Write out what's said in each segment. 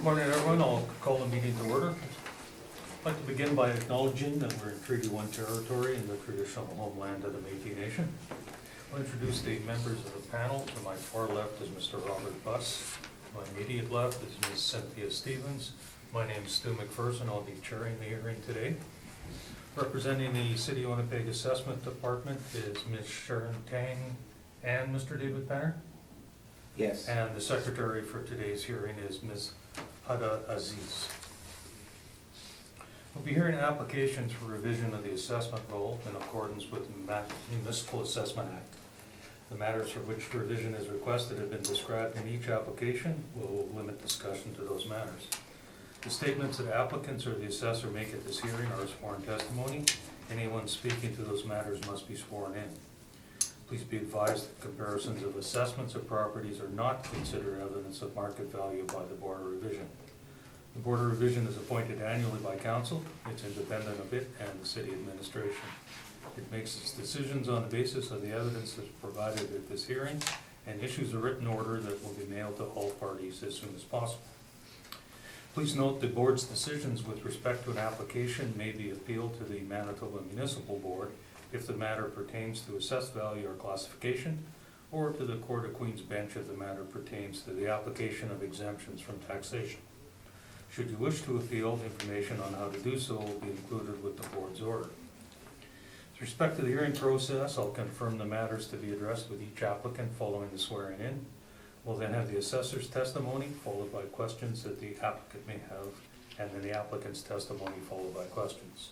Morning, everyone. I'll call the meeting to order. I'd like to begin by acknowledging that we're in Treaty 1 territory in the traditional homeland of the Métis Nation. I'll introduce the members of the panel. To my far left is Mr. Robert Buss. To my immediate left is Ms. Cynthia Stevens. My name is Stu McPherson. I'll be chairing the hearing today. Representing the City of Winnipeg Assessment Department is Ms. Sharon Tang and Mr. David Penner. Yes. And the secretary for today's hearing is Ms. Hada Aziz. We'll be hearing applications for revision of the assessment roll in accordance with the Municipal Assessment Act. The matters for which revision is requested have been described in each application. We'll limit discussion to those matters. The statements that applicants or the assessor make at this hearing are sworn testimony. Anyone speaking to those matters must be sworn in. Please be advised that comparisons of assessments of properties are not considered evidence of market value by the Board of Revision. The Board of Revision is appointed annually by Council. It's independent of it and the City Administration. It makes its decisions on the basis of the evidence that's provided at this hearing and issues a written order that will be mailed to all parties as soon as possible. Please note the Board's decisions with respect to an application may be appealed to the Manitoba Municipal Board if the matter pertains to assessed value or classification, or to the Court of Queen's Bench if the matter pertains to the application of exemptions from taxation. Should you wish to appeal, information on how to do so will be included with the Board's order. With respect to the hearing process, I'll confirm the matters to be addressed with each applicant following the swearing in. We'll then have the assessor's testimony, followed by questions that the applicant may have, and then the applicant's testimony followed by questions.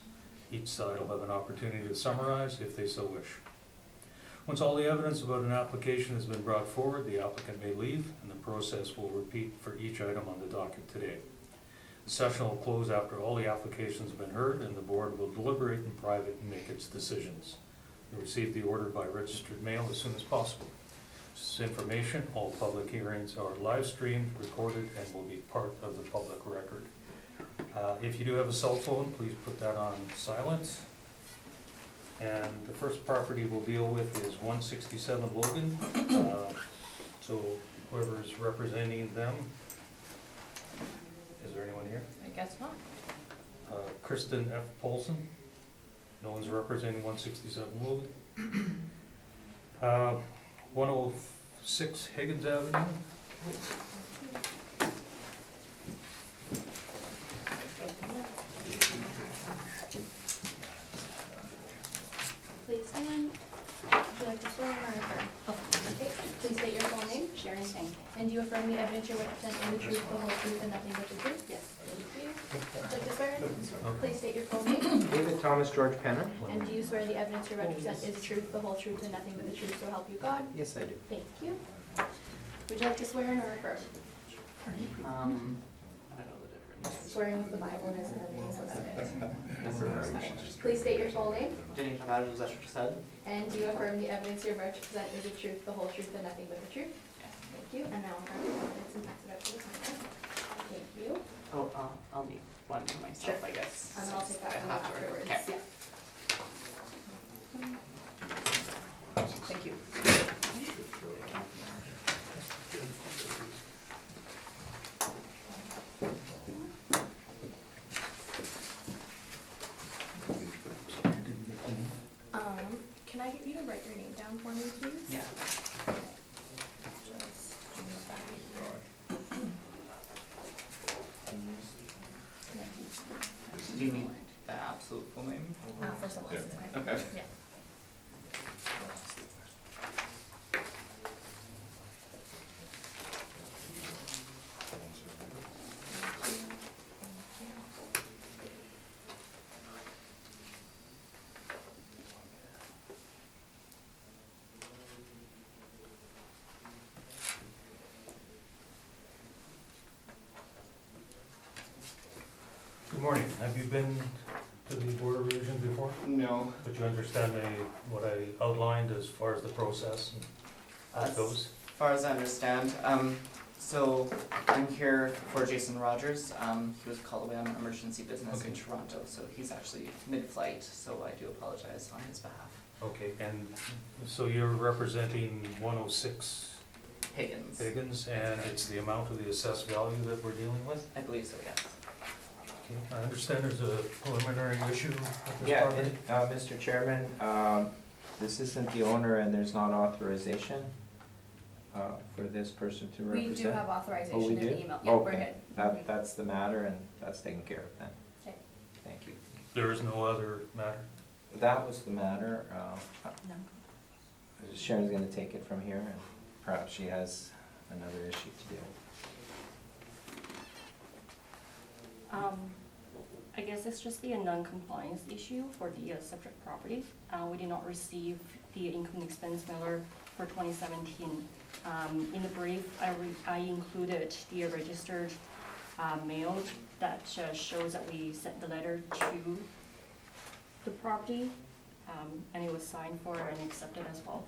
Each side will have an opportunity to summarize if they so wish. Once all the evidence about an application has been brought forward, the applicant may leave, and the process will repeat for each item on the docket today. The session will close after all the applications have been heard, and the Board will deliberate in private and make its decisions. You'll receive the order by registered mail as soon as possible. This information, all public hearings are live streamed, recorded, and will be part of the public record. If you do have a cell phone, please put that on silent. And the first property we'll deal with is 167 Logan. So whoever is representing them, is there anyone here? I guess not. Kristen F. Polson. No one's representing 167 Logan. 106 Higgins Avenue. Please stand. Would you like to swear or affirm? Okay. Please state your full name. Sharon Tang. And do you affirm the evidence you represent in the truth, the whole truth, and nothing but the truth? Yes. Thank you. Would you like to swear? Please state your full name. David Thomas George Penner. And do you swear the evidence you represent is the truth, the whole truth, and nothing but the truth, so help you God? Yes, I do. Thank you. Would you like to swear in or affirm? I don't know the difference. Swearing with the Bible and everything, so that's it. Please state your full name. And do you affirm the evidence you represent is the truth, the whole truth, and nothing but the truth? Yes. Thank you. And now I'll have the evidence and pass it up to the client. Thank you. Oh, I'll need one myself, I guess. And I'll take that I one have to- afterwards. okay. Yeah. Thank you. Can I get you to write your name down for me, please? Yeah. Do you need the absolute full name? First and last is fine. Okay. Yeah. Good morning. Have you been to the Board of Revision before? No. But you understand what I outlined as far as the process and how it As goes? far as I understand, so I'm here for Jason Rogers. He was called away on an emergency business in Okay. Toronto, so he's actually mid-flight, so I do apologize on his behalf. Okay, and so you're representing 106 Higgins. Higgins, and it's the amount of the assessed value that we're dealing with? I believe so, yes. Okay, I understand there's a preliminary issue with this Yeah, property? Mr. Chairman, this isn't the owner and there's not authorization for this person to We represent? do have authorization Oh, we in the do? email. Yeah, we're Okay. good. That's the matter and that's taken care of then. Okay. Thank you. There is no other matter? That was the matter. No. Sharon's gonna take it from here and perhaps she has another issue to deal with. I guess it's just the non-compliance issue for the subject property. We did not receive the income expense mailer for 2017. In the brief, I included the registered mail that shows that we sent the letter to the property, and it was signed for and accepted as well.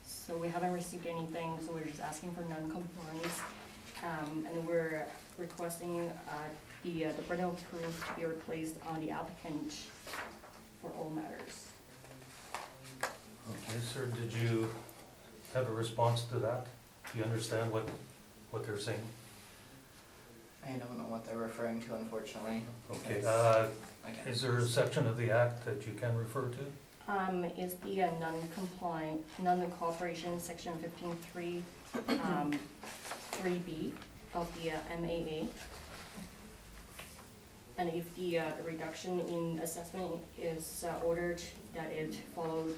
So we haven't received anything, so we're just asking for non-compliance. And we're requesting the burden of proof to be replaced on the applicant for all matters. Okay, sir, did you have a response to that? Do you understand what they're saying? I don't know what they're referring to, unfortunately. Okay, because, again, is there a section of the act that you can refer to? Is the non-compliant, non-cooperation, section 15.3, 3B of the MAA. And if the reduction in assessment is ordered, that it following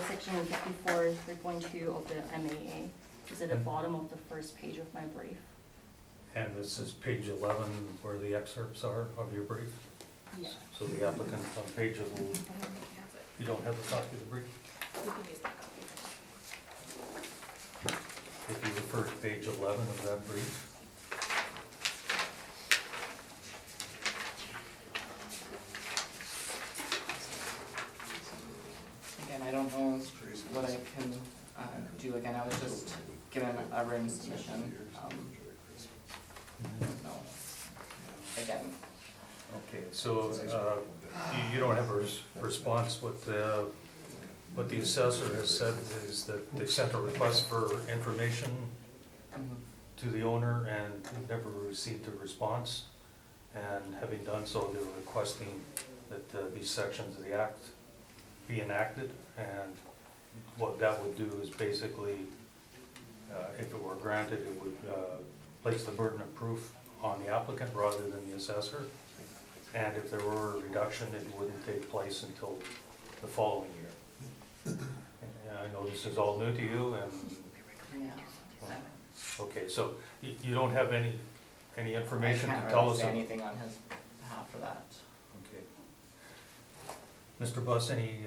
section 54, 3.2 of the MAA. Is at the bottom of the first page of my brief. And this is page 11 where the excerpts are of your brief? Yeah. So the applicant on page 11, you don't have a copy of the brief? We can use that copy. If you refer to page 11 of that brief, again, I don't know what I can do. Again, I was just given a written submission. No. Again, okay, so you don't have a response. What the assessor has said is that they sent a request for information to the owner and never received a response. And having done so, they're requesting that these sections of the act be enacted. And what that would do is basically, if it were granted, it would place the burden of proof on the applicant rather than the assessor. And if there were a reduction, it wouldn't take place until the following year. And I know this is all new to you, and, yeah. okay, so you don't have any I information to can't tell really us? say anything on his behalf for that. Okay. Mr. Buss, any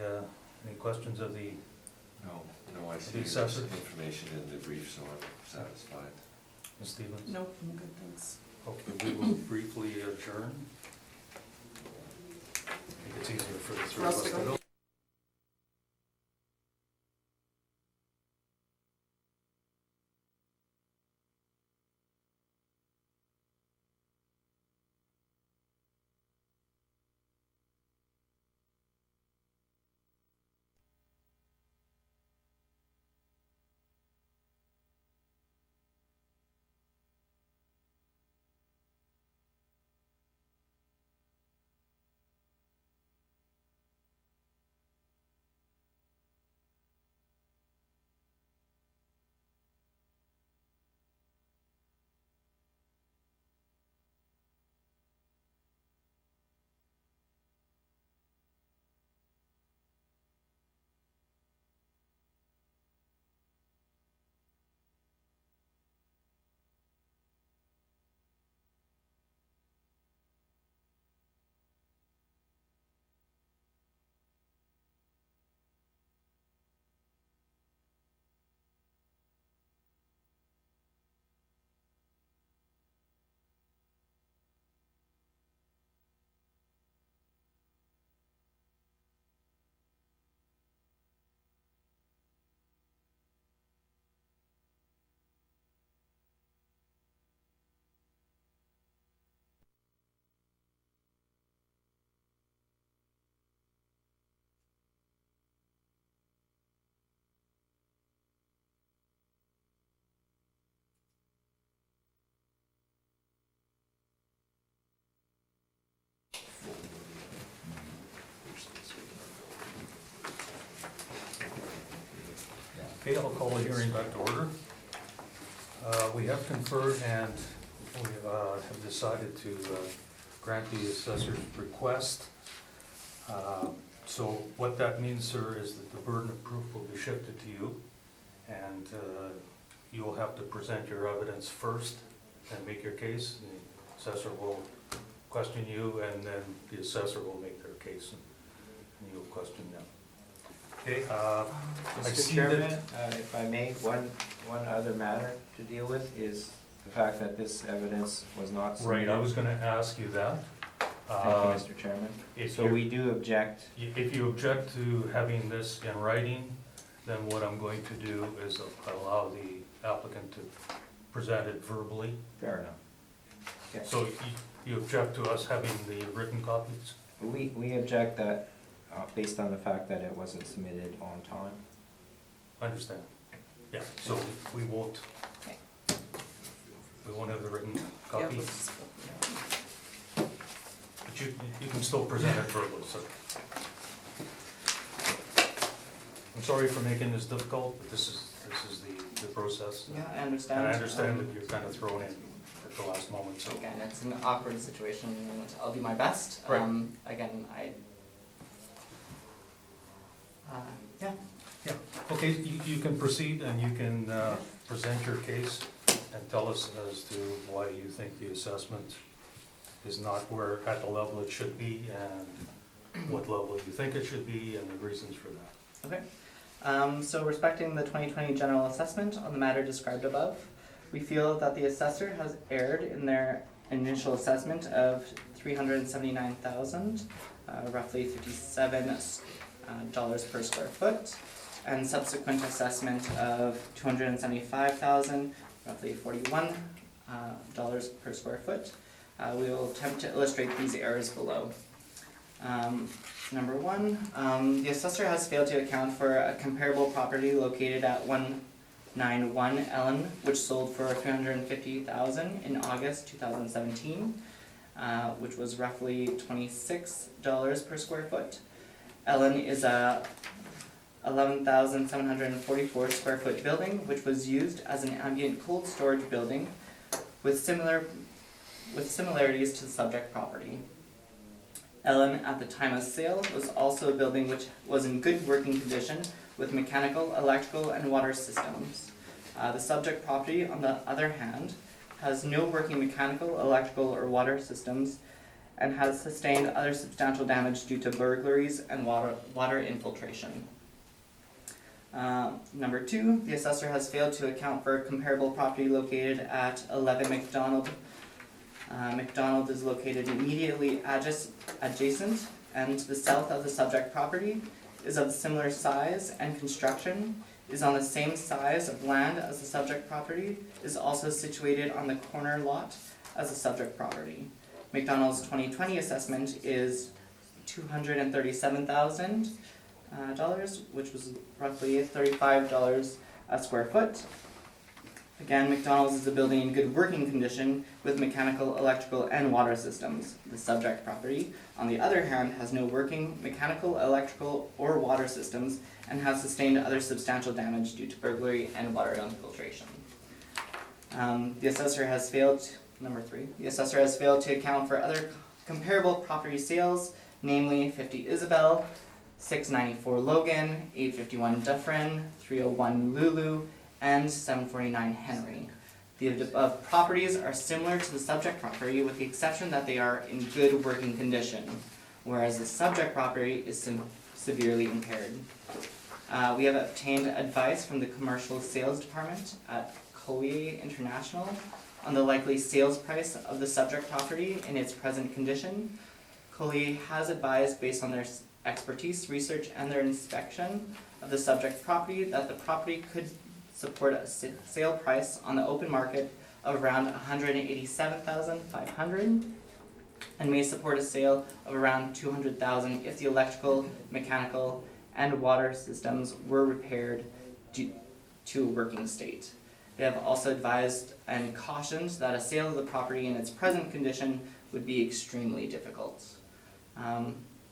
questions of the, No, I see The assessor? information in the brief, so I'm satisfied. Ms. Stevens? Nope, I'm good, thanks. Okay, we will briefly adjourn. I think it's easier for the three of us to go. Okay, I'll call the hearing back to order. We have conferred and we have decided to grant the assessor's request. So what that means, sir, is that the burden of proof will be shifted to you, and you'll have to present your evidence first and make your case. The assessor will question you, and then the assessor will make their case, and you'll question them. Okay, I Mr. see Chairman, that, if I may, one other matter to deal with is the fact that this evidence was not submitted. right, I was gonna ask you that. Thank you, Mr. Chairman. If So you're- we do object. If you object to having this in writing, then what I'm going to do is allow the applicant to present it verbally. Fair enough. Okay. So you object to us having the written copies? We object that, based on the fact that it wasn't submitted on time. Understand? Yeah, so we won't have the written copies, but you can still present it verbally, so. I'm sorry for making this difficult, but this is the process. Yeah, I understand. And I understand that you're kind of thrown in at the last moment, so. Again, it's an awkward situation, and I'll do my best. Right. Again, yeah. Yeah, okay, you can proceed and you can present your case and tell us as to why you think the assessment is not where, at the level it should be, and what level you think it should be, and the reasons for that. Okay. So respecting the 2020 general assessment on the matter described above, we feel that the assessor has erred in their initial assessment of $379,000, roughly $57 per square foot, and subsequent assessment of $275,000, roughly $41 per square foot. We will attempt to illustrate these errors below. Number one, the assessor has failed to account for a comparable property located at 191 Ellen, which sold for $350,000 in August 2017, which was roughly $26 per square foot. Ellen is a 11,744 square foot building, which was used as an ambient cold storage building with similarities to the subject property. Ellen, at the time of sale, was also a building which was in good working condition with mechanical, electrical, and water systems. The subject property, on the other hand, has no working mechanical, electrical, or water systems, and has sustained other substantial damage due to burglaries and water infiltration. Number two, the assessor has failed to account for a comparable property located at 11 McDonald. McDonald is located immediately adjacent and to the south of the subject property, is of similar size and construction, is on the same size of land as the subject property, is also situated on the corner lot as the subject property. McDonald's 2020 assessment is $237,000, which was roughly $35 a square foot. Again, McDonald's is a building in good working condition with mechanical, electrical, and water systems. The subject property, on the other hand, has no working mechanical, electrical, or water systems and has sustained other substantial damage due to burglary and water infiltration. The assessor has failed, number three, the assessor has failed to account for other comparable property sales, namely 50 Isabel, 694 Logan, 851 Dufferin, 301 Lulu, and 749 Henry. The above properties are similar to the subject property with the exception that they are in good working condition, whereas the subject property is severely impaired. We have obtained advice from the commercial sales department at Collier International on the likely sales price of the subject property in its present condition. Collier has advised, based on their expertise, research, and their inspection of the subject property, that the property could support a sale price on the open market of around $187,500 and may support a sale of around $200,000 if the electrical, mechanical, and water systems were repaired to a working state. They have also advised and cautioned that a sale of the property in its present condition would be extremely difficult.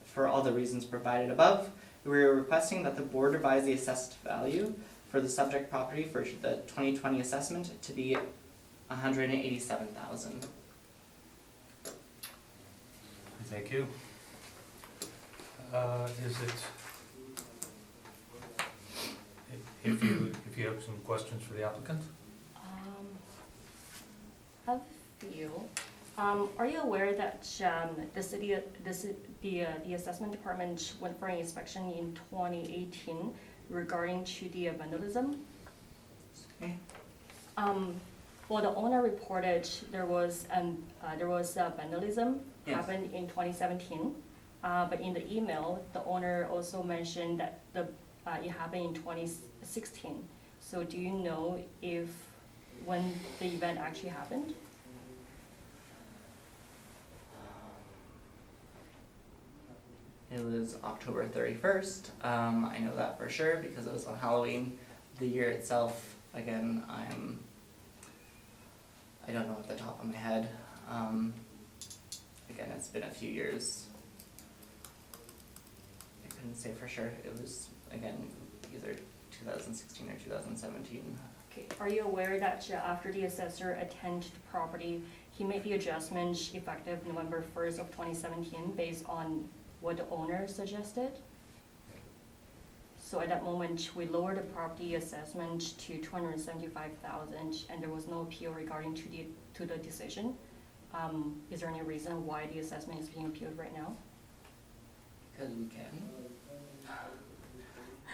For all the reasons provided above, we are requesting that the board revise the assessed value for the subject property for the 2020 assessment to be $187,000. Thank you. Is it, if you have some questions for the applicant? I have a few. Are you aware that the assessment department went for an inspection in 2018 regarding to the vandalism? Okay. Well, the owner reported there was vandalism Yes. happened in 2017. But in the email, the owner also mentioned that it happened in 2016. So do you know when the event actually happened? It was October 31st. I know that for sure because it was on Halloween. The year itself, again, I don't know off the top of my head. Again, it's been a few years. I couldn't say for sure. It was, again, either 2016 or 2017. Okay, are you aware that after the assessor attended the property, he made the adjustment effective November 1st of 2017 based on what the owner suggested? So at that moment, we lowered the property assessment to $275,000, and there was no appeal regarding to the decision. Is there any reason why the assessment is being appealed right now? Because we can.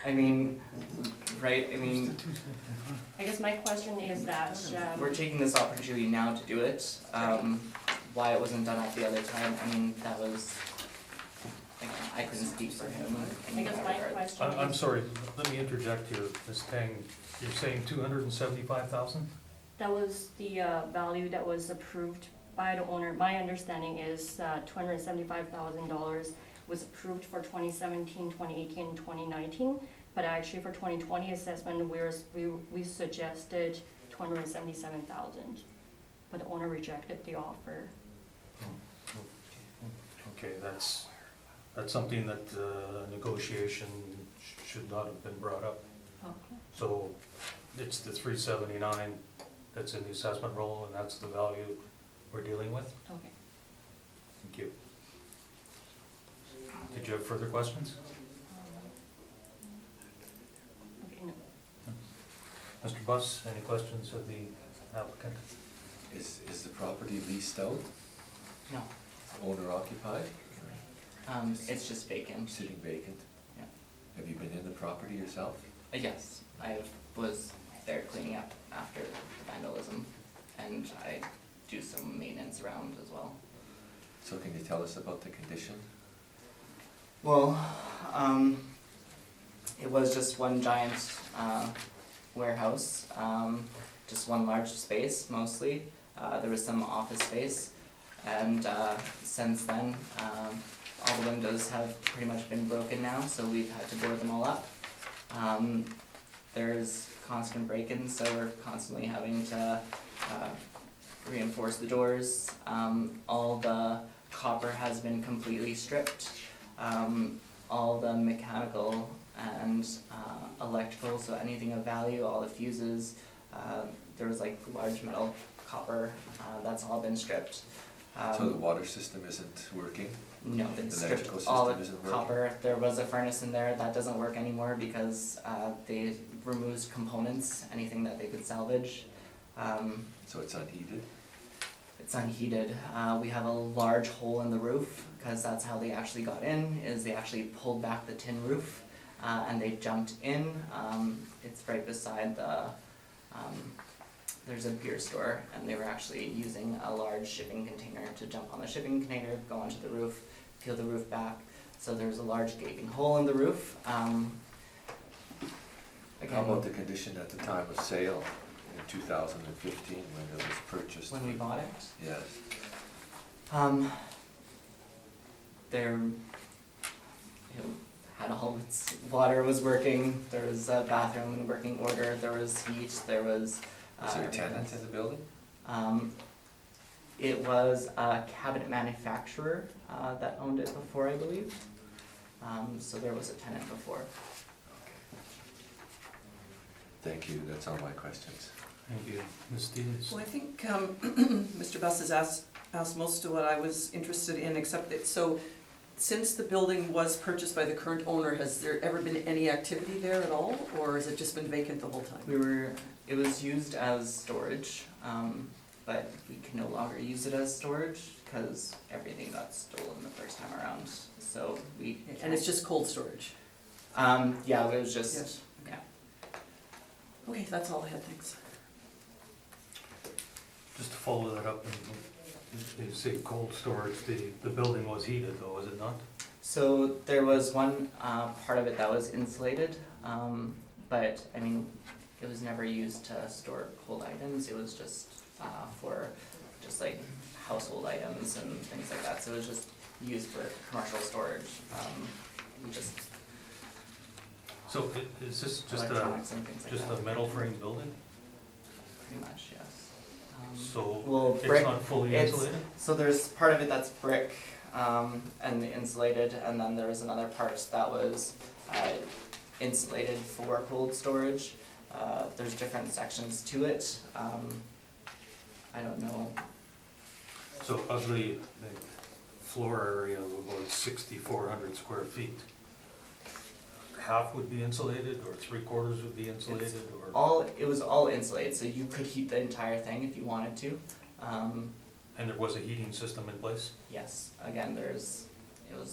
I mean, right, I mean, I guess my question is that, we're taking this opportunity now to do it. Why it wasn't done at the other time, I mean, that was, again, I couldn't speak for him I in guess that my regard. question I'm is, sorry, let me interject here, Ms. Tang. You're saying 275,000? that was the value that was approved by the owner. My understanding is $275,000 was approved for 2017, 2018, 2019, but actually for 2020 assessment, we suggested 277,000, but the owner rejected the offer. Okay, that's something that negotiation should not have been brought up. Okay. So it's the 379 that's in the assessment roll, and that's the value we're dealing with? Okay. Thank you. Did you have further questions? Okay, no. Mr. Buss, any questions of the applicant? Is the property leased out, No, owner occupied, it's just vacant. sitting vacant? Yeah. Have you been in the property yourself? Yes, I was there cleaning up after the vandalism, and I do some maintenance around as well. So can you tell us about the condition? Well, it was just one giant warehouse, just one large space mostly. There was some office space, and since then, all the windows have pretty much been broken now, so we've had to board them all up. There's constant break-ins, so we're constantly having to reinforce the doors. All the copper has been completely stripped. All the mechanical and electrical, so anything of value, all the fuses, there was like large metal copper, that's all been stripped. So the water system isn't working? No, they The stripped electrical all system the isn't working? copper. There was a furnace in there that doesn't work anymore because they removed components, anything that they could salvage. So it's unheated? It's unheated. We have a large hole in the roof because that's how they actually got in, is they actually pulled back the tin roof and they jumped in. It's right beside there's a beer store, and they were actually using a large shipping container to jump on the shipping container, go onto the roof, peel the roof back. So there's a large gaping hole in the roof. How Again, about the condition at the time of sale in 2015 when it was purchased? when we bought it, Yes. there, had all its water was working, there was a bathroom in working order, there was heat, there was. Was there a tenant in the building? It was a cabinet manufacturer that owned it before, I believe. So there was a tenant before. Thank you, that's all my questions. Thank you. Ms. Stevens? Well, I think Mr. Buss has asked most of what I was interested in, except that, so, since the building was purchased by the current owner, has there ever been any activity there at all, or has it just been vacant the whole time? It was used as storage, but we can no longer use it as storage because everything got stolen the first time around, so we. And it's just cold storage? Yeah, it was just, Yes. yeah. Okay, that's all I had, thanks. Just to follow that up, you say cold storage, the building was heated though, was it not? So there was one part of it that was insulated, but I mean, it was never used to store cold items. It was just for just like household items and things like that. So it was just used for commercial storage. We just So is this just electronics and things like just that. a metal frame building? Pretty much, yes. So well, it's brick- not fully it's- insulated? So there's part of it that's brick and insulated, and then there was another part that was insulated for cold storage. There's different sections to it. I don't know. So of the floor area of about 6,400 square feet, half would be insulated or 3/4 would be insulated or? It was all insulated, so you could heat the entire thing if you wanted to. And there was a heating system in place? Yes, again, it was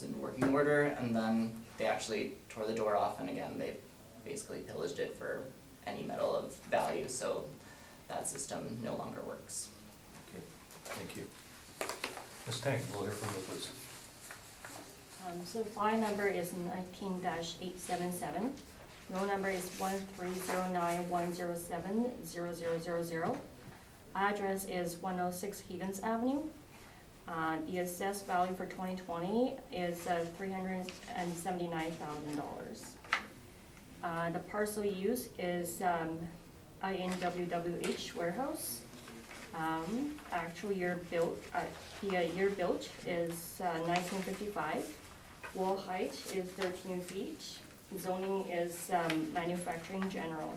in working order, and then they actually tore the door off, and again, they basically pillaged it for any metal of value, so that system no longer works. Okay, thank you. Ms. Tang, we'll hear from you, please. So file number is 19-877. Roll number is 130910700000. Address is 106 Higgins Avenue. The assessed value for 2020 is $379,000. The parcel use is INWWH warehouse. Actual year built, the year built is 1955. Wall height is 13 feet. Zoning is manufacturing general.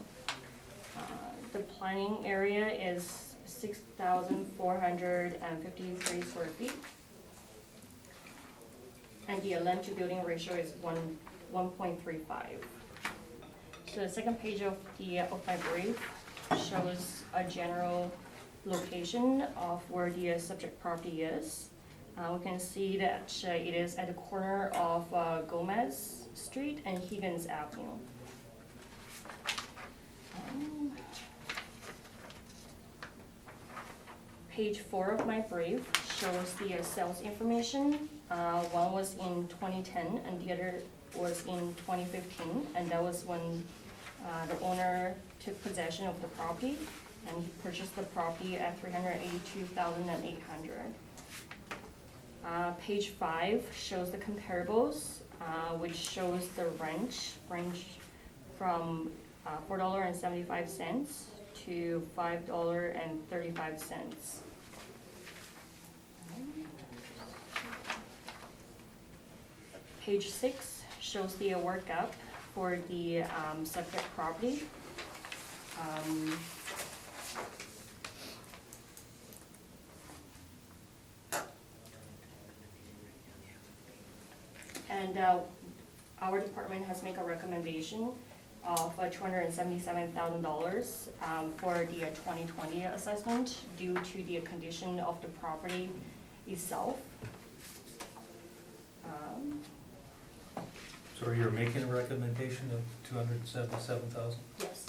The planning area is 6,453 square feet. And the land to building ratio is 1.35. So the second page of my brief shows a general location of where the subject property is. We can see that it is at the corner of Gomez Street and Higgins Avenue. Page 4 of my brief shows the sales information. One was in 2010 and the other was in 2015, and that was when the owner took possession of the property and he purchased the property at $382,800. Page 5 shows the comparables, which shows the range from $4.75 to $5.35. Page 6 shows the workup for the subject property. And our department has made a recommendation of $277,000 for the 2020 assessment due to the condition of the property itself. So you're making a recommendation of $277,000? Yes.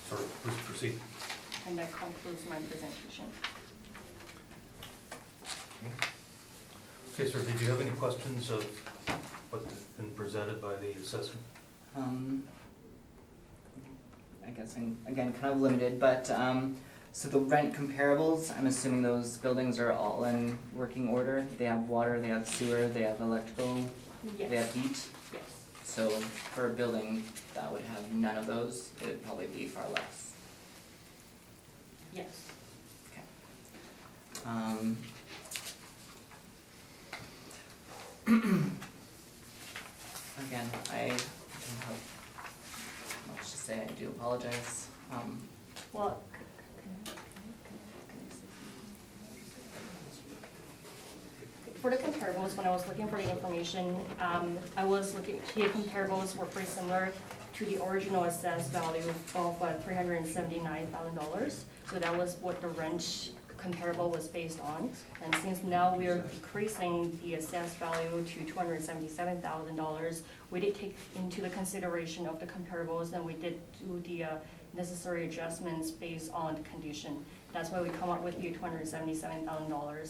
Sorry, please proceed. And that concludes my presentation. Okay, sir, did you have any questions of what's been presented by the assessment? I guess I'm, again, kind of limited, but, so the rent comparables, I'm assuming those buildings are all in working order? They have water, they have sewer, they have electrical, Yes. they have heat? Yes. So for a building that would have none of those, it would probably be far less. Yes. again, I don't have much to say, I do apologize. Well, for the comparables, when I was looking for the information, I was looking, the comparables were pretty similar to the original assessed value of $379,000. So that was what the rent comparable was based on. And since now we are decreasing the assessed value to $277,000, we did take into the consideration of the comparables, and we did do the necessary adjustments based on the condition. That's why we come up with the $277,000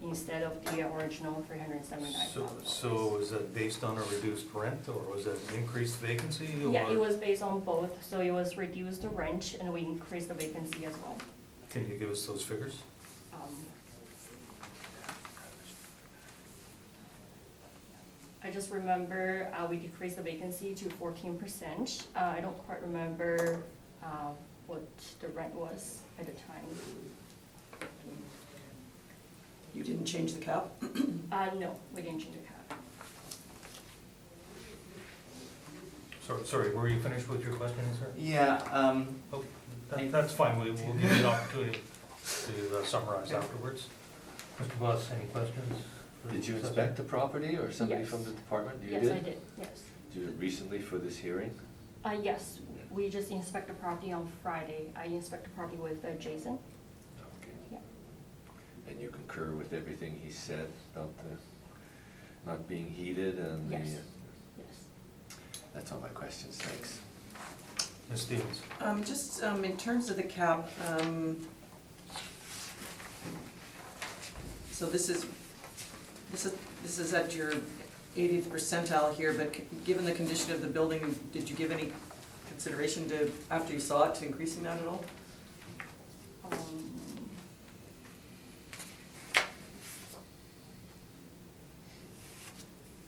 instead of the original $379,000. So is that based on a reduced rent, or was that increased vacancy? Yeah, or- it was based on both, so it was reduced the rent and we increased the vacancy as well. Can you give us those figures? I just remember we decreased the vacancy to 14%. I don't quite remember what the rent was at the time. You didn't change the cap? No, we didn't change the cap. Sorry, were you finished with your question, sir? Yeah, Oh, that's fine, we'll give you an opportunity to summarize afterwards. Mr. Boss, any questions? Did you inspect the property or somebody Yes. from the department? You Yes, did? I did, yes. Did you recently for this hearing? Yes, we just inspected the property on Friday. I inspected the property with Jason. Okay. Yeah. And you concur with everything he said about the not being heated and the... Yes. Yes. That's all my questions, thanks. Ms. Stevens? Just in terms of the cap, so this is at your 80th percentile here, but given the condition of the building, did you give any consideration to, after you saw it, to increasing that at all?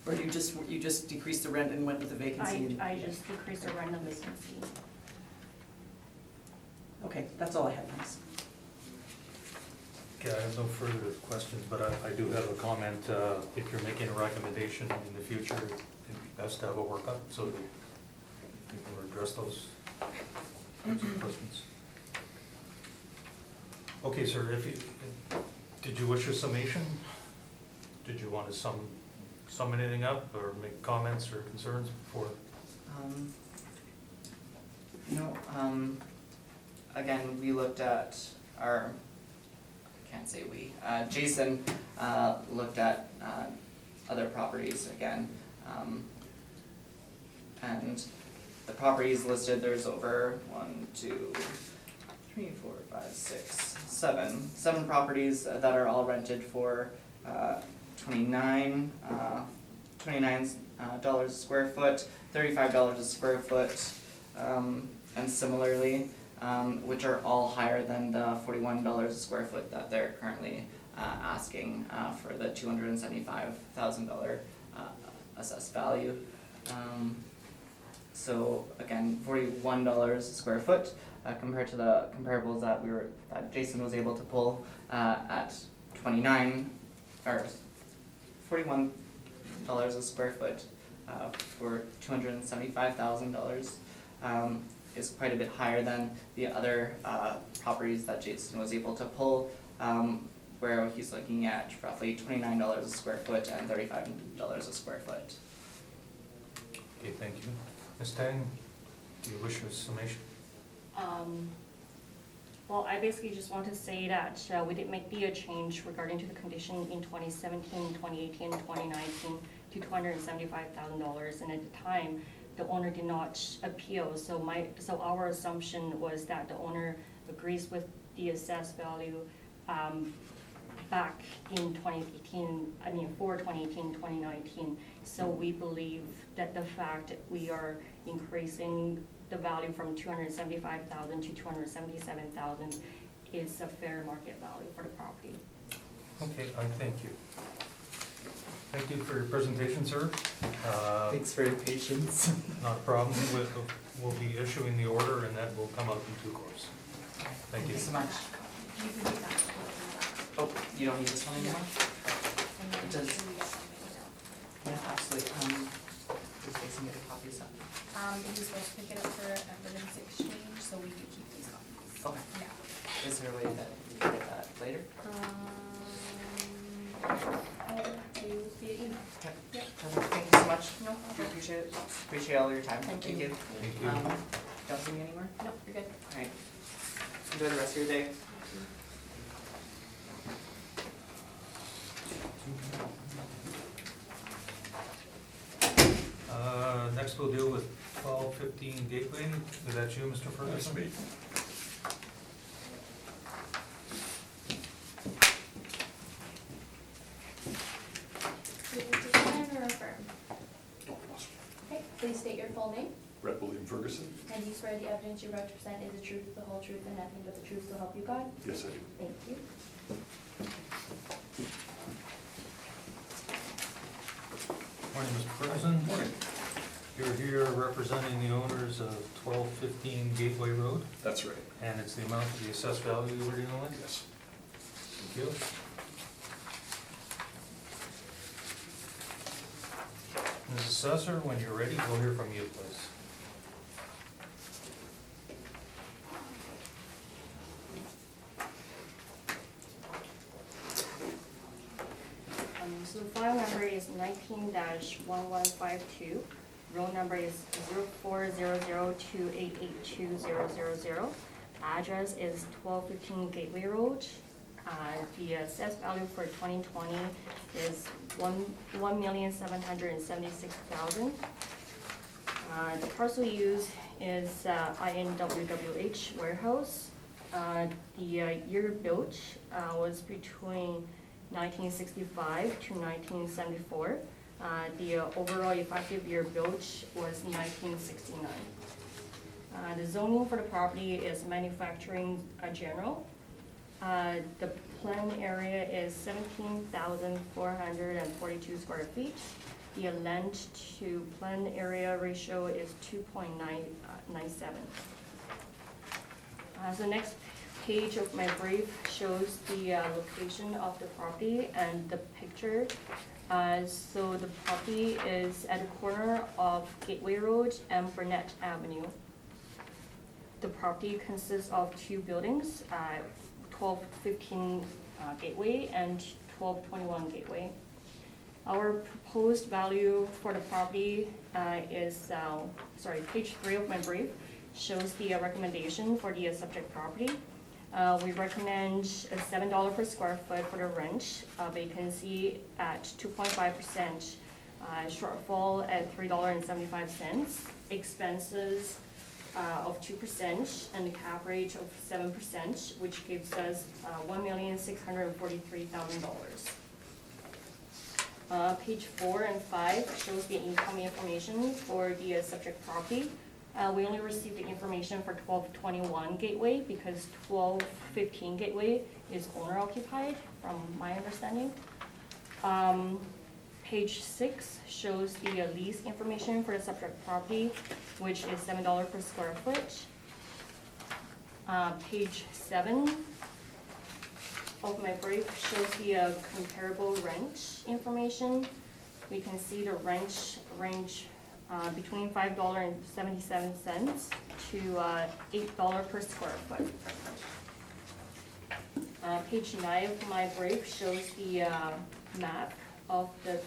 Or you just decreased the rent and went with the vacancy? I just decreased the rent and vacancy. Okay, that's all I had, thanks. Okay, I have no further questions, but I do have a comment. If you're making a recommendation in the future, it'd be best to have a workup so that you can address those types of questions. Okay, sir, did you wish a summation? Did you want to sum anything up or make comments or concerns before? no, again, we looked at our, I can't say we, Jason, looked at, other properties again. And the properties listed, there's over 7 properties that are all rented for, $29 a square foot, $35 a square foot, and similarly, which are all higher than the $41 a square foot that they're currently asking for the $275,000 assessed value. So again, $41 a square foot compared to the comparables that Jason was able to pull at $41 a square foot for $275,000 is quite a bit higher than the other properties that Jason was able to pull, where he's looking at roughly $29 a square foot and $35 a square foot. Okay, thank you. Ms. Tang, do you wish a summation? Well, I basically just want to say that we did make the change regarding to the condition in 2017, 2018, 2019 to $275,000, and at the time, the owner did not appeal. So our assumption was that the owner agrees with the assessed value back in 2018. I mean, for 2018, 2019. So we believe that the fact that we are increasing the value from $275,000 to $277,000 is a fair market value for the property. Okay, I thank you. Thank you for your presentation, sir. Thanks for your patience. Not a problem. We'll be issuing the order and that will come out in due course. Thank you. So much. Oh, you don't need this one anymore? It does. Yeah, absolutely. is facing me to copy this up? He's supposed to pick it up for evidence exchange, so we can keep these copies. Okay. Yeah. Is there a way that we can get that later? I'll do via email. Okay. Yep. Thank you so much. No We problem. appreciate it. Appreciate all your time. Thank you. Thank you. Don't see me anymore? No, you're good. Alright. Enjoy the rest of your day. Next we'll deal with 1215 Gateway. Is that you, Mr. Ferguson? me. Do you want to sign or affirm? Okay, please state your full name, Brett William Ferguson? and you swear the evidence you represent is the truth, the whole truth, and nothing but the truth to help you God? Yes, I do. Thank you. Morning, Mr. Ferguson. Morning. You're here representing the owners of 1215 Gateway Road, That's right. and it's the amount of the assessed value we're dealing with. Yes. Thank you. Ms. Assessor, when you're ready, we'll hear from you, please. So the file number is 19-1152. Roll number is 040028820000. Address is 1215 Gateway Road. The assessed value for 2020 is $1,776,000. The parcel use is INWWH warehouse. The year built was between 1965 to 1974. The overall effective year built was 1969. The zoning for the property is manufacturing general. The plan area is 17,442 square feet. The land to plan area ratio is 2.997. So next page of my brief shows the location of the property and the picture. So the property is at the corner of Gateway Road and Burnett Avenue. The property consists of two buildings, 1215 Gateway and 1221 Gateway. Our proposed value for the property is, page 3 of my brief shows the recommendation for the subject property. We recommend $7 per square foot for the rent, vacancy at 2.5%, shortfall at $3.75, expenses of 2%, and the cap rate of 7%, which gives us $1,643,000. Page 4 and 5 shows the income information for the subject property. We only received the information for 1221 Gateway because 1215 Gateway is owner occupied, from my understanding. Page 6 shows the lease information for the subject property, which is $7 per square foot. Page 7 of my brief shows the comparable rent information. We can see the rent range between $5.77 to $8 per square foot. Page 9 of my brief shows the map of the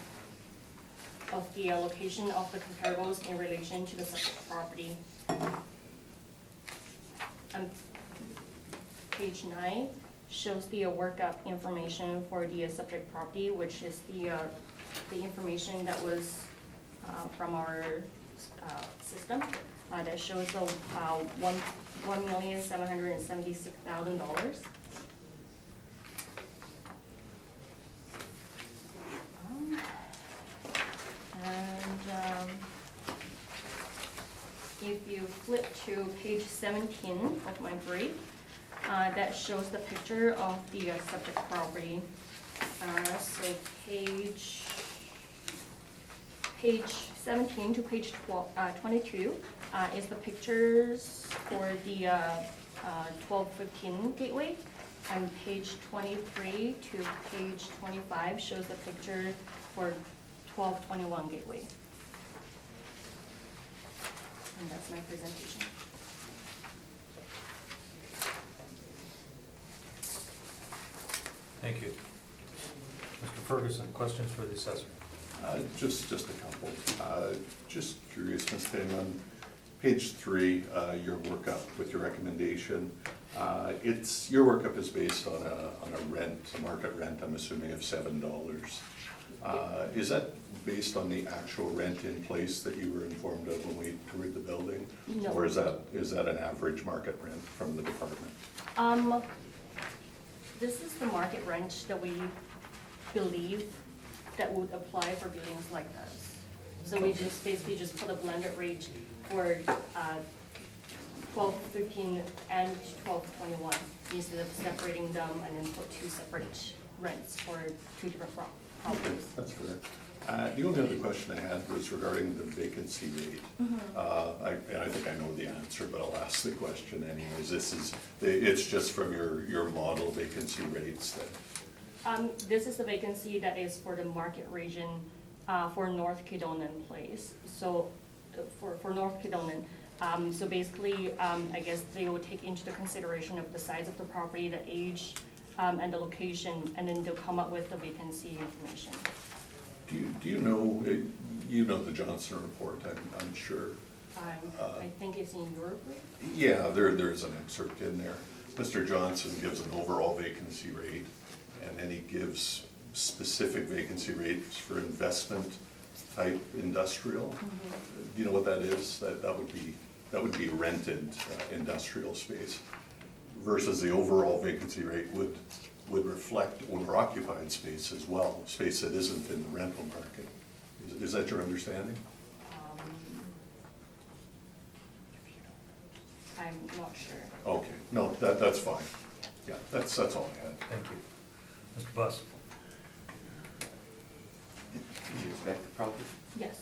location of the comparables in relation to the subject property. Page 9 shows the workup information for the subject property, which is the information that was from our system that shows the $1,776,000. If you flip to page 17 of my brief, that shows the picture of the subject property. So page 17 to page 22 is the pictures for the 1215 Gateway, and page 23 to page 25 shows the picture for 1221 Gateway. And that's my presentation. Thank you. Mr. Ferguson, questions for the assessor? Just a couple. Just curious, Ms. Ting, on page 3, your workup with your recommendation, your workup is based on a rent, a market rent, I'm assuming of $7. Is that based on the actual rent in place that you were informed of when we toured the building? No. Or is that an average market rent from the department? This is the market rent that we believe that would apply for buildings like this. So we just basically just put a blended rate for 1215 and 1221 instead of separating them and then put two separate rents for two different properties. That's fair. The only other question I had was regarding the vacancy rate. And I think I know the answer, but I'll ask the question anyways. It's just from your model vacancy rates that, This is the vacancy that is for the market region for North Kildonan Place. So for North Kildonan, so basically, I guess they will take into the consideration of the size of the property, the age, and the location, and then they'll come up with the vacancy information. do you know the Johnson report, I'm sure. I think it's in your group. Yeah, there's an excerpt in there. Mr. Johnson gives an overall vacancy rate, and then he gives specific vacancy rates for investment type industrial. Do you know what that is? That would be rented industrial space, versus the overall vacancy rate would reflect owner-occupied space as well, space that isn't in the rental market. Is that your understanding? I'm not sure. Okay, no, that's fine. Yeah, that's all I had. Thank you. Mr. Buss? Did you inspect the property? Yes.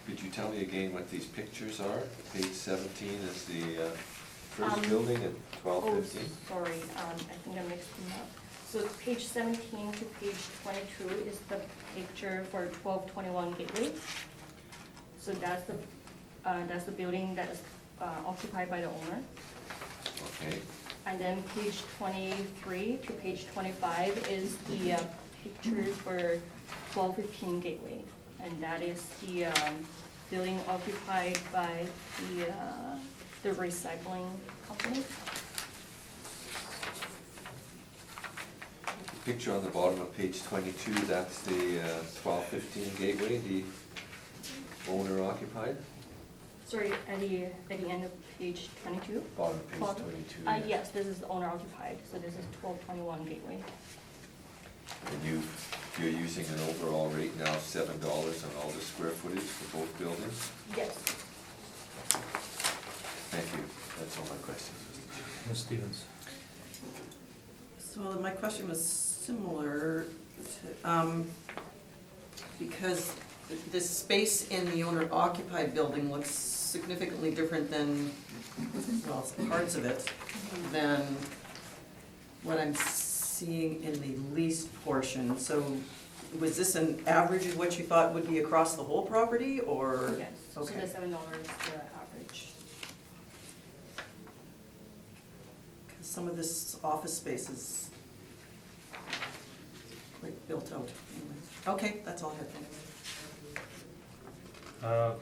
Could you tell me again what these pictures are? Page 17 is the Um, first building at 1215? Oh, sorry, I think I mixed them up. So page 17 to page 22 is the picture for 1221 Gateway. So that's the building that is occupied by the owner. Okay. And then page 23 to page 25 is the picture for 1215 Gateway. And that is the building occupied by the recycling company. The picture on the bottom of page 22, that's the 1215 Gateway, the owner occupied? Sorry, at the end of page 22? Bottom of page Bottom? 22. Yes, this is owner occupied, so this is 1221 Gateway. And you're using an overall rate now of $7 on all the square footage for both buildings? Yes. Thank you. That's all my questions. Ms. Stevens? So my question was similar to, because this space in the owner-occupied building looks significantly different than, well, parts of it, than what I'm seeing in the leased portion. So was this an average of what you thought would be across the whole property, or? Yes, so Okay. the $7 is the average. Some of this office space is like built out. Anyway. Okay, that's all I had. Thank you.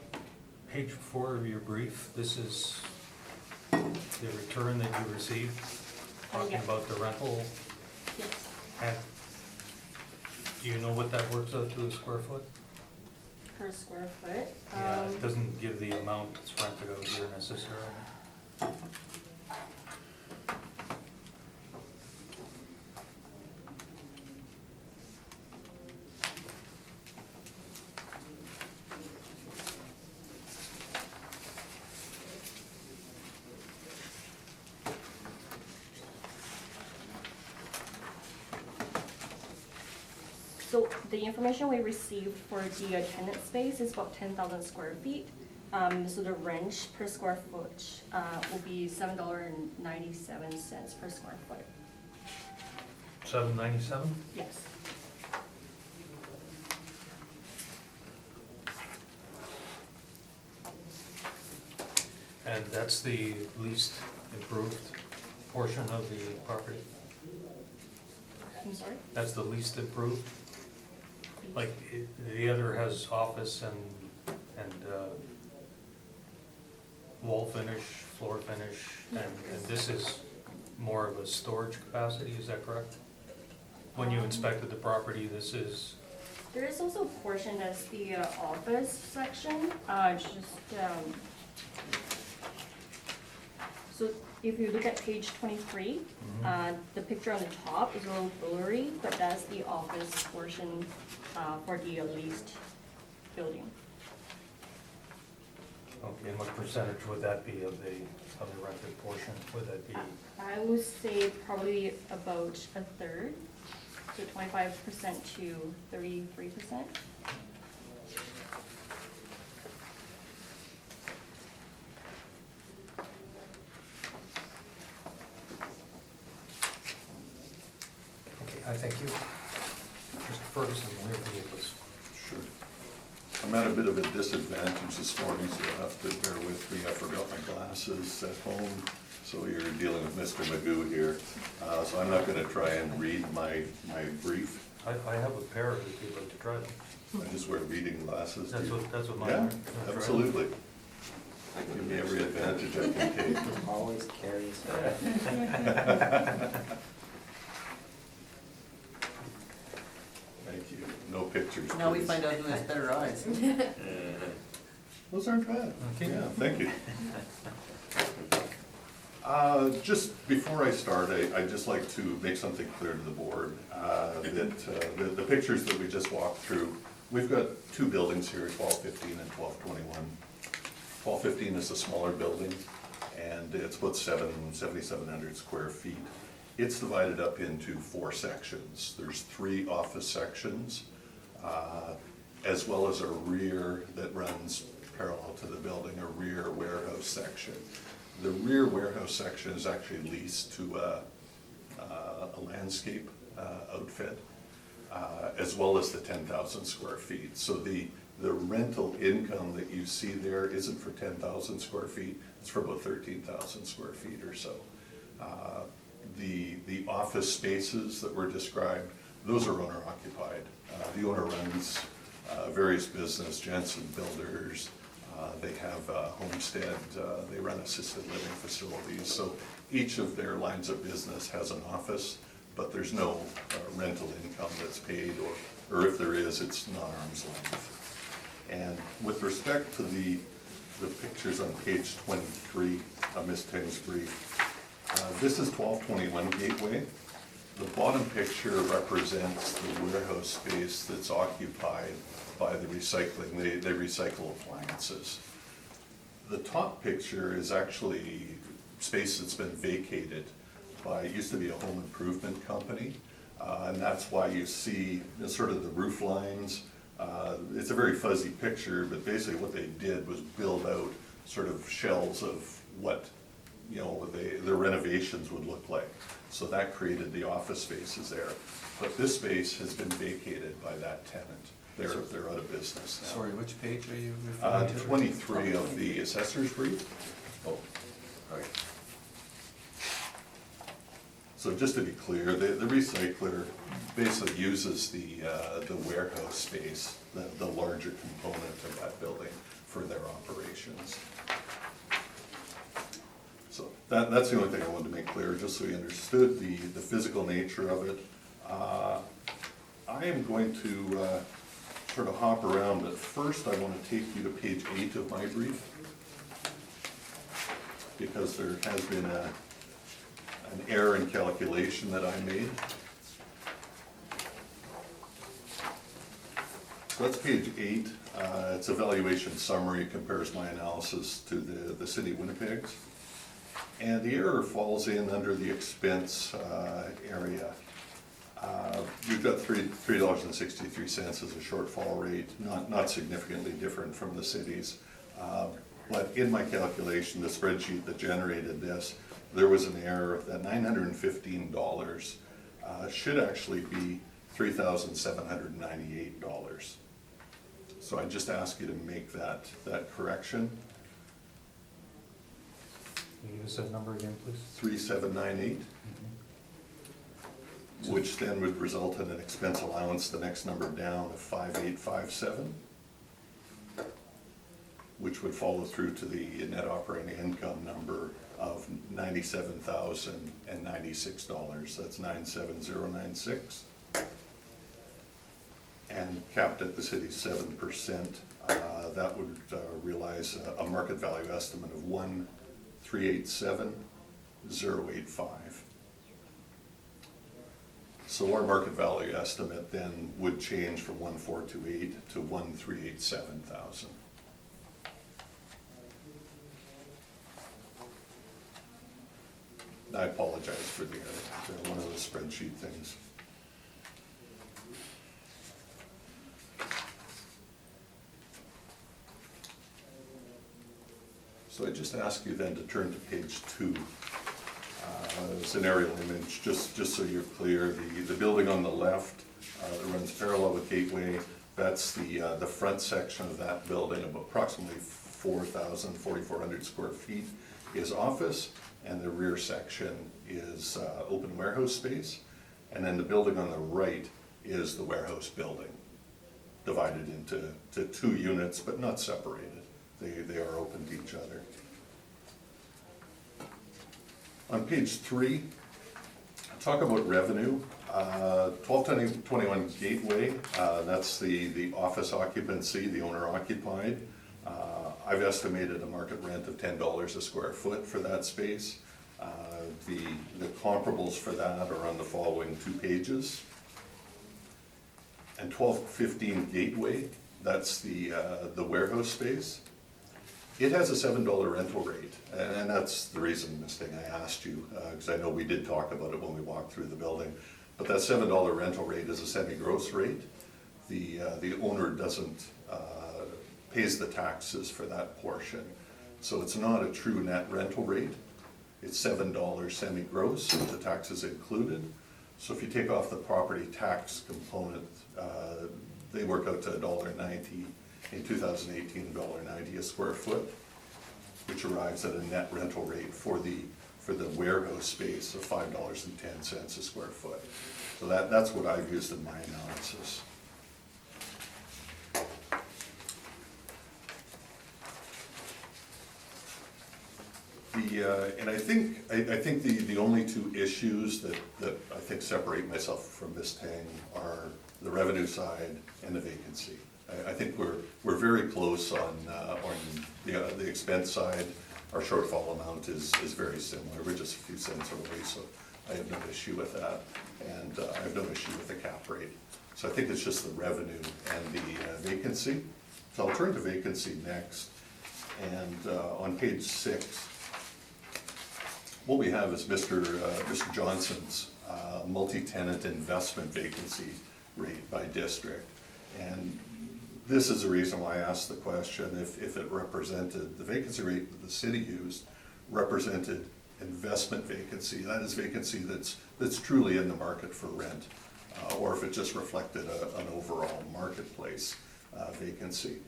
Page 4 of your brief, this is the return that you received, talking Yeah. about the rental. Yes. And do you know what that works out to a square foot? Per square foot. Yeah, it doesn't give the amount that's rented out here necessarily. So the information we received for the tenant space is about 10,000 square feet. So the rent per square foot will be $7.97 per square foot. $7.97? Yes. And that's the least improved portion of the property? I'm sorry? That's the least improved? Like, the other has office and wall finish, floor finish, and this is more of a storage capacity, is that correct? When you inspected the property, this is, There is also a portion that's the office section, so if you look at page 23, the picture on the top is a little blurry, but that's the office portion for the leased building. okay, and what percentage would that be of the rented portion? Would that be, I would say probably about a third, so 25% to 33%. okay, I thank you. Mr. Ferguson, will hear from you, please. Sure. I'm at a bit of a disadvantage this morning, so you'll have to bear with me. I forgot my glasses at home, so you're dealing with Mr. Magoo here. So I'm not gonna try and read my brief. I have a pair if you'd like to try them. I just wear reading glasses. That's what mine Yeah, are. You wanna try them? absolutely. Give me every advantage I can take. Always carries. Thank you. No pictures, Now we please. find out who has better eyes. Those aren't bad. Okay. Yeah, thank you. Just before I start, I'd just like to make something clear to the board, that the pictures that we just walked through, we've got two buildings here, 1215 and 1221. 1215 is a smaller building, and it's about 7,700 square feet. It's divided up into 4 sections. There's 3 office sections, as well as a rear that runs parallel to the building, a rear warehouse section. The rear warehouse section is actually leased to a landscape outfit, as well as the 10,000 square feet. So the rental income that you see there isn't for 10,000 square feet, it's for about 13,000 square feet or so. The office spaces that were described, those are owner occupied. The owner runs various business, Jensen Builders, they have a homestead, they run assisted living facilities. So each of their lines of business has an office, but there's no rental income that's paid, or if there is, it's not arm's length. And with respect to the pictures on page 23 of Ms. Ting's brief, this is 1221 Gateway. The bottom picture represents the warehouse space that's occupied by the recycling. They recycle appliances. The top picture is actually space that's been vacated by, it used to be a home improvement company, and that's why you see sort of the roof lines. It's a very fuzzy picture, but basically what they did was build out sort of shells of what, you know, the renovations would look like. So that created the office spaces there. But this space has been vacated by that tenant. They're out of business now. Sorry, which page are you referring to? 23 of the assessor's brief. Oh, right. So just to be clear, the recycler basically uses the warehouse space, the larger component of that building for their operations. So that's the only thing I wanted to make clear, just so you understood the physical nature of it. I am going to sort of hop around, but first I want to take you to page 8 of my brief, because there has been an error in calculation that I made. So that's page 8. It's a valuation summary. It compares my analysis to the city of Winnipeg's. And the error falls in under the expense area. You've got $3.63 as a shortfall rate, not significantly different from the city's. But in my calculation, the spreadsheet that generated this, there was an error that $915 should actually be $3,798. So I just ask you to make that correction. Give us that number again, please. 3798, which then would result in an expense allowance, the next number down, of 5857, which would follow through to the net operating income number of $97,096. That's 97096. And capped at the city's 7%, that would realize a market value estimate of 1,387,085. So our market value estimate then would change from 1,428 to 1,387,000. I apologize for the one of the spreadsheet things. So I just ask you then to turn to page 2. It's an aerial image, just so you're clear. The building on the left that runs parallel with Gateway, that's the front section of that building of approximately 4,400 square feet is office, and the rear section is open warehouse space. And then the building on the right is the warehouse building, divided into 2 units, but not separated. They are open to each other. On page 3, talk about revenue. 1221 Gateway, that's the office occupancy, the owner occupied. I've estimated a market rent of $10 a square foot for that space. The comparables for that are on the following 2 pages. And 1215 Gateway, that's the warehouse space. It has a $7 rental rate, and that's the reason, Ms. Ting, I asked you, because I know we did talk about it when we walked through the building. But that $7 rental rate is a semi-gross rate. The owner doesn't pays the taxes for that portion, so it's not a true net rental rate. It's $7 semi-gross, the taxes included. So if you take off the property tax component, they work out to $1.90. In 2018, $1.90 a square foot, which arrives at a net rental rate for the warehouse space of $5.10 a square foot. So that's what I've used in my analysis. And I think the only 2 issues that I think separate myself from Ms. Tang are the revenue side and the vacancy. I think we're very close on the expense side. Our shortfall amount is very similar. We're just a few cents away, so I have no issue with that, and I have no issue with the cap rate. So I think it's just the revenue and the vacancy. So I'll turn to vacancy next, and on page 6, what we have is Mr. Johnson's multi-tenant investment vacancy rate by district, and this is the reason why I asked the question, if it represented, the vacancy rate that the city used represented investment vacancy, that is vacancy that's truly in the market for rent, or if it just reflected an overall marketplace vacancy.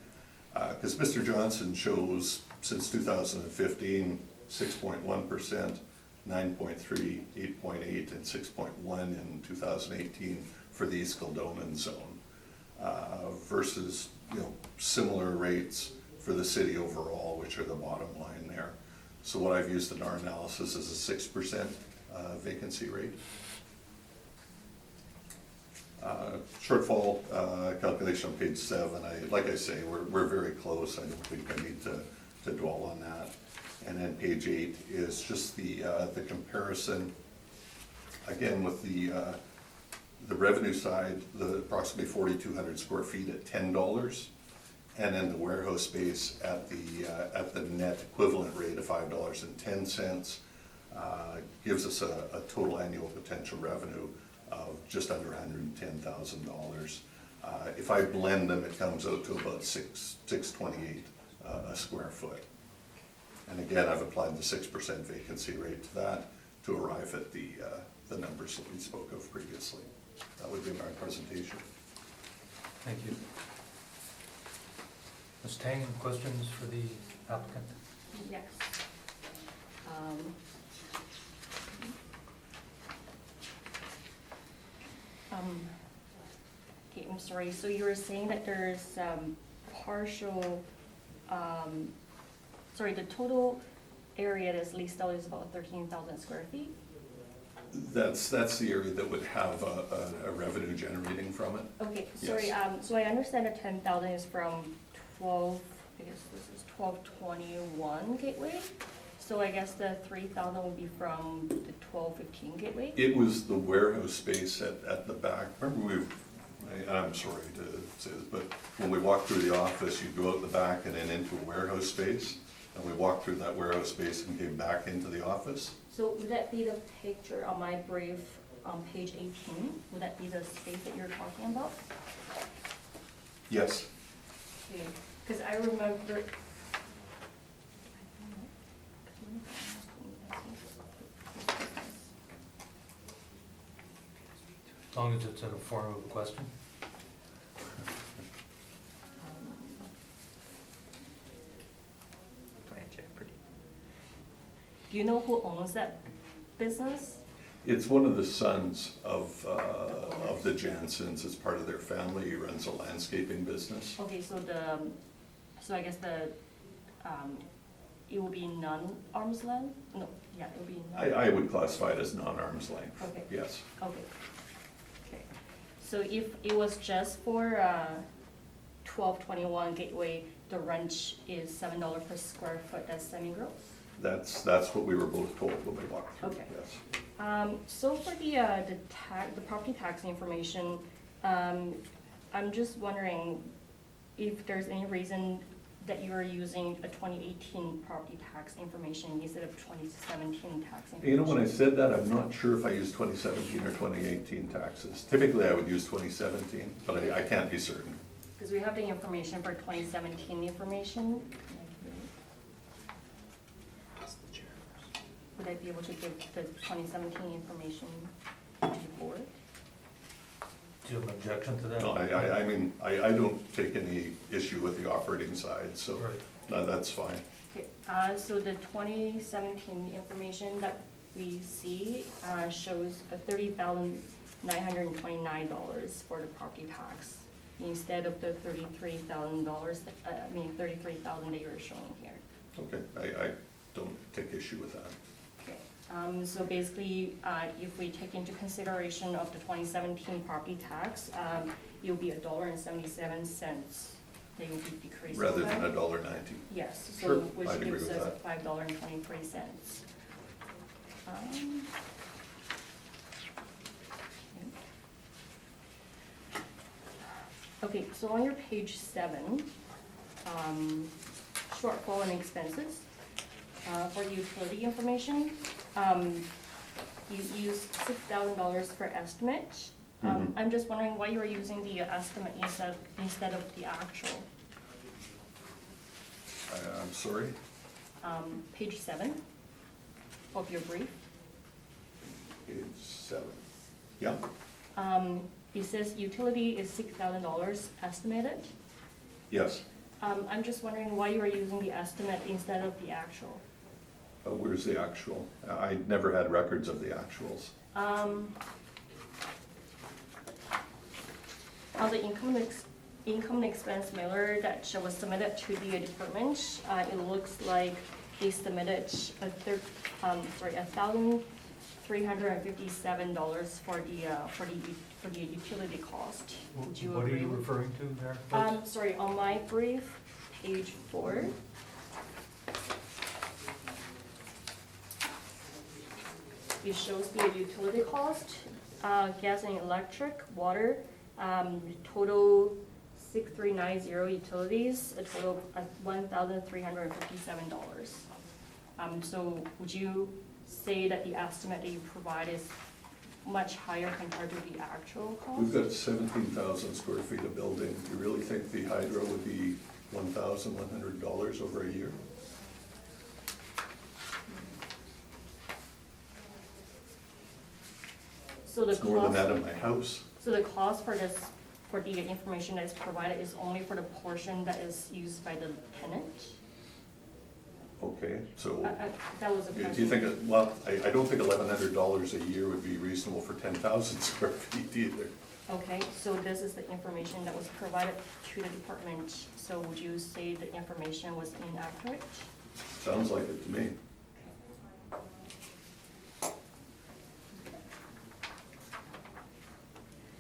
Because Mr. Johnson shows since 2015, 6.1%, 9.3, 8.8, and 6.1 in 2018 for the East Kildonan zone. Versus similar rates for the city overall, which are the bottom line there. So what I've used in our analysis is a 6% vacancy rate. Shortfall calculation on page 7. Like I say, we're very close. I don't think I need to dwell on that. And then page 8 is just the comparison again with the revenue side, the approximately 4,200 square feet at $10, and then the warehouse space at the net equivalent rate of $5.10 gives us a total annual potential revenue of just under $110,000. If I blend them, it comes out to about $628 a square foot. And again, I've applied the 6% vacancy rate to that to arrive at the numbers that we spoke of previously. That would be my presentation. Thank you. Ms. Tang, questions for the applicant? Yes. Okay, I'm sorry, so you were saying that there's partial, sorry, the total area that's leased out is about 13,000 square feet? That's the area that would have a revenue generating from it. Okay, sorry, Yes. so I understand the 10,000 is from 12, I guess this is 1221 Gateway? So I guess the 3,000 will be from the 1215 Gateway? It was the warehouse space at the back. Remember I'm sorry to say this, but when we walked through the office, you'd go out the back and then into a warehouse space. And we walked through that warehouse space and came back into the office. So would that be the picture on my brief on page 18? Would that be the space that you're talking about? Yes. Because I remember. As long as it's in a form of a question. Do you know who owns that business? It's one of the sons of the Jansens. It's part of their family. He runs a landscaping business. Okay, so I guess it will be non-arm's length? No, yeah, it will be I would classify it as non-arm's length. Okay. Yes. Okay. Okay. So if it was just for 1221 Gateway, the rent is $7 per square foot, that's semi-gross? That's what we were both told when we walked through. Okay. Yes. So for the property tax information, I'm just wondering if there's any reason that you are using a 2018 property tax information instead of 2017 tax information? You know, when I said that, I'm not sure if I used 2017 or 2018 taxes. Typically, I would use 2017, but I can't be certain. Because we have the information for 2017 information. Would I be able to give the 2017 information to the board? Do you have an objection to that? No, I mean, I don't take any issue with the operating side, so Right. that's fine. Okay, so the 2017 information that we see shows a $30,929 for the property tax instead of the $33,000, $33,000 that you're showing here. Okay, I don't take issue with that. Okay, so basically, if we take into consideration of the 2017 property tax, it will be $1.77. They will be decreasing. Rather by. than $1.90. Yes, Sure, so which I'd agree gives with us that. $5.23. Okay, so on your page 7, shortfall and expenses, for utility information, you used $6,000 for estimate. I'm just wondering why you are using the estimate instead of the actual. I'm sorry? Page 7 of your brief. Page 7. Yeah, It says utility is $6,000 estimated. yes. I'm just wondering why you are using the estimate instead of the actual. Where's the actual? I never had records of the actuals. On the income and expense mailer that was submitted to the department, it looks like they submitted $1,357 for the utility cost. Would you What are agree you with? referring to there? Sorry, on my brief, page 4. It shows the utility cost, gas and electric, water, total 6390 utilities, a total of $1,357. So would you say that the estimate that you provide is much higher compared to the actual cost? We've got 17,000 square feet of building. Do you really think the hydro would be $1,100 over a year? So the It's more than that cost, in my house. so the cost for the information that is provided is only for the portion that is used by the tenant? Okay, so That was a do you question. think, well, I don't think $1,100 a year would be reasonable for 10,000 square feet either. Okay, so this is the information that was provided to the department, so would you say the information was inaccurate? Sounds like it to me.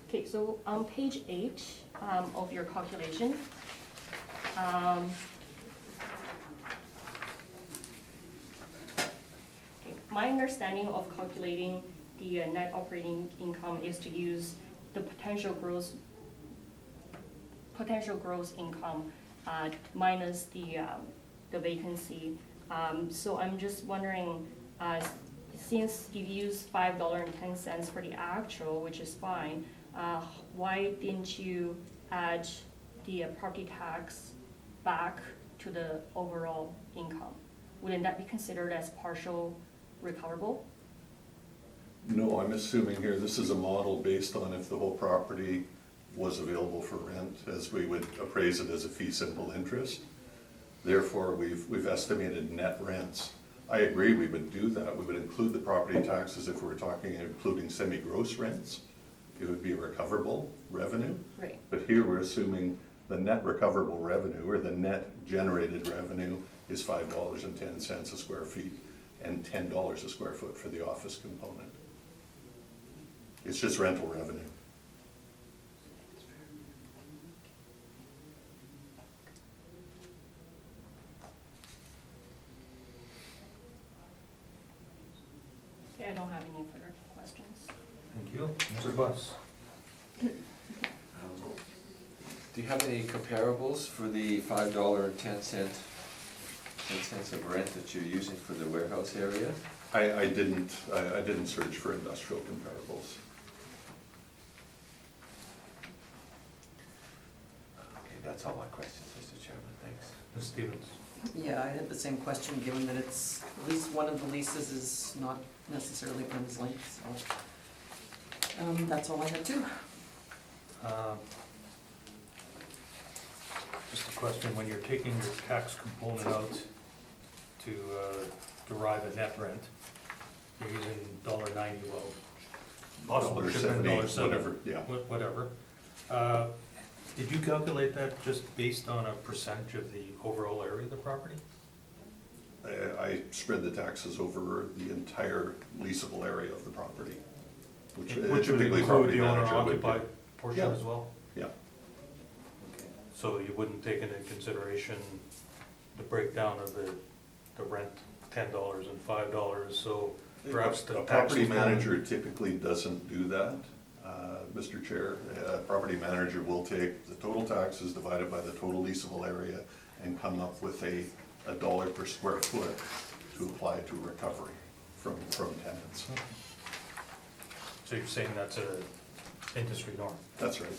Okay, so on page 8 of your calculation, okay, my understanding of calculating the net operating income is to use the potential gross income minus the vacancy. So I'm just wondering, since you use $5.10 for the actual, which is fine, why didn't you add the property tax back to the overall income? Wouldn't that be considered as partial recoverable? No, I'm assuming here, this is a model based on if the whole property was available for rent, as we would appraise it as a fee simple interest. Therefore, we've estimated net rents. I agree, we would do that. We would include the property taxes if we're talking including semi-gross rents. It would be recoverable revenue. Right. But here we're assuming the net recoverable revenue, or the net generated revenue, is $5.10 a square feet and $10 a square foot for the office component. It's just rental revenue. Okay, I don't have any further questions. Thank you. Mr. Buss? Do you have any comparables for the $5.10 of rent that you're using for the warehouse area? I didn't search for industrial comparables. Okay, that's all my questions, Mr. Chairman, thanks. Ms. Stevens? Yeah, I had the same question, given that it's, at least one of the leases is not necessarily arm's length, so. That's all I had too. Just a question, when you're taking your tax component out to derive a net rent, you're using $1.90, well, possibly should have been $1.70, whatever, yeah. Whatever. Did you calculate that just based on a percentage of the overall area of the property? I spread the taxes over the entire leasable area of the property, which Which would typically include property the owner manager would occupied do. portion Yeah. as well? Yeah, So you wouldn't take into consideration the breakdown of the rent, $10 and $5, so perhaps the a tax property component- manager typically doesn't do that, Mr. Chair. A property manager will take the total taxes divided by the total leasable area and come up with a dollar per square foot to apply to recovery from tenants. So you're saying that's a industry norm? That's right.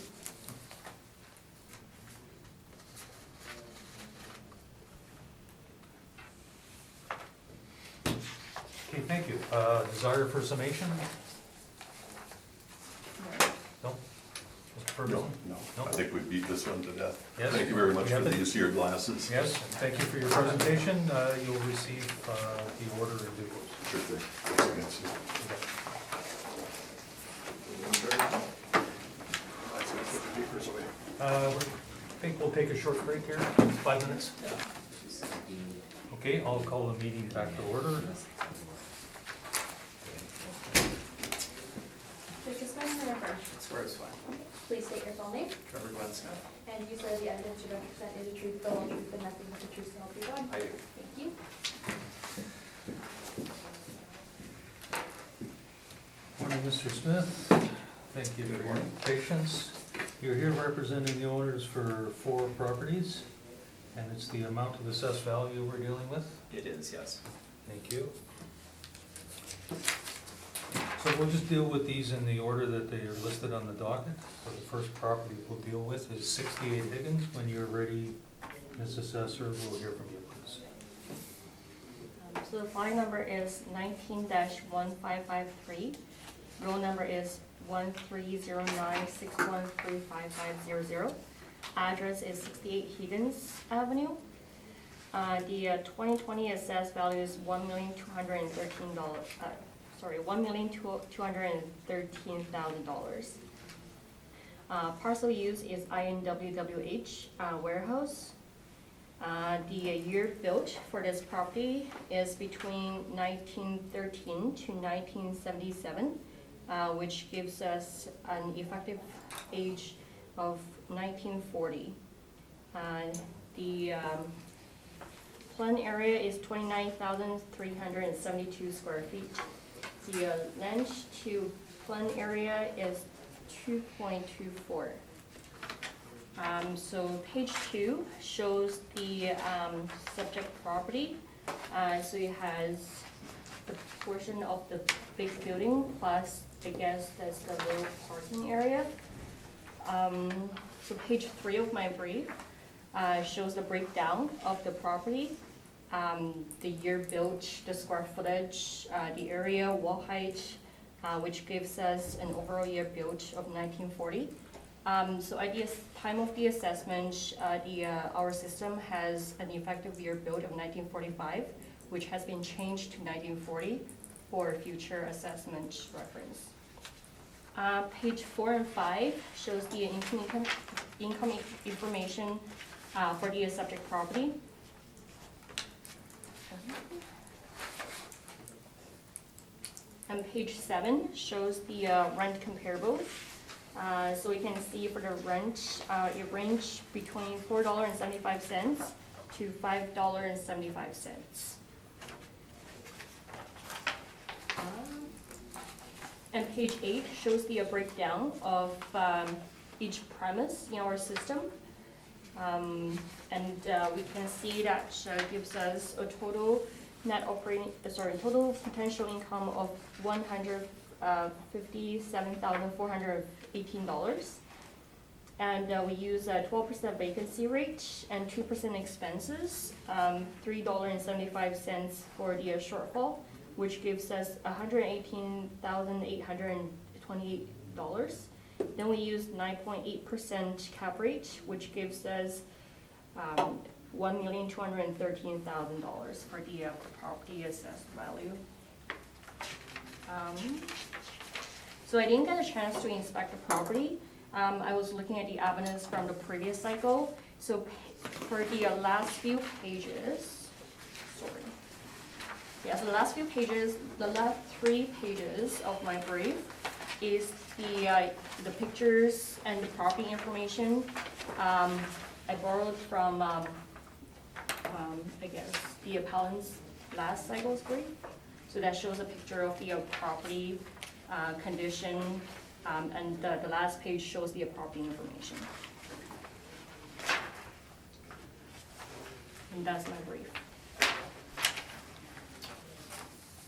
Okay, thank you. Desire for summation? No? Mr. No, Ferguson? no, No? I think we beat this one to death. Yes. Thank you very much We for have the it. use of your glasses. Yes, thank you for your presentation. You'll receive the order in due course. Sure thing. Thanks, Nancy. I think we'll take a short break here, 5 minutes. Okay, I'll call the meeting back to order. Please just sign the record. Swear to swear. Please state your full name. Trevor Glenn Smith. And you swear the evidence you represent is the truth, the whole truth, and nothing but the truth, so help you God. I do. Thank you. Morning, Mr. Smith. Thank you for your patience. You're here representing the owners for 4 properties, and it's the amount of assessed value we're dealing with. It is, yes. Thank you. So we'll just deal with these in the order that they are listed on the docket. So the first property we'll deal with is 68 Higgins. When you're ready, Ms. Assessor, we'll hear from you, please. So the file number is 19-1553. Roll number is 1309613550. Address is 68 Higgins Avenue. The 2020 assessed value is $1,213,000, $1,213,000. Parcel use is INWWH warehouse. The year built for this property is between 1913 to 1977, which gives us an effective age of 1940. The plan area is 29,372 square feet. The length to plan area is 2.24. So page 2 shows the subject property. So it has the portion of the big building plus, I guess, that's the little parking area. So page 3 of my brief shows the breakdown of the property. The year built, the square footage, the area, wall height, which gives us an overall year built of 1940. So at the time of the assessment, our system has an effective year built of 1945, which has been changed to 1940 for future assessment reference. Page 4 and 5 shows the income information for the subject property. And page 7 shows the rent comparables. So we can see for the rent, it ranged between $4.75 to $5.75. And page 8 shows the breakdown of each premise in our system. And we can see that gives us a total total potential income of $157,418. And we use a 12% vacancy rate and 2% expenses, $3.75 for the shortfall, which gives us $118,828. Then we use 9.8% cap rate, which gives us $1,213,000 for the property assessed value. So I didn't get a chance to inspect the property. I was looking at the evidence from the previous cycle. So for the last few pages, sorry. Yeah, so the last 3 pages of my brief is the pictures and the property information I borrowed from, I guess, the appellant's last cycle's brief. So that shows a picture of the property condition, and the last page shows the property information. And that's my brief.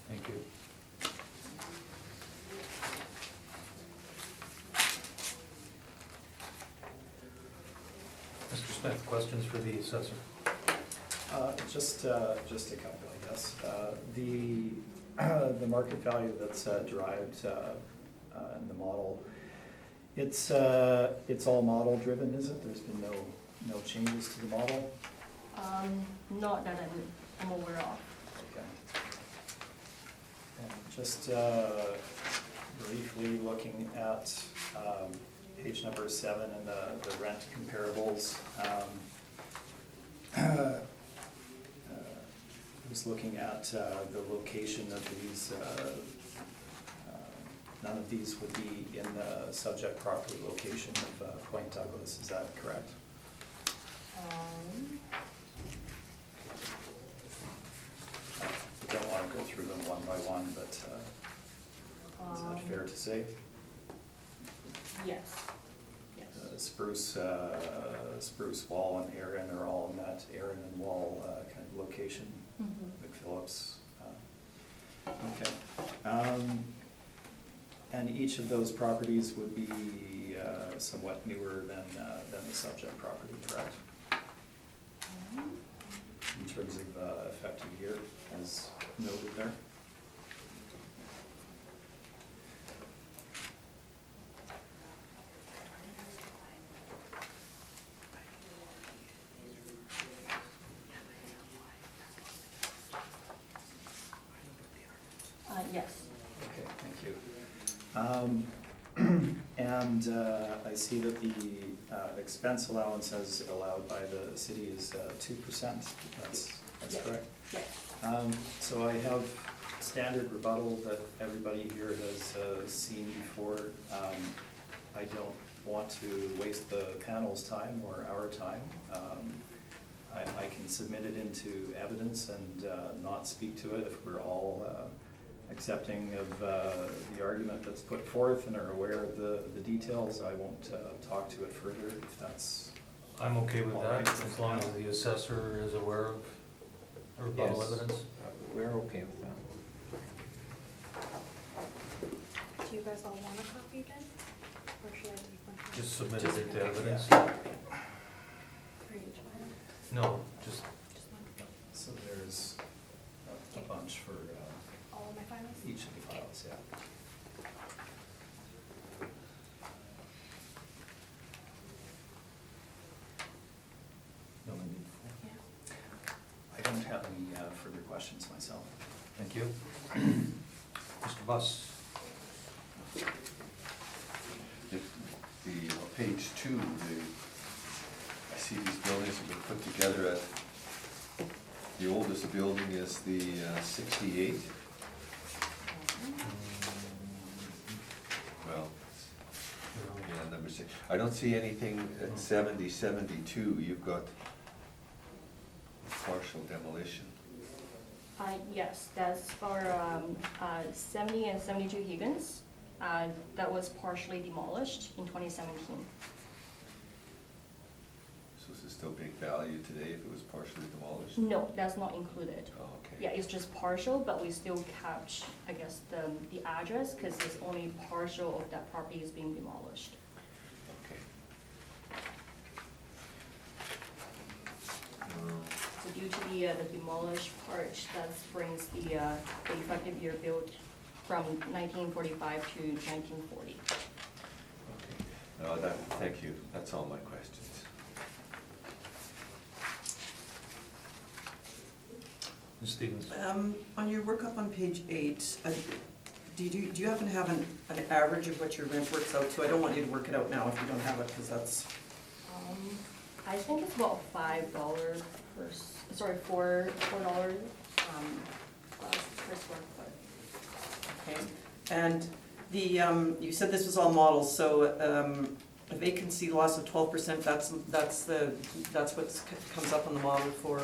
Thank you. Mr. Smith, questions for the assessor? Just a couple, I guess. The market value that's derived in the model, it's all model driven, is it? There's been no changes to the model? Not that I'm aware of. Okay. And just briefly looking at page number 7 and the rent comparables. I was looking at the location of these. None of these would be in the subject property location of Point Douglas, is that correct? I don't want to go through them one by one, but is that fair to say? Yes. Yes. Spruce Wall and Erin are all in that Erin and Wall kind of location. McPhillips. Okay. And each of those properties would be somewhat newer than the subject property, correct? In terms of effective year, as noted there. Yes, Okay, thank you. And I see that the expense allowance as allowed by the city is 2%. That's Yes. correct? yes. So I have standard rebuttal that everybody here has seen before. I don't want to waste the panel's time or our time. I can submit it into evidence and not speak to it if we're all accepting of the argument that's put forth and are aware of the details. I won't talk to it further if that's, I'm okay with All that, right. as long as the assessor is aware of rebuttal Yes. evidence. We're okay with that. Do you guys all want a copy then? Or should I take one? Just submit it into evidence. For each file? No, just, Just one? so there's a bunch for All of my files? each of the files, yeah. no need. Yeah. I don't have any further questions myself. Thank you. Mr. Buss? The page 2, I see these buildings have been put together at, the oldest building is the 68. Well, yeah, number 6. I don't see anything at 70, 72. You've got partial demolition. Yes, that's for 70 and 72 Higgins. That was partially demolished in 2017. So is it still big value today if it was partially demolished? No, that's not included. Oh, okay. Yeah, it's just partial, but we still kept, I guess, the address, because it's only partial of that property is being demolished. Okay. So due to the demolished part, that brings the effective year built from 1945 to 1940. Okay. No, thank you. That's all my questions. Ms. Stevens? On your workup on page 8, do you happen to have an average of what your rent works out to? I don't want you to work it out now if you don't have it, because that's, I think it's about $5 per, $4 per square foot. okay. And you said this was all models, so a vacancy loss of 12%, that's what comes up on the model for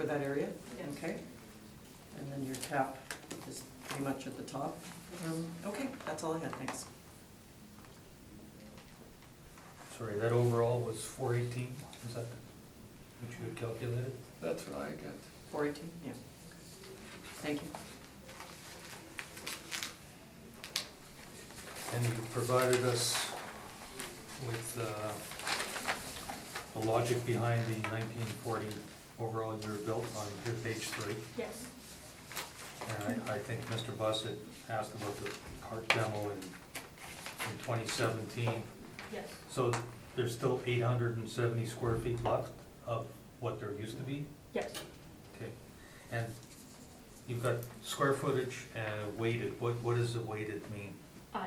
that area? Yes. Okay. And then your cap is pretty much at the top. Okay, that's all I had, thanks. Sorry, that overall was 418, is that what you had calculated? That's what I get. 418, yeah. Thank you. And you provided us with the logic behind the 1940 overall year built on your page 3. Yes. And I think Mr. Buss had asked about the park demo in 2017. Yes. So there's still 870 square feet left of what there used to be? Yes. Okay. And you've got square footage and weighted. What does the weighted mean?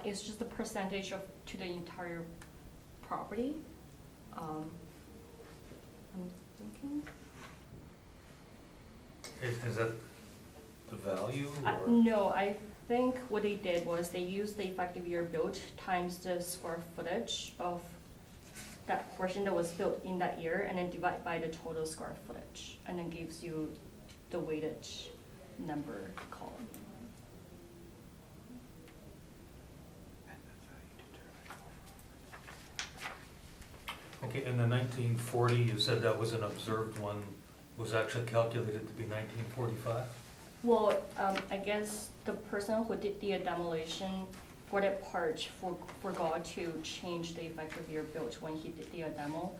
It's just the percentage to the entire property. I'm thinking. Is that the value or? No, I think what they did was they used the effective year built times the square footage of that portion that was built in that year, and then divide by the total square footage, and then gives you the weighted number column. Okay, in the 1940, you said that was an observed one, was actually calculated to be 1945? Well, I guess the person who did the demolition for that part forgot to change the effective year built when he did the demo.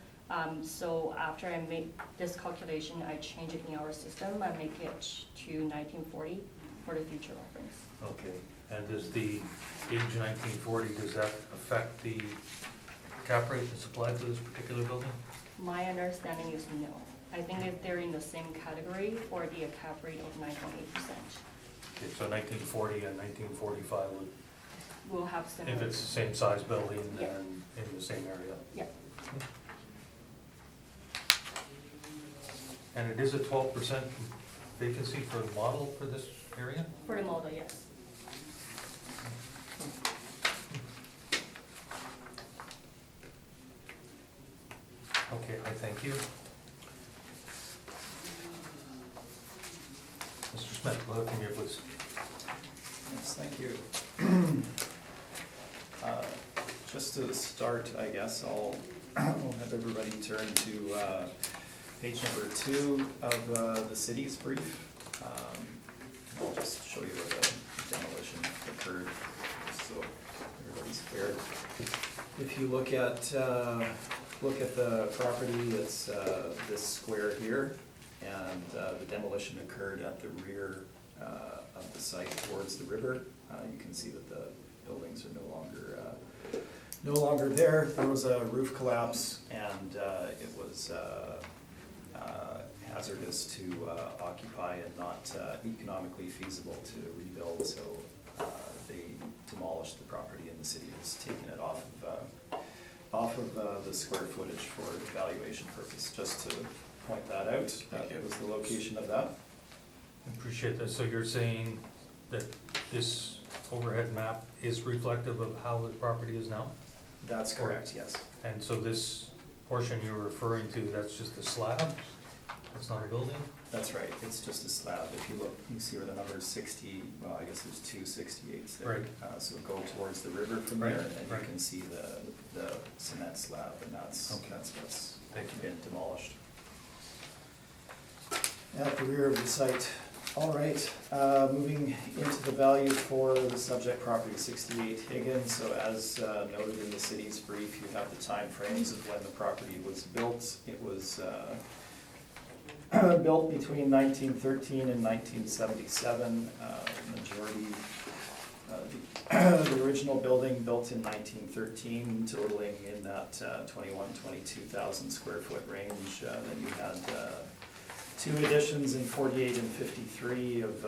So after I made this calculation, I changed it in our system. I make it to 1940 for the future reference. Okay, and does the age 1940, does that affect the cap rate that's applied to this particular building? My understanding is no. I think if they're in the same category for the cap rate of 9.8%. Okay, so 1940 and 1945 would, We'll have similar. if it's the same size building Yeah. and in the same area. Yeah. And it is a 12% vacancy for the model for this area? For the model, yes. Okay, I thank you. Mr. Smith, we'll have from you, please. Yes, thank you. Just to start, I guess, I'll have everybody turn to page number 2 of the city's brief. I'll just show you where the demolition occurred, so everybody's clear. If you look at the property, it's this square here, and the demolition occurred at the rear of the site towards the river. You can see that the buildings are no longer there. There was a roof collapse, and it was hazardous to occupy and not economically feasible to rebuild, so they demolished the property, and the city has taken it off of the square footage for valuation purpose, just to point that out. That was the location of that. Appreciate that. So you're saying that this overhead map is reflective of how the property is now? That's correct, yes. And so this portion you're referring to, that's just a slab? That's not a building? That's right, it's just a slab. If you look, you see where the number is 60, well, I guess there's 2 68s there. Right. So go towards the river from Right, there, and right. you can see the cement slab, and that's Okay. what's Thank you. been demolished. At the rear of the site. All right, moving into the value for the subject property, 68 Higgins. So as noted in the city's brief, you have the time frames of when the property was built. It was built between 1913 and 1977. Majority, the original building built in 1913, totaling in that 22,000 square foot range. Then you had 2 additions in 48 and 53 of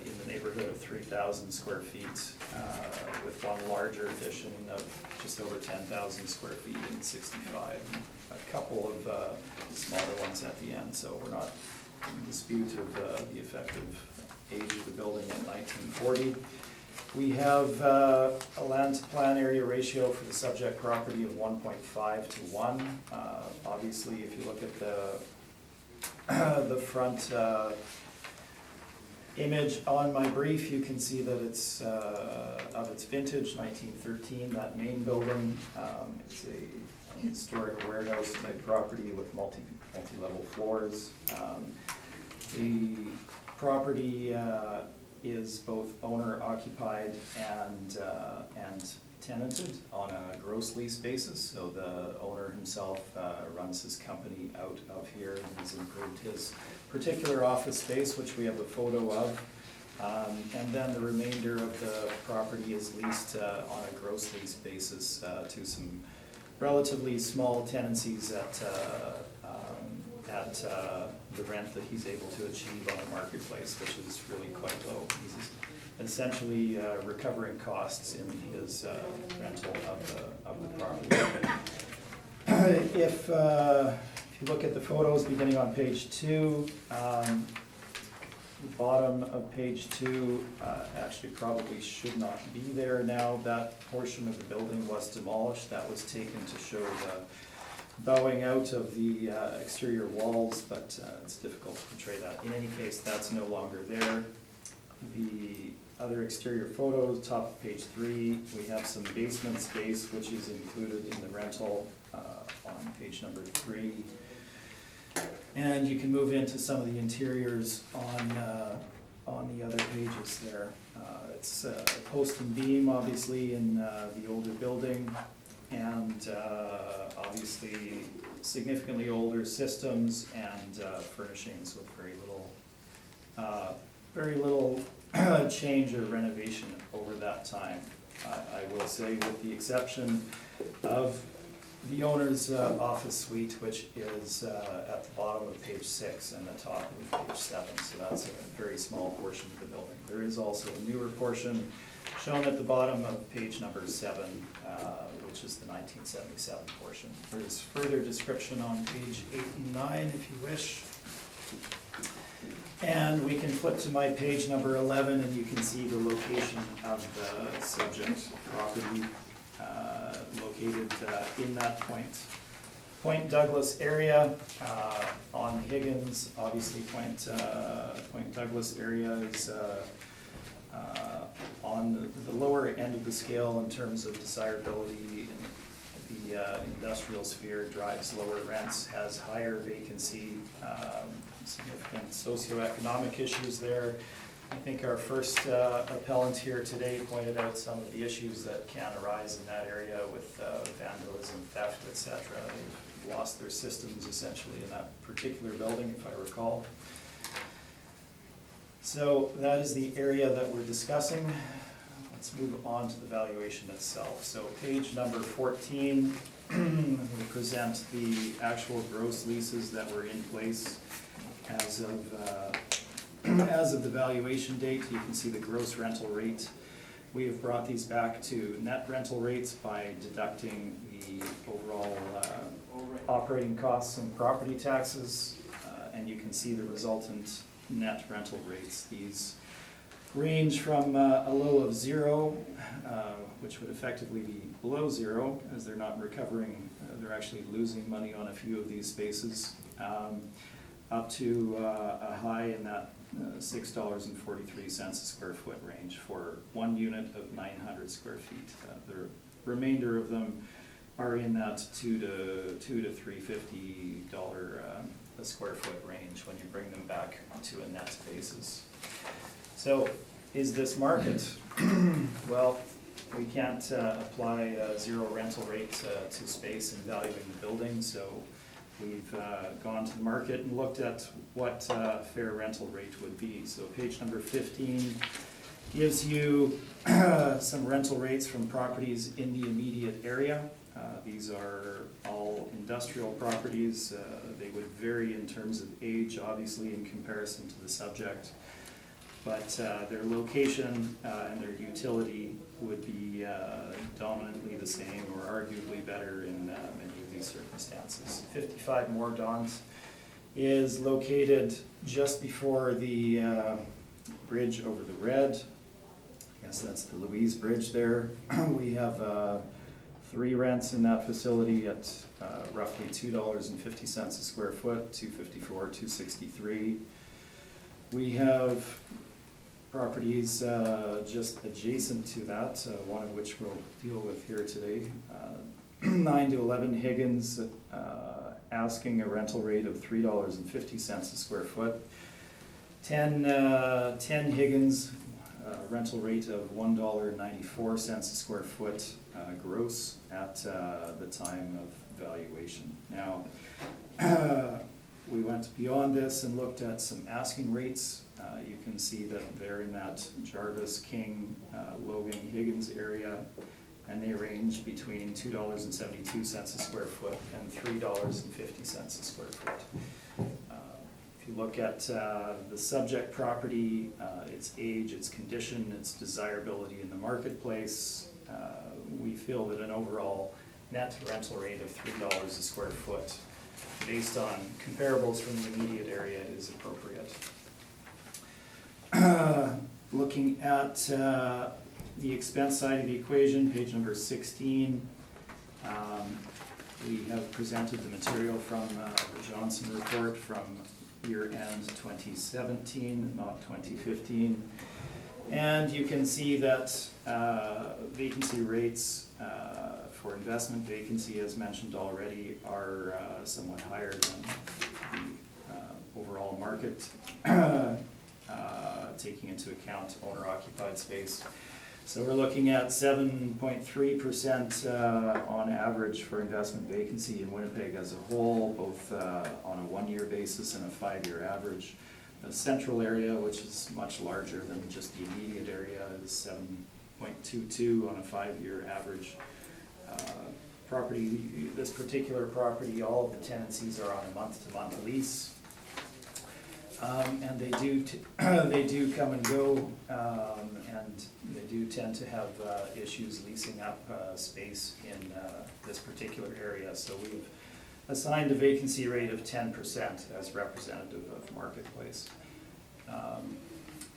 in the neighborhood of 3,000 square feet, with one larger addition of just over 10,000 square feet in 65. A couple of smaller ones at the end, so we're not in dispute of the effective age of the building in 1940. We have a land to plan area ratio for the subject property of 1.5 to 1. Obviously, if you look at the front image on my brief, you can see that it's of its vintage, 1913. That main building, it's a historic warehouse type property with multi-level floors. The property is both owner occupied and tenanted on a gross lease basis. So the owner himself runs his company out of here, and he's improved his particular office space, which we have a photo of. And then the remainder of the property is leased on a gross lease basis to some relatively small tenancies at the rent that he's able to achieve on the marketplace, which is really quite low. He's essentially recovering costs in his rental of the property. If you look at the photos beginning on page 2, the bottom of page 2 actually probably should not be there now. That portion of the building was demolished. That was taken to show the bowing out of the exterior walls, but it's difficult to portray that. In any case, that's no longer there. The other exterior photos, top of page 3, we have some basement space which is included in the rental on page number 3. And you can move into some of the interiors on the other pages there. It's post and beam, obviously, in the older building, and obviously significantly older systems and furnishings with very little change or renovation over that time. I will say, with the exception of the owner's office suite, which is at the bottom of page 6 and the top of page 7, so that's a very small portion of the building. There is also a newer portion shown at the bottom of page number 7, which is the 1977 portion. There's further description on page 8 and 9 if you wish. And we can flip to my page number 11 and you can see the location of the subject property located in that Point Douglas area on Higgins. Obviously Point Douglas area is on the lower end of the scale in terms of desirability. The industrial sphere drives lower rents, has higher vacancy, significant socioeconomic issues there. I think our first appellant here today pointed out some of the issues that can arise in that area with vandalism, theft, etc. They've lost their systems essentially in that particular building, if I recall. So that is the area that we're discussing. Let's move on to the valuation itself. So page number 14, we present the actual gross leases that were in place as of the valuation date. You can see the gross rental rate. We have brought these back to net rental rates by deducting the overall operating costs and property taxes, and you can see the resultant net rental rates. These range from a low of 0, which would effectively be below 0, as they're not recovering, they're actually losing money on a few of these spaces, up to a high in that $6.43 a square foot range for one unit of 900 square feet. The remainder of them are in that $2 to $3.50 a square foot range when you bring them back to a net basis. So, is this market? Well, we can't apply a zero rental rate to space in valuing the building, so we've gone to the market and looked at what fair rental rate would be. So page number 15 gives you some rental rates from properties in the immediate area. These are all industrial properties. They would vary in terms of age, obviously, in comparison to the subject. But their location and their utility would be dominantly the same or arguably better in many of these circumstances. 55 Mordaunt is located just before the bridge over the Red. I guess that's the Louise Bridge there. We have 3 rents in that facility at roughly $2.50 a square foot, $2.54, $2.63. We have properties just adjacent to that, one of which we'll deal with here today. 9 to 11 Higgins, asking a rental rate of $3.50 a square foot. 10 Higgins, rental rate of $1.94 a square foot gross at the time of valuation. Now, we went beyond this and looked at some asking rates. You can see that they're in that Jarvis, King, Logan, Higgins area, and they range between $2.72 a square foot and $3.50 a square foot. If you look at the subject property, its age, its condition, its desirability in the marketplace, we feel that an overall net rental rate of $3 a square foot based on comparables from the immediate area is appropriate. Looking at the expense side of the equation, page number 16, we have presented the material from the Johnson report from year-end 2017, not 2015. And you can see that vacancy rates for investment vacancy, as mentioned already, are somewhat higher than the overall market, taking into account owner-occupied space. So we're looking at 7.3% on average for investment vacancy in Winnipeg as a whole, both on a one-year basis and a 5-year average. The central area, which is much larger than just the immediate area, is 7.22 on a 5-year average. this particular property, all of the tenancies are on a month-to-month lease. And they do come and go, and they do tend to have issues leasing up space in this particular area. So we've assigned a vacancy rate of 10% as representative of marketplace.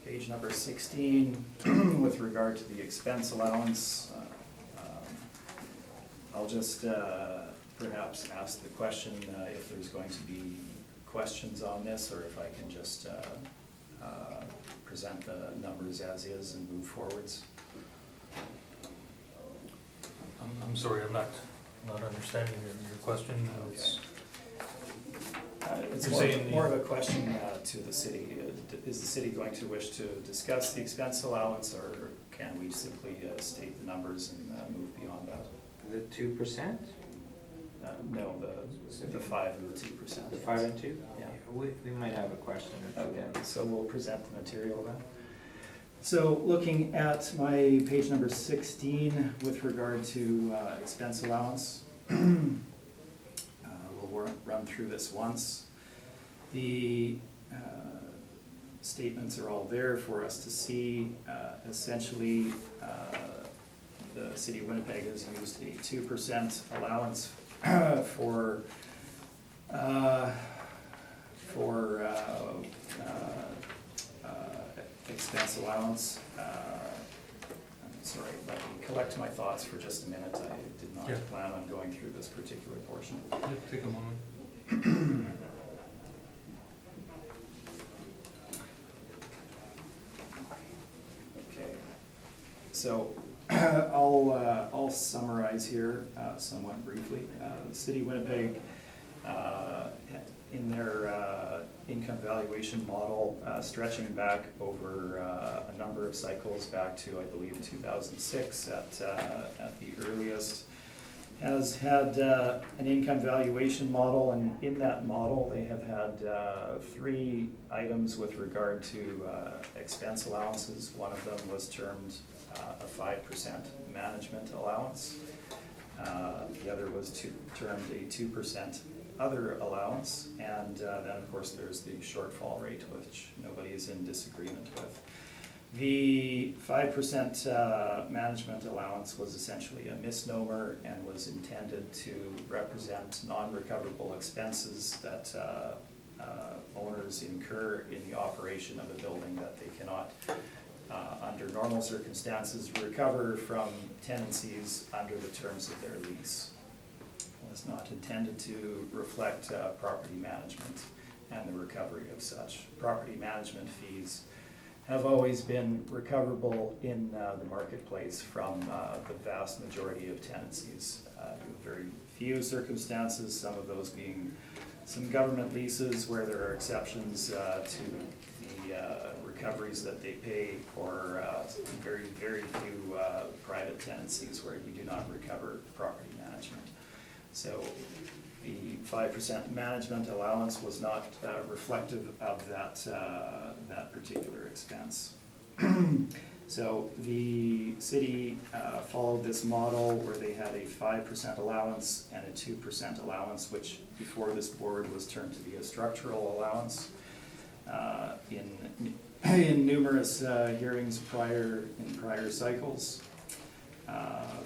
Page number 16, with regard to the expense allowance, I'll just perhaps ask the question if there's going to be questions on this, or if I can just present the numbers as is and move forwards. I'm sorry, I'm not understanding your question. It's- It's You're saying more of a question to the city. Is the city going to wish to discuss the expense allowance, or can we simply state the numbers and move beyond that? The 2%? No, the 5 and the 2%. The 5 and 2? Yeah. We might have a question or two. Okay, so we'll present the material then. So looking at my page number 16 with regard to expense allowance, we'll run through this once. The statements are all there for us to see. Essentially, the city of Winnipeg has used a 2% allowance for expense allowance. I'm sorry, let me collect my thoughts for just a minute. I did not Yeah. plan on going through this particular portion. Yeah, take a moment. Okay, so I'll summarize here somewhat briefly. The city of Winnipeg, in their income valuation model, stretching back over a number of cycles back to, I believe, 2006 at the earliest, has had an income valuation model, and in that model they have had 3 items with regard to expense allowances. One of them was termed a 5% management allowance. The other was termed a 2% other allowance, and then of course there's the shortfall rate, which nobody is in disagreement with. The 5% management allowance was essentially a misnomer and was intended to represent non-recoverable expenses that owners incur in the operation of a building that they cannot, under normal circumstances, recover from tenancies under the terms of their lease. It was not intended to reflect property management and the recovery of such. Property management fees have always been recoverable in the marketplace from the vast majority of tenancies. Very few circumstances, some of those being some government leases where there are exceptions to the recoveries that they pay, or very, very few private tenancies where you do not recover property management. So the 5% management allowance was not reflective of that particular expense. So the city followed this model where they had a 5% allowance and a 2% allowance, which before this board was termed to be a structural allowance. In numerous hearings in prior cycles,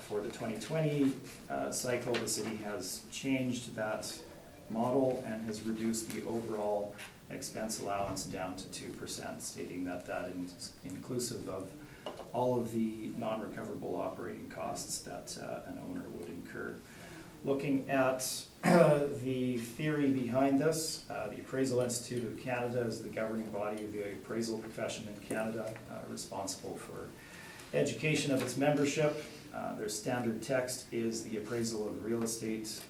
for the 2020 cycle, the city has changed that model and has reduced the overall expense allowance down to 2%, stating that that is inclusive of all of the non-recoverable operating costs that an owner would incur. Looking at the theory behind this, the Appraisal Institute of Canada is the governing body of the appraisal profession in Canada, responsible for education of its membership. Their standard text is the Appraisal of Real Estate,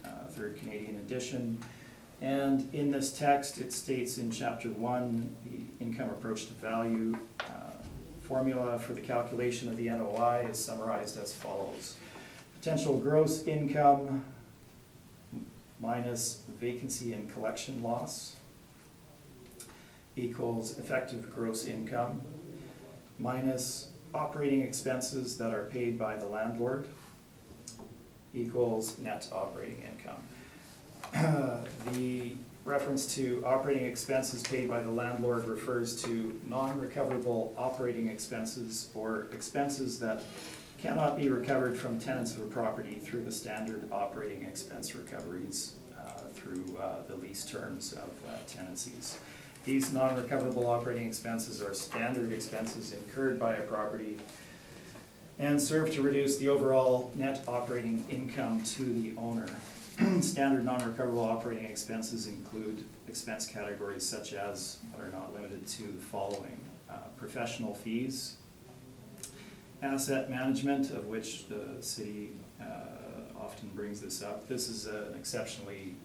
3rd Canadian edition. And in this text, it states in Chapter 1, the income approach to value formula for the calculation of the NOI is summarized as follows. Potential gross income minus vacancy and collection loss equals effective gross income minus operating expenses that are paid by the landlord equals net operating income. The reference to operating expenses paid by the landlord refers to non-recoverable operating expenses or expenses that cannot be recovered from tenants of a property through the standard operating expense recoveries through the lease terms of tenancies. These non-recoverable operating expenses are standard expenses incurred by a property and serve to reduce the overall net operating income to the owner. Standard non-recoverable operating expenses include expense categories such as, but are not limited to, the following: professional fees, asset management, of which the city often brings this up. This is an exceptionally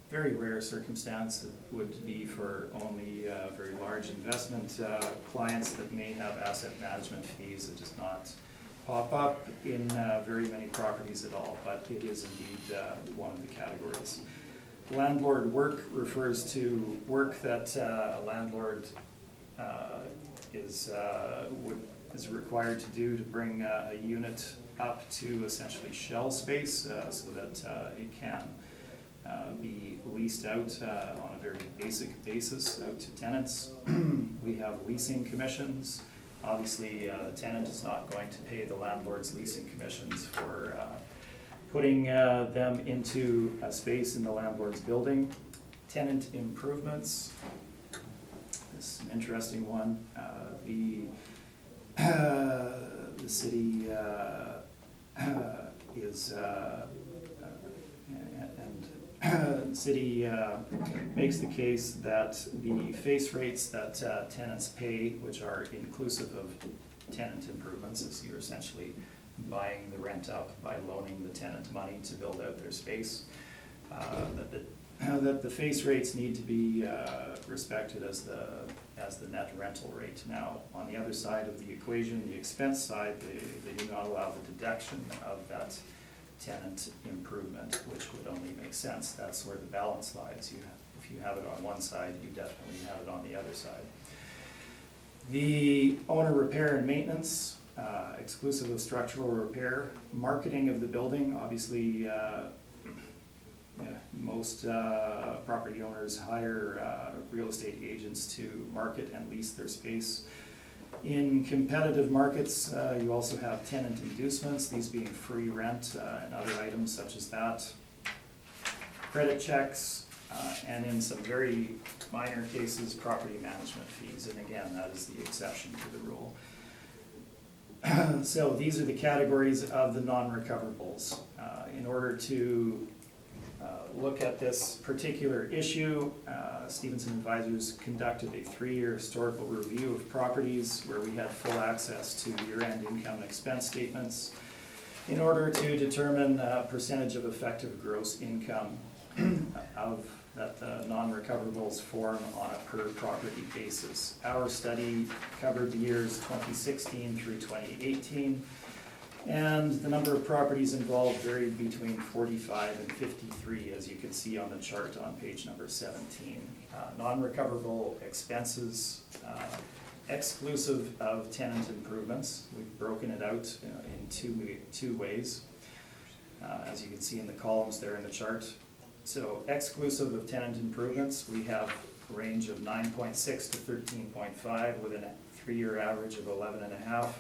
very rare circumstance. It would be for only very large investment clients that may have asset management fees. It does not pop up in very many properties at all, but it is indeed one of the categories. Landlord work refers to work that a landlord is required to do to bring a unit up to essentially shell space so that it can be leased out on a very basic basis out to tenants. We have leasing commissions. Obviously, the tenant is not going to pay the landlord's leasing commissions for putting them into a space in the landlord's building. Tenant improvements. This is an interesting one. The city is the city makes the case that the face rates that tenants pay, which are inclusive of tenant improvements, as you're essentially buying the rent up by loaning the tenant money to build out their space, that the face rates need to be respected as the net rental rate. Now, on the other side of the equation, the expense side, they do not allow the deduction of that tenant improvement, which would only make sense. That's where the balance lies. If you have it on one side, you definitely have it on the other side. The owner repair and maintenance, exclusive of structural repair. Marketing of the building, obviously most property owners hire real estate agents to market and lease their space. In competitive markets, you also have tenant inducements, these being free rent and other items such as that. Credit checks, and in some very minor cases, property management fees. And again, that is the exception to the rule. So these are the categories of the non-recoverables. In order to look at this particular issue, Stevenson Advisors conducted a 3-year historical review of properties where we had full access to year-end income and expense statements in order to determine percentage of effective gross income that the non-recoverables form on a per property basis. Our study covered the years 2016 through 2018. And the number of properties involved varied between 45 and 53, as you can see on the chart on page number 17. Non-recoverable expenses, exclusive of tenant improvements. We've broken it out in two ways, as you can see in the columns there in the chart. So exclusive of tenant improvements, we have a range of 9.6 to 13.5 with a 3-year average of 11.5.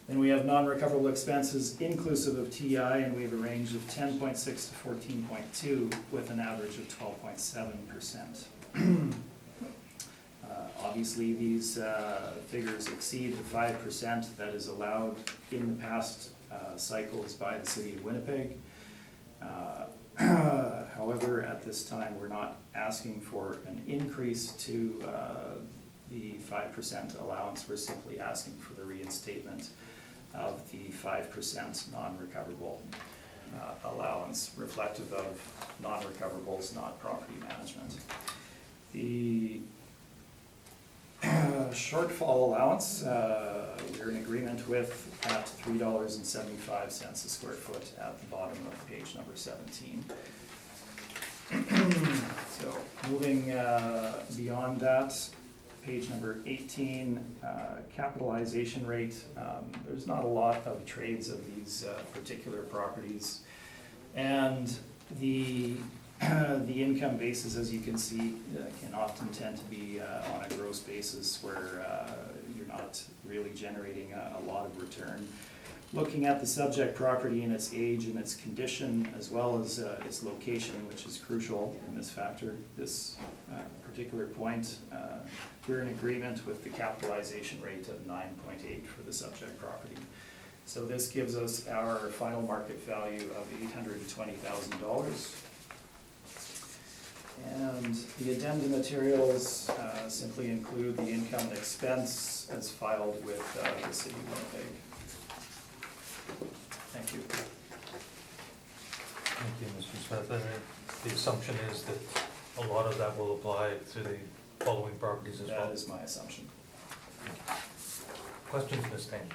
Then we have non-recoverable expenses inclusive of TI, and we have a range of 10.6 to 14.2 with an average of 12.7%. Obviously, these figures exceed the 5% that is allowed in the past cycles by the city of Winnipeg. However, at this time, we're not asking for an increase to the 5% allowance. We're simply asking for the reinstatement of the 5% non-recoverable allowance, reflective of non-recoverables, not property management. The shortfall allowance, we're in agreement with at $3.75 a square foot at the bottom of page number 17. So moving beyond that, page number 18, capitalization rate. There's not a lot of trades of these particular properties. And the income basis, as you can see, can often tend to be on a gross basis where you're not really generating a lot of return. Looking at the subject property and its age and its condition, as well as its location, which is crucial in this factor, this particular point, we're in agreement with the capitalization rate of 9.8 for the subject property. So this gives us our final market value of $820,000. And the addendum materials simply include the income and expense as filed with the city of Winnipeg. Thank you. Thank you, Mr. Smith. And the assumption is that a lot of that will apply to the following properties as well? That is my assumption. Questions, Ms. Tang?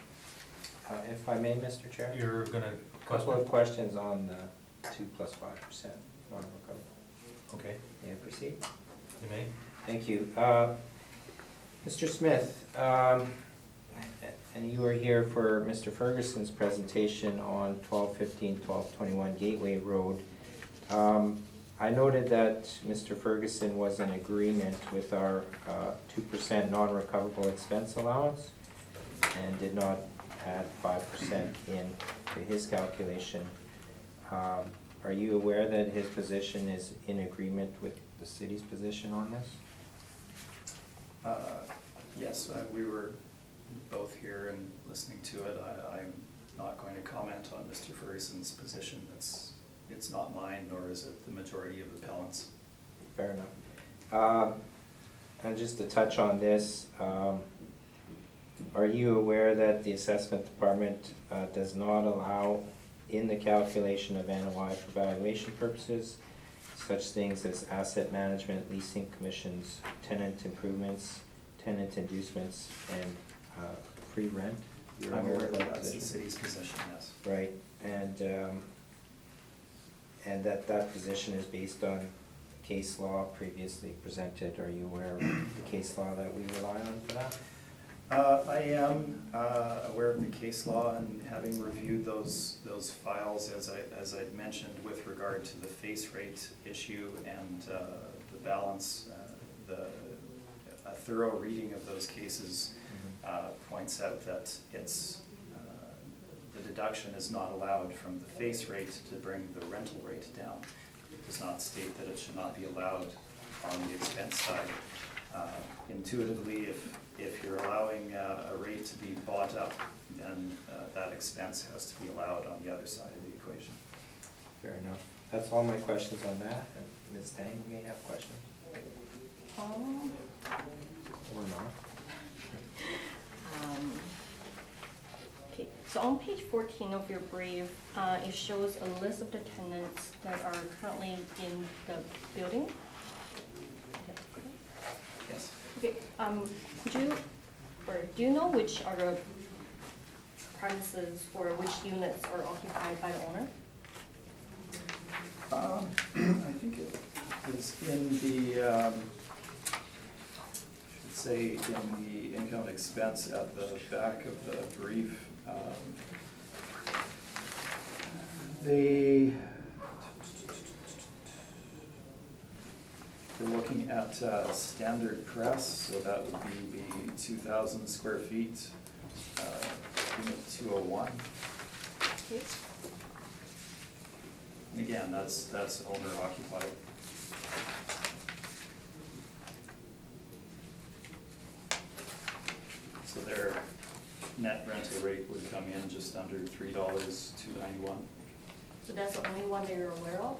If I may, Mr. Chair? You're gonna, Couple of questions on the 2 + 5% non-recoverable. okay, May I proceed? you may. Thank you. Mr. Smith, and you were here for Mr. Ferguson's presentation on 1215, 1221 Gateway Road. I noted that Mr. Ferguson was in agreement with our 2% non-recoverable expense allowance and did not add 5% in to his calculation. Are you aware that his position is in agreement with the city's position on this? Yes, we were both here and listening to it. I'm not going to comment on Mr. Ferguson's position. It's not mine, nor is it the majority of appellants. Fair enough. And just to touch on this, are you aware that the assessment department does not allow in the calculation of NOI for valuation purposes such things as asset management, leasing commissions, tenant improvements, tenant inducements, and free rent? You're I'm aware aware of that that that's the position? city's position, yes. Right, and that position is based on case law previously presented. Are you aware of the case law that we rely on for that? I am aware of the case law and having reviewed those files, as I mentioned, with regard to the face rate issue and the balance, a thorough reading of those cases points out that it's the deduction is not allowed from the face rate to bring the rental rate down. It does not state that it should not be allowed on the expense side. Intuitively, if you're allowing a rate to be bought up, then that expense has to be allowed on the other side of the equation. Fair enough. That's all my questions on that. And Ms. Tang, you may have questions or not. Okay, so on page 14 of your brief, it shows a list of the tenants that are currently in the building. Yes. Okay, do you know which are the premises or which units are occupied by the owner? I think it is in the, should say in the income expense at the back of the brief. They're looking at standard press, so that would be the 2,000 square feet, unit 201. Okay. And again, that's owner occupied. So their net rental rate would come in just under $3.291. So that's the only one that you're aware of?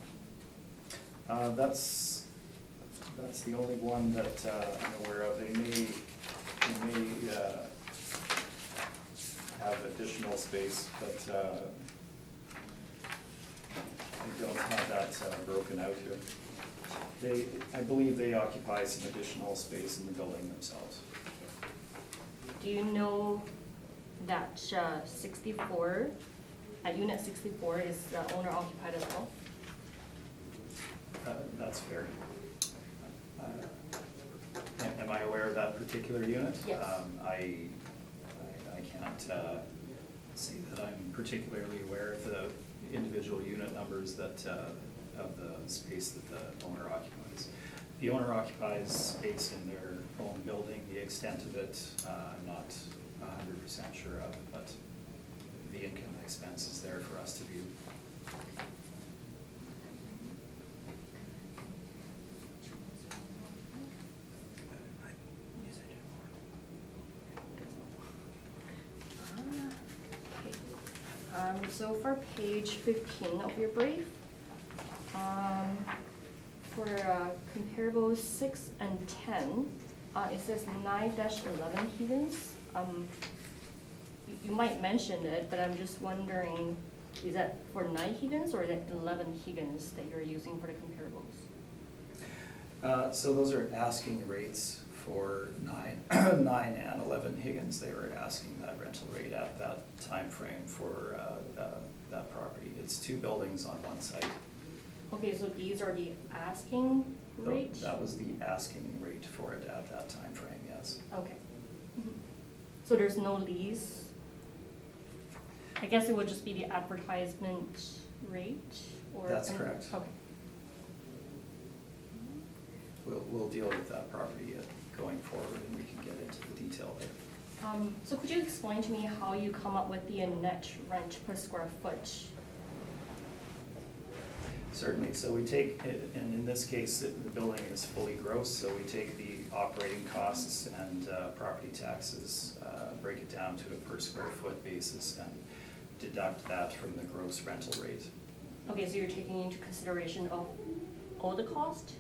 That's the only one that I'm aware of. They may have additional space, but I don't have that broken out here. I believe they occupy some additional space in the building themselves. Do you know that 64, unit 64 is owner occupied as well? That's fair. Am I aware of that particular unit? Yes. I can't say that I'm particularly aware of the individual unit numbers that, of the space that the owner occupies. The owner occupies space in their own building. The extent of it, I'm not 100% sure of, but the income and expense is there for us to view. So for page 15 of your brief, for comparables 6 and 10, it says 9-11 Higgins. You might mention it, but I'm just wondering, is that for 9 Higgins or is it 11 Higgins that you're using for the comparables? So those are asking rates for 9 and 11 Higgins. They were asking that rental rate at that time frame for that property. It's 2 buildings on one site. Okay, so these are the asking rate? That was the asking rate for it at that time frame. Yes. Okay. Mhm. So there's no lease? I guess it would just be the advertisement rate, or? That's correct. Okay. We'll deal with that property going forward, and we can get into the detail there. So could you explain to me how you come up with the net rent per square foot? Certainly, so we take, and in this case, the building is fully gross, so we take the operating costs and property taxes, break it down to a per square foot basis, and deduct that from the gross rental rate. Okay, so you're taking into consideration of all the cost?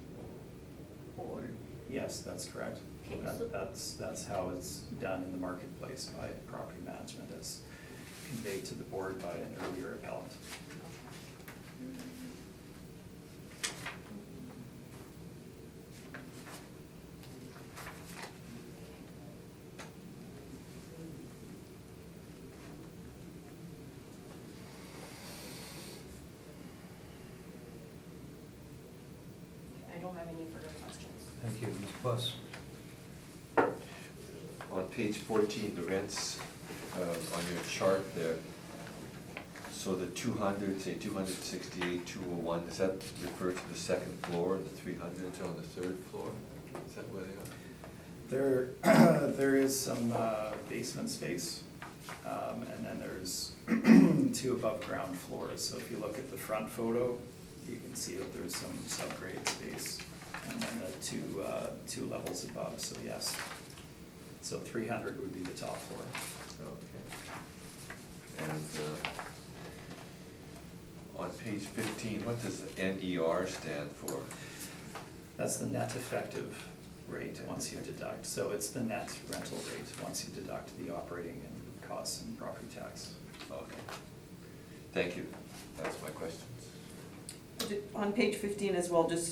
Or, Yes, that's correct. Okay, so- That's how it's done in the marketplace by property management, as conveyed to the board by an earlier appellant. I don't have any further questions. Thank you, Ms. Buss. On page 14, the rents on your chart there, so the 200, say 268, 201, does that refer to the second floor, and the 300s are on the third floor? Is that where they are? There is some basement space, and then there's 2 above ground floors. So if you look at the front photo, you can see that there's some subgrade space, and then the 2 levels above, so yes. So 300 would be the top floor. Okay. And on page 15, what does NER stand for? That's the net effective rate once you deduct. So it's the net rental rate once you deduct the operating and costs and property tax. Okay. Thank you. That's my questions. On page 15 as well, just,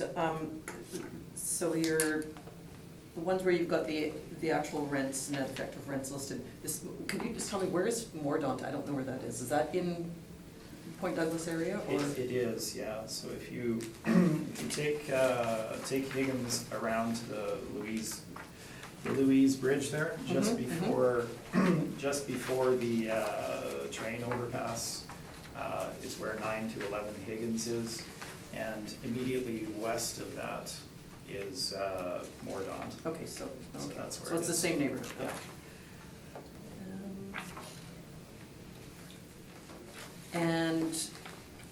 so the ones where you've got the actual rents, net effective rents listed, could you just tell me, where is Mordaunt? I don't know where that is. Is that in Point Douglas area, or? It is, yeah. So if you take Higgins around the Louise Bridge there, just before the train overpass, is where 9 to 11 Higgins is, and immediately west of that is Mordaunt. Okay, so That's where so it it's the is. same neighborhood. Yeah. And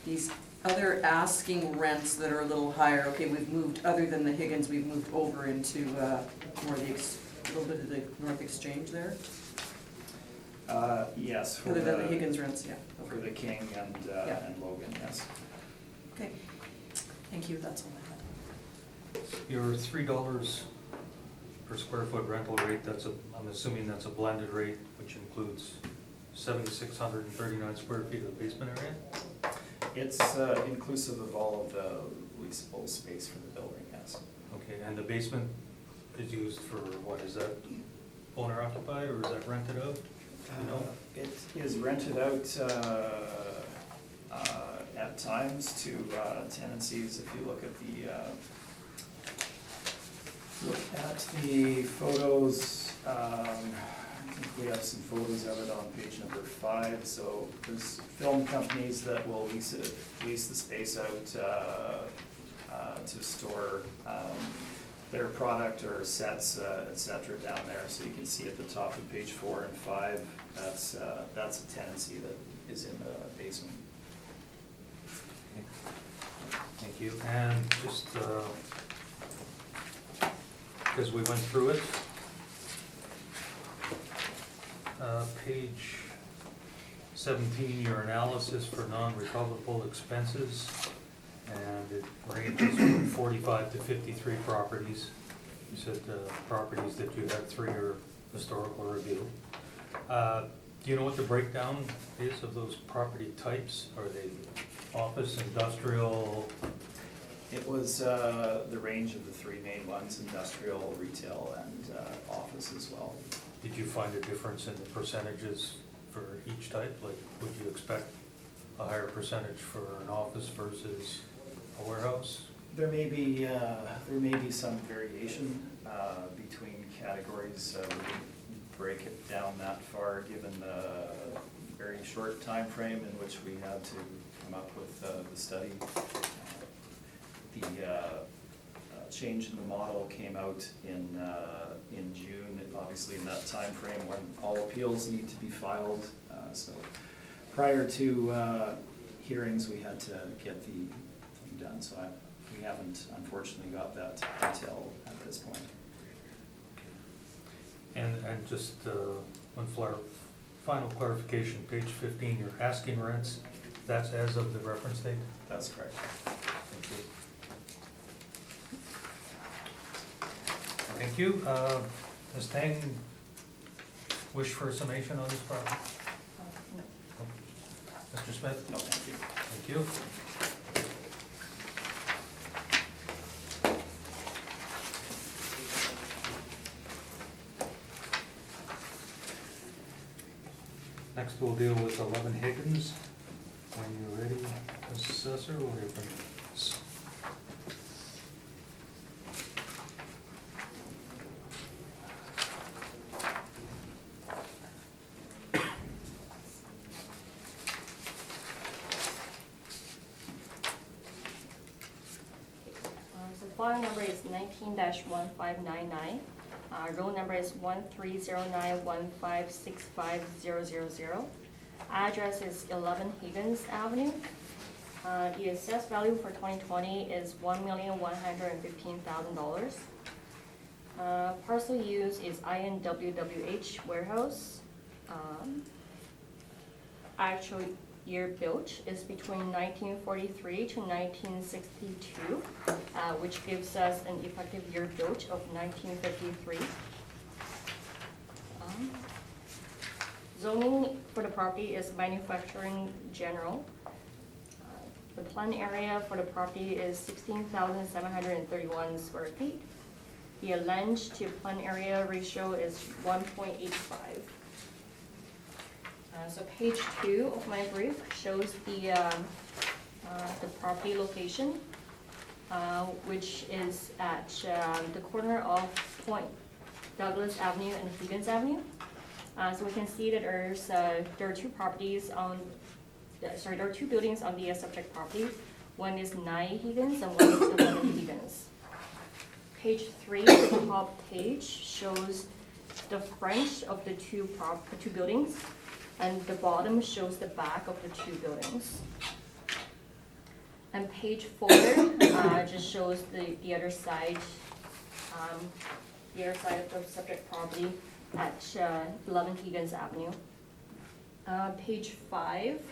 these other asking rents that are a little higher, okay, we've moved, other than the Higgins, we've moved over into more the, a little bit of the North Exchange there? Yes. for Other than the Higgins rents, yeah. For the King and Yeah. and Logan, yes. Okay, thank you, that's all I had. Your $3 per square foot rental rate, I'm assuming that's a blended rate, which includes 7,639 square feet of basement area? It's inclusive of all of the leasable space for the building, yes. Okay, and the basement is used for, what, is that owner occupied or is that rented out? You know? It is rented out at times to tenancies. If you look at Look at the photos, I think we have some photos of it on page number 5. So there's film companies that will lease the space out to store their product or sets, et cetera, down there. So you can see at the top of page 4 and 5, that's a tenancy that is in the basement. Thank you. And just, because we went through it, page 17, your analysis for non-recoverable expenses, and it ranges from 45 to 53 properties. You said properties that you had 3 are historical review. Do you know what the breakdown is of those property types? Are they office, industrial? It was the range of the 3 main ones, industrial, retail, and office as well. Did you find a difference in the percentages for each type? Like, would you expect a higher percentage for an office versus a warehouse? There may be some variation between categories. We didn't break it down that far, given the very short time frame in which we had to come up with the study. The change in the model came out in June, obviously in that time frame when all appeals need to be filed. So prior to hearings, we had to get the thing done. So we haven't unfortunately got that detail at this point. And just one final clarification, page 15, your asking rents, that's as of the reference date? That's correct. Thank you. Thank you. Ms. Tang, wish for a summation on this project? Mr. Smith? No, thank you. Thank you. Next, we'll deal with 11 Higgins. When you're ready, Assessor, we'll hear from you. So file number is 19-1599. Roll number is 130915650000. Address is 11 Higgins Avenue. The assessed value for 2020 is $1,115,000. Parcel use is INWWH warehouse. Actual year built is between 1943 to 1962, which gives us an effective year built of 1953. Zoning for the property is manufacturing general. The planned area for the property is 16,731 square feet. The land to planned area ratio is 1.85. So page 2 of my brief shows the property location, which is at the corner of Point Douglas Avenue and Higgins Avenue. So we can see that there are 2 properties on, there are 2 buildings on the subject property. One is 9 Higgins and one is 11 Higgins. Page 3, the top page, shows the front of the two buildings, and the bottom shows the back of the 2 buildings. And page 4 just shows the other side, of the subject property at 11 Higgins Avenue. Page 5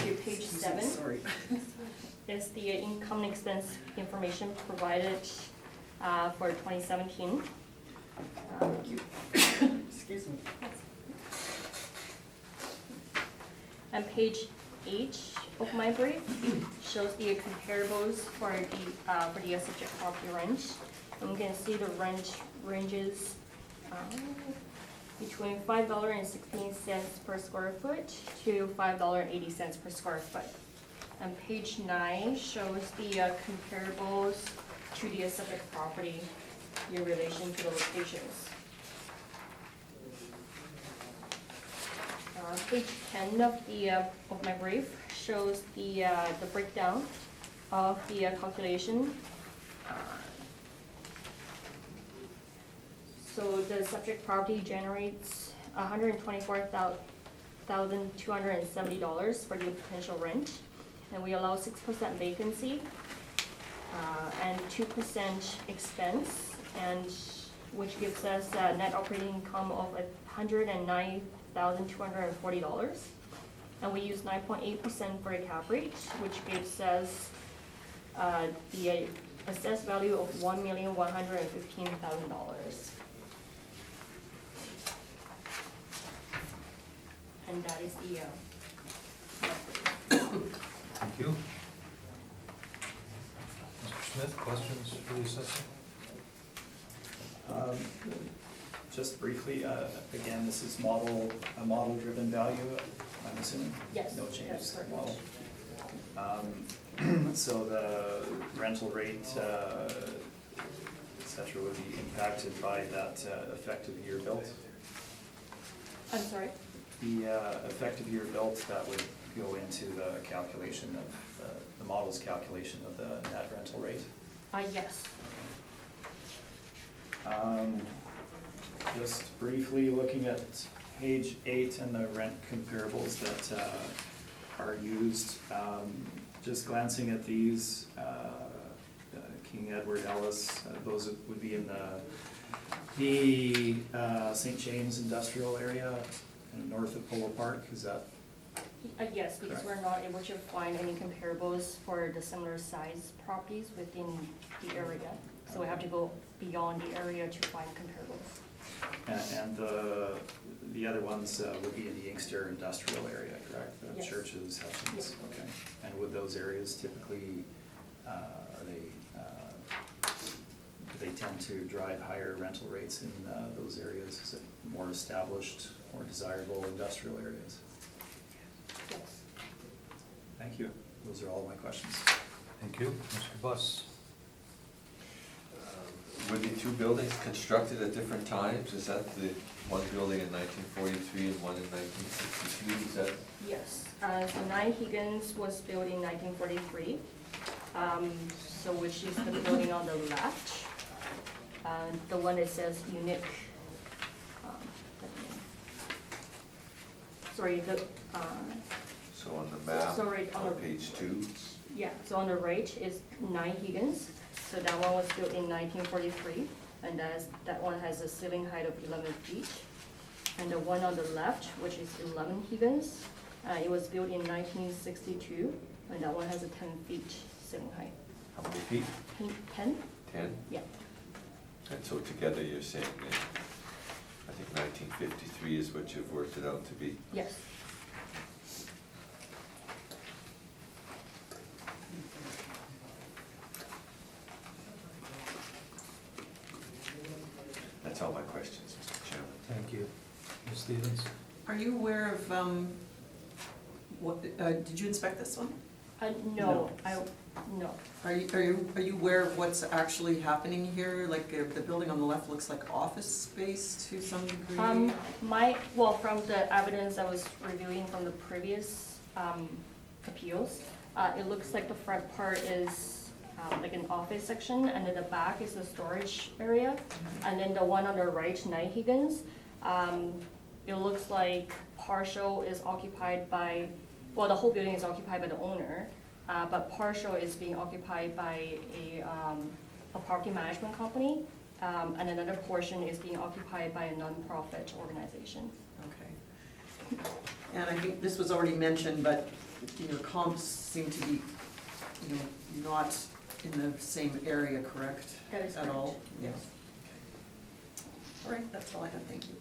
to page 7 Sorry. is the income and expense information provided for 2017. Excuse me. And page 8 of my brief shows the comparables for the subject property rent. And you can see the rent ranges between $5.16 per square foot to $5.80 per square foot. And page 9 shows the comparables to the subject property in relation to the locations. Page 10 of my brief shows the breakdown of the calculation. So the subject property generates $124,270 for the potential rent, and we allow 6% vacancy and 2% expense, and which gives us a net operating income of $109,240. And we use 9.8% for a cap rate, which gives us the assessed value of $1,115,000. And that is the Thank you. Mr. Smith, questions for the assessor? Just briefly, again, this is a model-driven value, I'm assuming? Yes, No changes that's to the correct. model. So the rental rate, et cetera, would be impacted by that effective year built? I'm sorry? The effective year built, that would go into the calculation of, the model's calculation of the net rental rate? Yes. Just briefly looking at page 8 and the rent comparables that are used, just glancing at these, King Edward Ellis, those would be in the St. James industrial area north of Polo Park, is that? Yes, because Correct. we're not able to find any comparables for the similar size properties within the area. So we have to go beyond the area to find comparables. And the other ones would be in the Inkster industrial area, correct? The Yes. Churches, Hutchins, Yes. okay. And would those areas typically, do they tend to drive higher rental rates in those areas? Is it more established, more desirable industrial areas? Yes. Thank you. Those are all my questions. Thank you. Mr. Buss? Were the two buildings constructed at different times? Is that the one building in 1943 and one in 1963? Is that? Yes, so 9 Higgins was built in 1943, so which is the building on the left. The one that says unique, sorry, So on the map, Sorry, on on the- page 2, yeah, so on the right is 9 Higgins. So that one was built in 1943, and that one has a ceiling height of 11 feet. And the one on the left, which is 11 Higgins, it was built in 1962, and that one has a 10 feet ceiling height. how many feet? 10? 10? Yeah. And so together you're saying that, I think 1953 is what you've worked it out to be. Yes. That's all my questions, Mr. Chairman. Thank you. Ms. Stevens? Are you aware of, did you inspect this one? No, no. Are you aware of what's actually happening here? Like, the building on the left looks like office space to some degree? From the evidence I was reviewing from the previous appeals, it looks like the front part is like an office section, and then the back is the storage area. And then the one on the right, 9 Higgins, it looks like partial is occupied by, well, the whole building is occupied by the owner, but partial is being occupied by a property management company, and another portion is being occupied by a nonprofit organization. Okay. And I think this was already mentioned, but your comps seem to be, not in the same area, correct? That is At all? correct, yes. All right, that's all I have, thank you.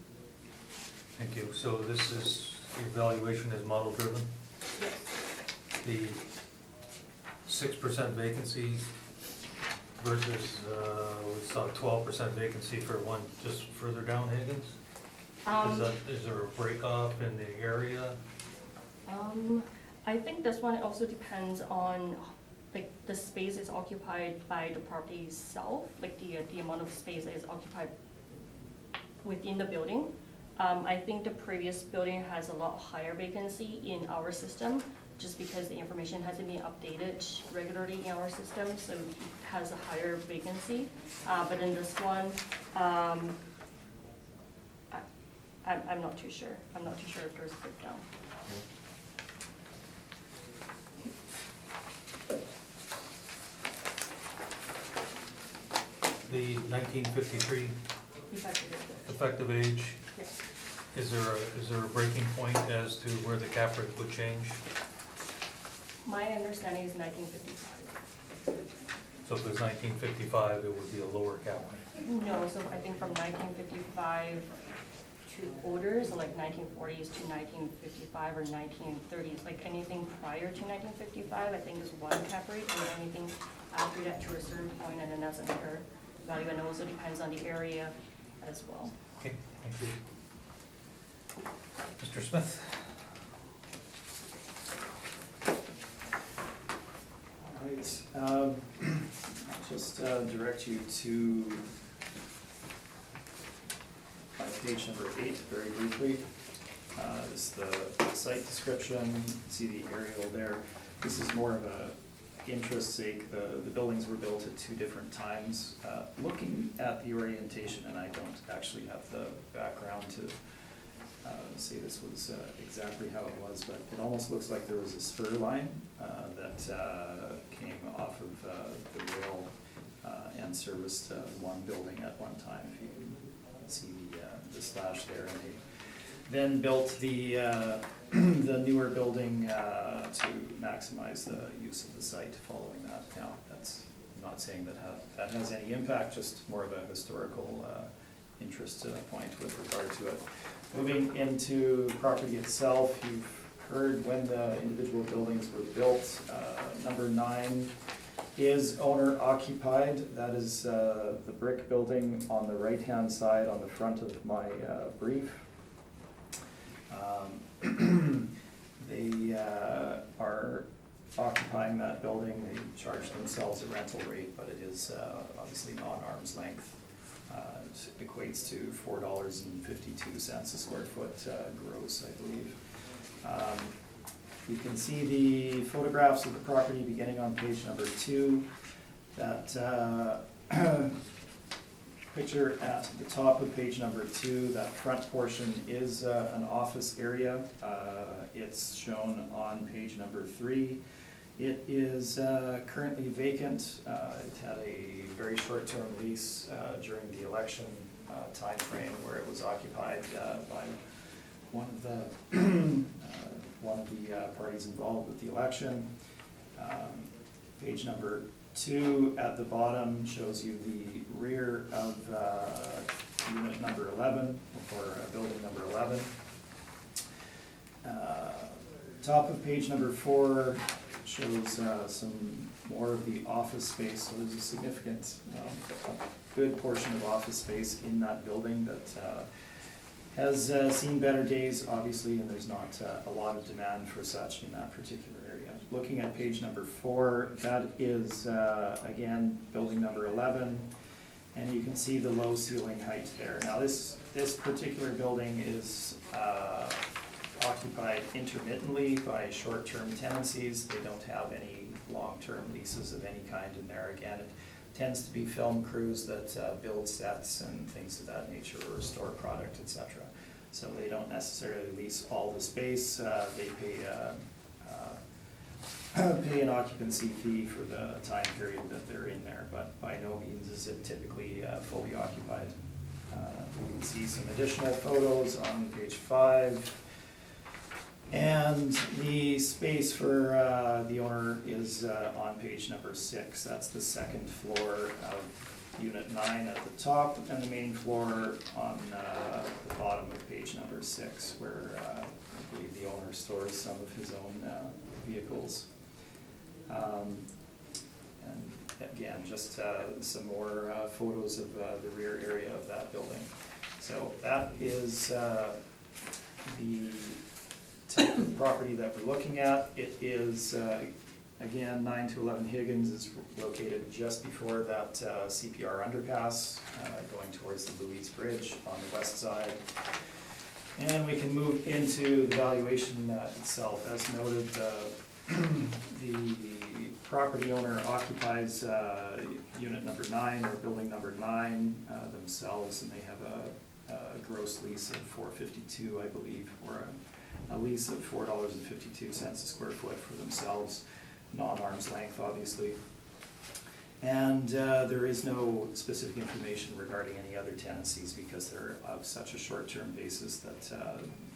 Thank you. So this is, your evaluation is model driven? Yes. The 6% vacancy versus, we saw 12% vacancy for one just further down Higgins? Is there a break off in the area? I think this one also depends on like the space is occupied by the property itself, like the amount of space that is occupied within the building. I think the previous building has a lot higher vacancy in our system, just because the information hasn't been updated regularly in our system, so it has a higher vacancy. But in this one, I'm not too sure. I'm not too sure if there's a breakdown. The 1953 Effective. effective age, Yes. is there a breaking point as to where the cap rate would change? My understanding is 1955. So if it's 1955, it would be a lower cap rate. No, so I think from 1955 to older, so like 1940s to 1955 or 1930s, like anything prior to 1955, I think is one cap rate, and anything after that to a certain point, and then that's another value, and it also depends on the area as well. Okay, thank you. Mr. Smith? All right, I'll just direct you to page number 8 very briefly. This is the site description, see the aerial there. This is more of a interest sake. The buildings were built at 2 different times. Looking at the orientation, and I don't actually have the background to say this was exactly how it was, but it almost looks like there was a spur line that came off of the rail and serviced one building at one time. If you can see the slash there, and they then built the the newer building to maximize the use of the site following that. Now, that's I'm not saying that has any impact, just more of a historical interest point with regard to it. Moving into property itself, you've heard when the individual buildings were built. Number 9 is owner occupied. That is the brick building on the right-hand side on the front of my brief. They are occupying that building. They charge themselves a rental rate, but it is obviously non-arm's length. It equates to $4.52 a square foot gross, I believe. You can see the photographs of the property beginning on page number 2. That picture at the top of page number 2, that front portion is an office area. It's shown on page number 3. It is currently vacant. It had a very short-term lease during the election timeframe where it was occupied by one of the parties involved with the election. Page number 2 at the bottom shows you the rear of unit number 11, or building number 11. Top of page number 4 shows some more of the office space. So there's a significant, a good portion of office space in that building that has seen better days, obviously, and there's not a lot of demand for such in that particular area. Looking at page number 4, that is, again, building number 11, and you can see the low ceiling height there. Now, this particular building is occupied intermittently by short-term tenancies. They don't have any long-term leases of any kind in there. Again, it tends to be film crews that build sets and things of that nature, or store product, etc. So they don't necessarily lease all the space. They pay an occupancy fee for the time period that they're in there, but by no means is it typically fully occupied. You can see some additional photos on page 5. And the space for the owner is on page number 6. That's the second floor of unit 9 at the top, and the main floor on the bottom of page number 6, where I believe the owner stores some of his own vehicles. And again, just some more photos of the rear area of that building. So that is the type of property that we're looking at. It is, Again, 9 to 11 Higgins is located just before that CPR underpass, going towards the Louise Bridge on the west side. And we can move into the valuation itself. As noted, the property owner occupies unit number 9 or building number 9 themselves, and they have a gross lease of $4.52, I believe, or a lease of $4.52 a square foot for themselves, non-arm's length, obviously. And there is no specific information regarding any other tenancies because they're of such a short-term basis that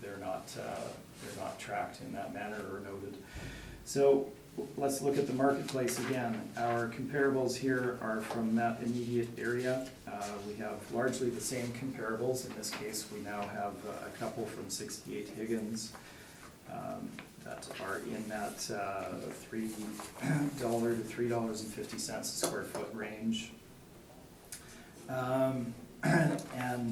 they're not tracked in that manner or noted. So let's look at the marketplace again. Our comparables here are from that immediate area. We have largely the same comparables. In this case, we now have a couple from 68 Higgins that are in that $3 to $3.50 a square foot range. And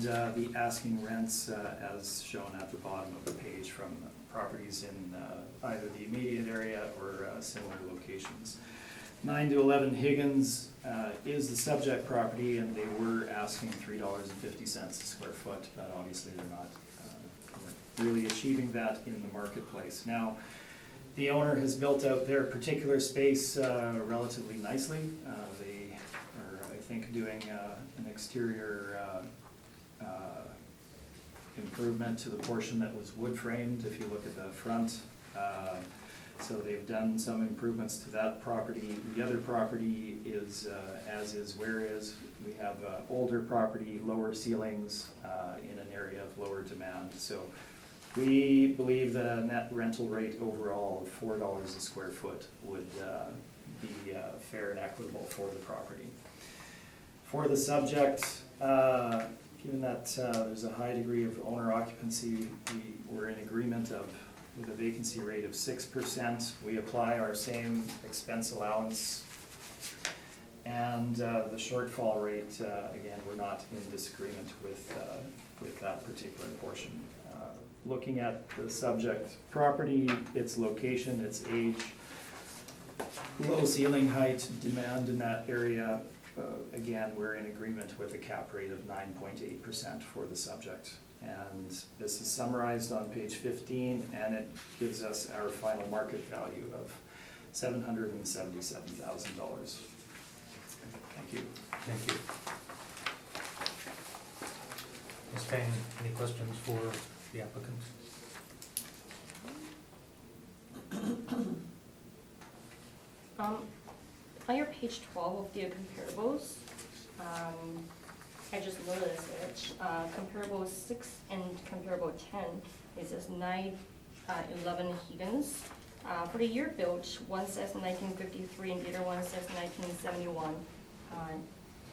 the asking rents as shown at the bottom of the page from properties in either the immediate area or similar locations. 9 to 11 Higgins is the subject property, and they were asking $3.50 a square foot, but obviously they're not really achieving that in the marketplace. Now, the owner has built out their particular space relatively nicely. They are, I think, doing an exterior improvement to the portion that was wood framed, if you look at the front. So they've done some improvements to that property. The other property is as is, where is. We have older property, lower ceilings in an area of lower demand. So we believe that a net rental rate overall of $4 a square foot would be fair and equitable for the property. For the subject, given that there's a high degree of owner occupancy, we were in agreement with a vacancy rate of 6%. We apply our same expense allowance, and the shortfall rate, again, we're not in disagreement with that particular portion. Looking at the subject property, its location, its age, low ceiling height, demand in that area, again, we're in agreement with a cap rate of 9.8% for the subject. And this is summarized on page 15, and it gives us our final market value of $777,000. Thank you. Thank you. Ms. Payne, any questions for the applicant? On your page 12 of the comparables, I just noticed it. Comparable 6 and comparable 10, it says 9, 11 Higgins. For the year built, one says 1953 and the other one says 1971.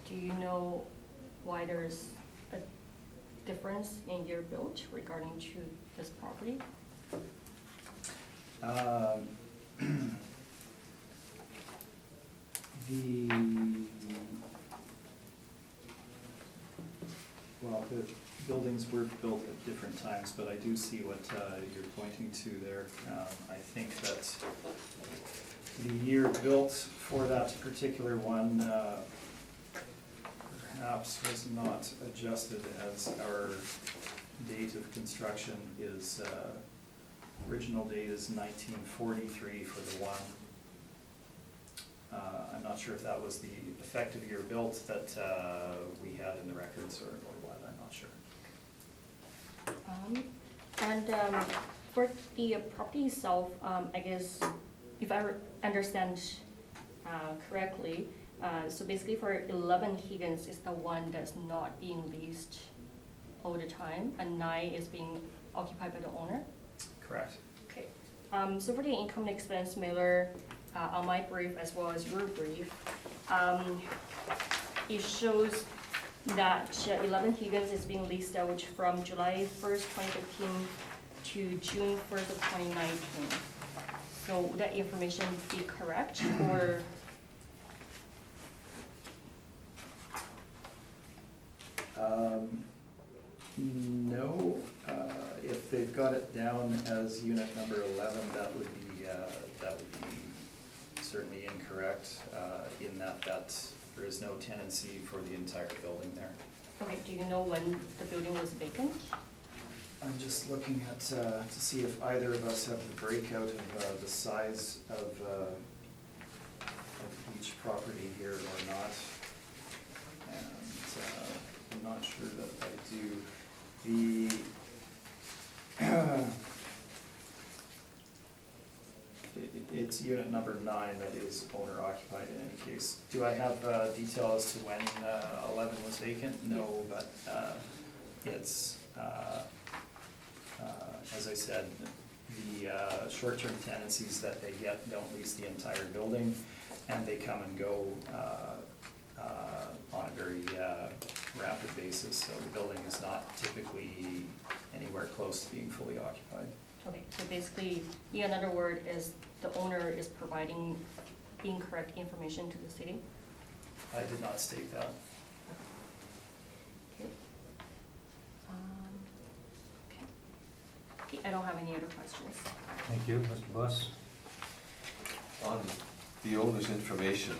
Do you know why there's a difference in year built regarding to this property? The buildings were built at different times, but I do see what you're pointing to there. I think that the year built for that particular one perhaps was not adjusted, as our date of construction is, original date is 1943 for the one. I'm not sure if that was the effective year built that we had in the records or what, I'm not sure. For the property itself, I guess, if I understand correctly, so basically for 11 Higgins is the one that's not being leased all the time, and 9 is being occupied by the owner? Correct. Okay. So for the income and expense mailer, on my brief as well as your brief, it shows that 11 Higgins is being leased out from July 1st, 2015 to June 1st of 2019. So would that information be correct, or? No, if they've got it down as unit number 11, that would be certainly incorrect in that there is no tenancy for the entire building there. Okay, do you know when the building was vacant? I'm just looking at, to see if either of us have the breakout of the size of each property here or not. And I'm not sure that I do. It's unit number 9 that is owner occupied in any case. Do I have detail as to when 11 was vacant? No, but it's, as I said, the short-term tenancies that they get don't lease the entire building, and they come and go on a very rapid basis, so the building is not typically anywhere close to being fully occupied. Okay, so basically, in another word, is the owner is providing incorrect information to the city? I did not state that. Okay. Okay, I don't have any other questions. Thank you, Mr. Buss. On the owner's information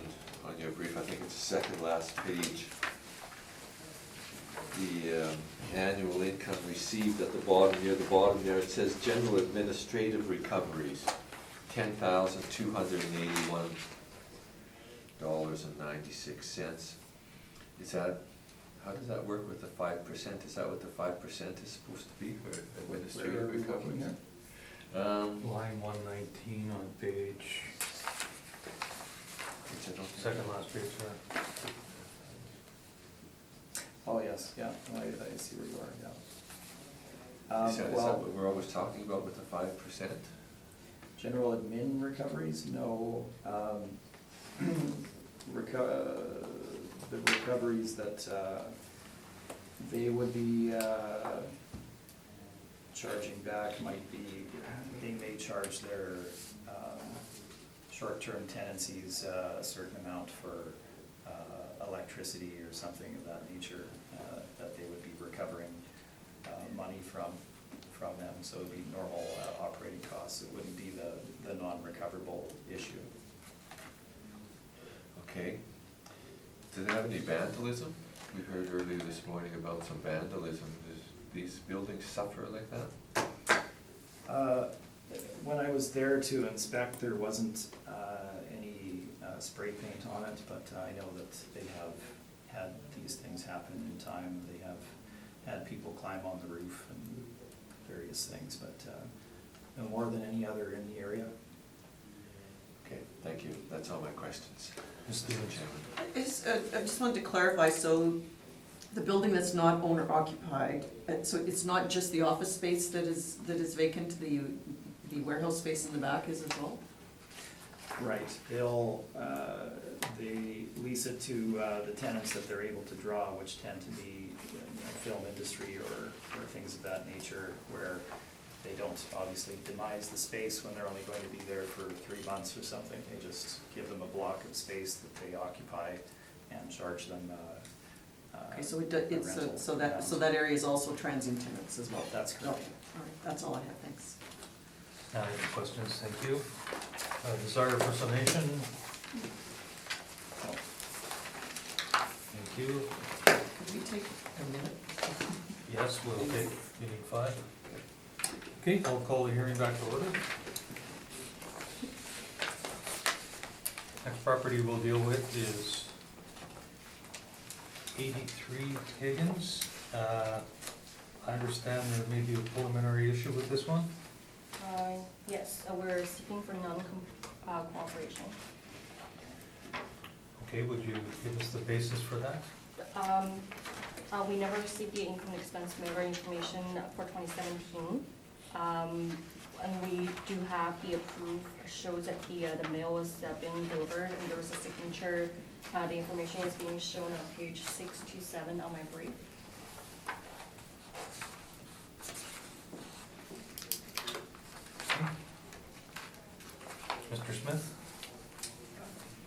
on your brief, I think it's the second last page. The annual income received at the bottom, near the bottom there, it says general administrative recoveries, $10,281.96. Is that, how does that work with the 5%? Is that what the 5% is supposed to be for administrative recoveries? Line 119 on page, Which I don't think- second last page, sir. Oh, yes, yeah, I see where you are, yeah. Is that Well, what we're always talking about with the 5%? general admin recoveries, no. The recoveries that they would be charging back might be, they may charge their short-term tenancies a certain amount for electricity or something of that nature, that they would be recovering money from them, so it would be normal operating costs. It wouldn't be the non-recoverable issue. Okay. Do they have any vandalism? We heard earlier this morning about some vandalism. Does these buildings suffer like that? When I was there to inspect, there wasn't any spray paint on it, but I know that they have had these things happen in time. They have had people climb on the roof and various things, but no more than any other in the area. Okay, thank you. That's all my questions. Mr. Chairman. I just wanted to clarify, so the building that's not owner occupied, so it's not just the office space that is vacant, the warehouse space in the back is as well? Right, they lease it to the tenants that they're able to draw, which tend to be film industry or things of that nature, where they don't obviously demise the space when they're only going to be there for 3 months or something. They just give them a block of space that they occupy and charge them Okay, so a rental so amount. that area is also transient tenants as well? That's correct. Okay, all right, that's all I have, thanks. Any questions? Thank you. Desire for summation? Thank you. Could we take a minute? Yes, we'll take meeting 5. Okay, I'll call the hearing back to order. Next property we'll deal with is 83 Higgins. I understand there may be a preliminary issue with this one. Yes, we're seeking for non-cooperation. Okay, would you give us the basis for that? We never received the income expense waiver information for 2017. And we do have the approved, shows that the mail was being delivered and there was a signature. The information is being shown on page 6 to 7 on my brief. Mr. Smith?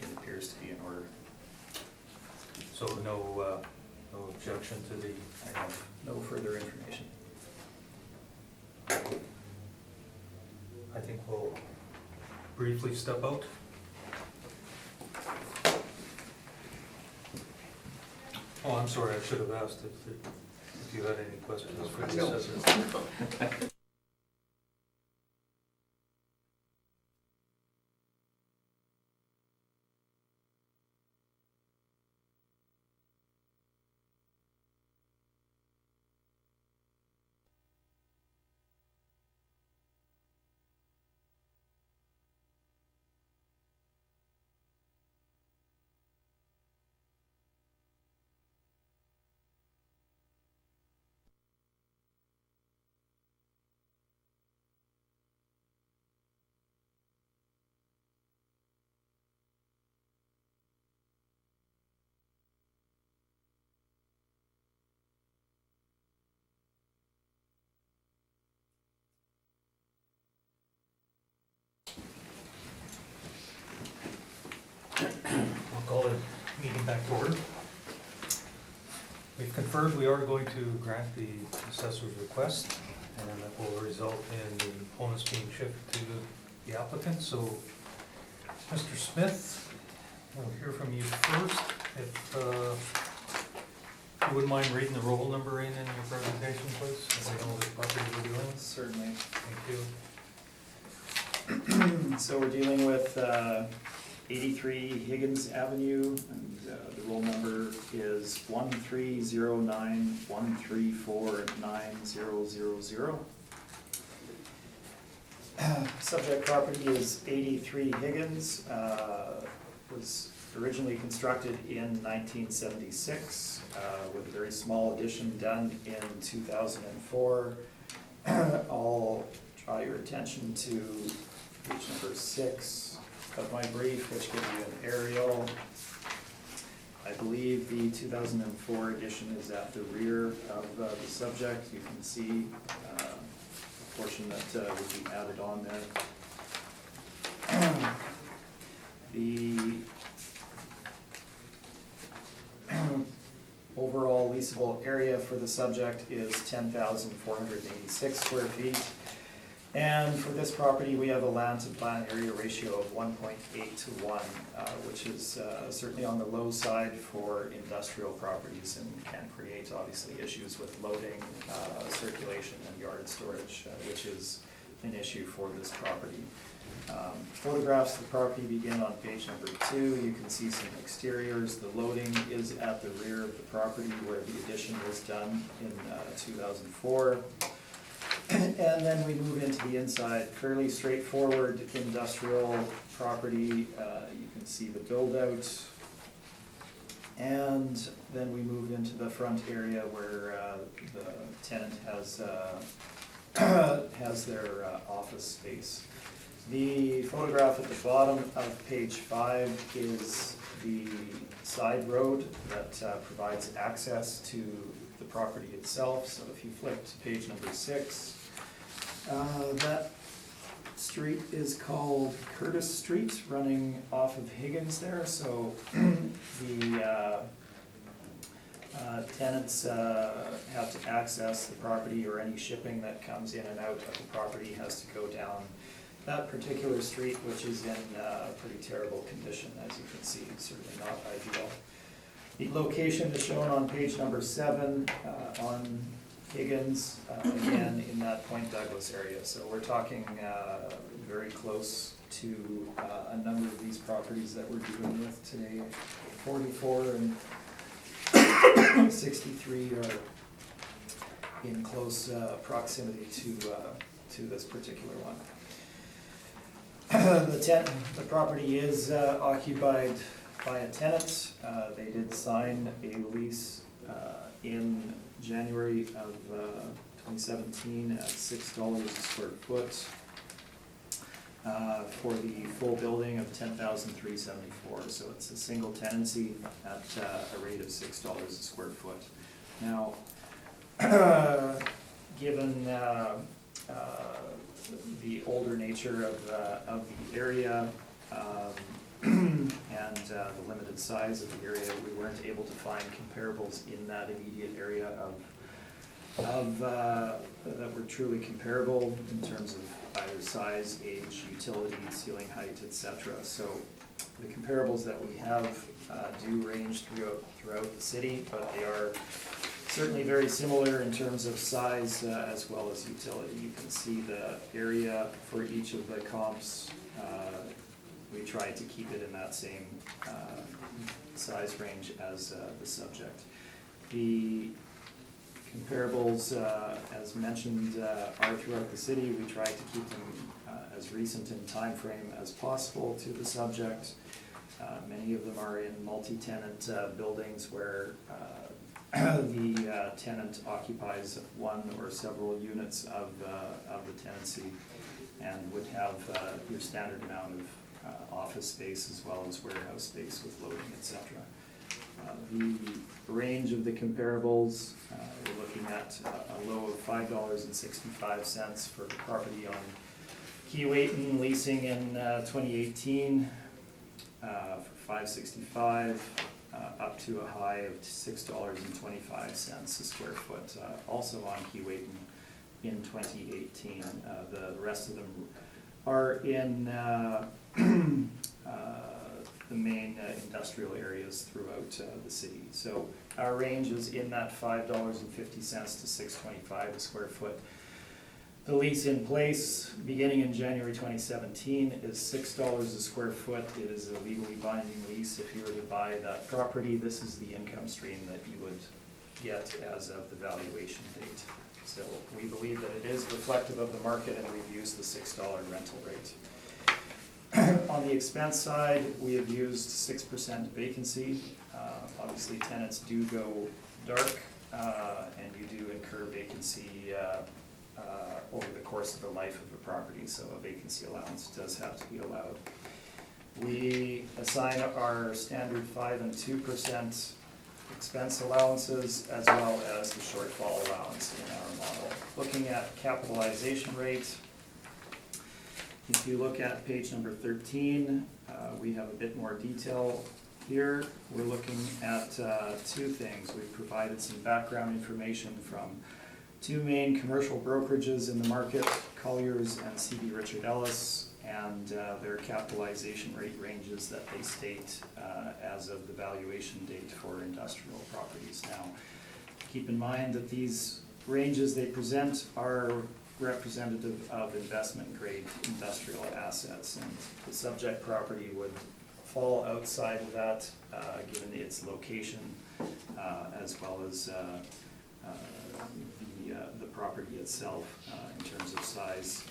It appears to be in order. So no objection to the, I have no further information. I think we'll briefly step out. Oh, I'm sorry, I should have asked if you had any questions for the No. assessor. I'll call the meeting back to order. We've confirmed we are going to grant the assessor's request, and that will result in the onus being shifted to the applicant. So, Mr. Smith, we'll hear from you first. If you wouldn't mind reading the roll number in your presentation, please, so we know which property we're dealing with. Certainly. Thank you. So we're dealing with 83 Higgins Avenue, and the roll number is 13091349000. Subject property is 83 Higgins, was originally constructed in 1976, with a very small addition done in 2004. I'll draw your attention to page number 6 of my brief, which gives you an aerial. I believe the 2004 edition is at the rear of the subject. You can see a portion that would be added on there. The overall leasable area for the subject is 10,486 square feet. And for this property, we have a land to plant area ratio of 1.8 to 1, which is certainly on the low side for industrial properties and can create obviously issues with loading, circulation, and yard storage, which is an issue for this property. Photographs of the property begin on page number 2. You can see some exteriors. The loading is at the rear of the property where the addition was done in 2004. And then we move into the inside, fairly straightforward industrial property. You can see the build out. And then we move into the front area where the tenant has their office space. The photograph at the bottom of page 5 is the side road that provides access to the property itself. So if you flip to page number 6, that street is called Curtis Street, running off of Higgins there. So the tenants have to access the property, or any shipping that comes in and out of the property has to go down that particular street, which is in pretty terrible condition, as you can see. Certainly not ideal. The location is shown on page number 7 on Higgins, again in that Point Douglas area. So we're talking very close to a number of these properties that we're dealing with today. 44 and 63 are in close proximity to this particular one. The property is occupied by a tenant. They did sign a lease in January of 2017 at $6 a square foot for the full building of $10,374. So it's a single tenancy at a rate of $6 a square foot. Now, given the older nature of the area and the limited size of the area, we weren't able to find comparables in that immediate area that were truly comparable in terms of either size, age, utility, ceiling height, etc. So The comparables that we have do range throughout the city, but they are certainly very similar in terms of size as well as utility. You can see the area for each of the comps. We tried to keep it in that same size range as the subject. The comparables, as mentioned, are throughout the city. We tried to keep them as recent in time frame as possible to the subject. Many of them are in multi-tenant buildings where the tenant occupies one or several units of the tenancy and would have your standard amount of office space as well as warehouse space with loading, etc. The range of the comparables, we're looking at a low of $5.65 for the property on Keewatin leasing in 2018 for $5.65, up to a high of $6.25 a square foot, also on Keewatin in 2018. The rest of them are in the main industrial areas throughout the city. So our range is in that $5.50 to $6.25 a square foot. The lease in place, beginning in January 2017, is $6 a square foot. It is a legally binding lease. If you were to buy that property, this is the income stream that you would get as of the valuation date. So we believe that it is reflective of the market, and we've used the $6 rental rate. On the expense side, we have used 6% vacancy. Obviously, tenants do go dark, and you do incur vacancy over the course of the life of a property, so a vacancy allowance does have to be allowed. We assign our standard 5% and 2% expense allowances as well as the shortfall allowance in our model. Looking at capitalization rate, if you look at page number 13, we have a bit more detail here. We're looking at two things. We've provided some background information from two main commercial brokerages in the market, Colliers and C.B. Richard Ellis, and their capitalization rate ranges that they state as of the valuation date for industrial properties. Now, keep in mind that these ranges they present are representative of investment grade industrial assets, and the subject property would fall outside of that given its location as well as the property itself in terms of size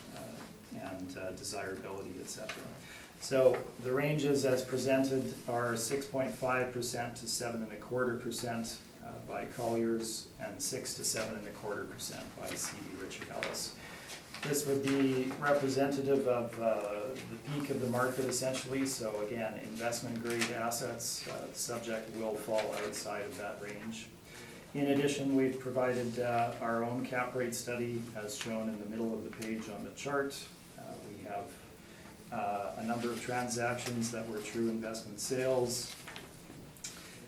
and desirability, etc. So the ranges as presented are 6.5% to 7.25% by Colliers and 6 to 7.25% by C.B. Richard Ellis. This would be representative of the peak of the market essentially. So again, investment grade assets, the subject will fall outside of that range. In addition, we've provided our own cap rate study as shown in the middle of the page on the chart. We have a number of transactions that were true investment sales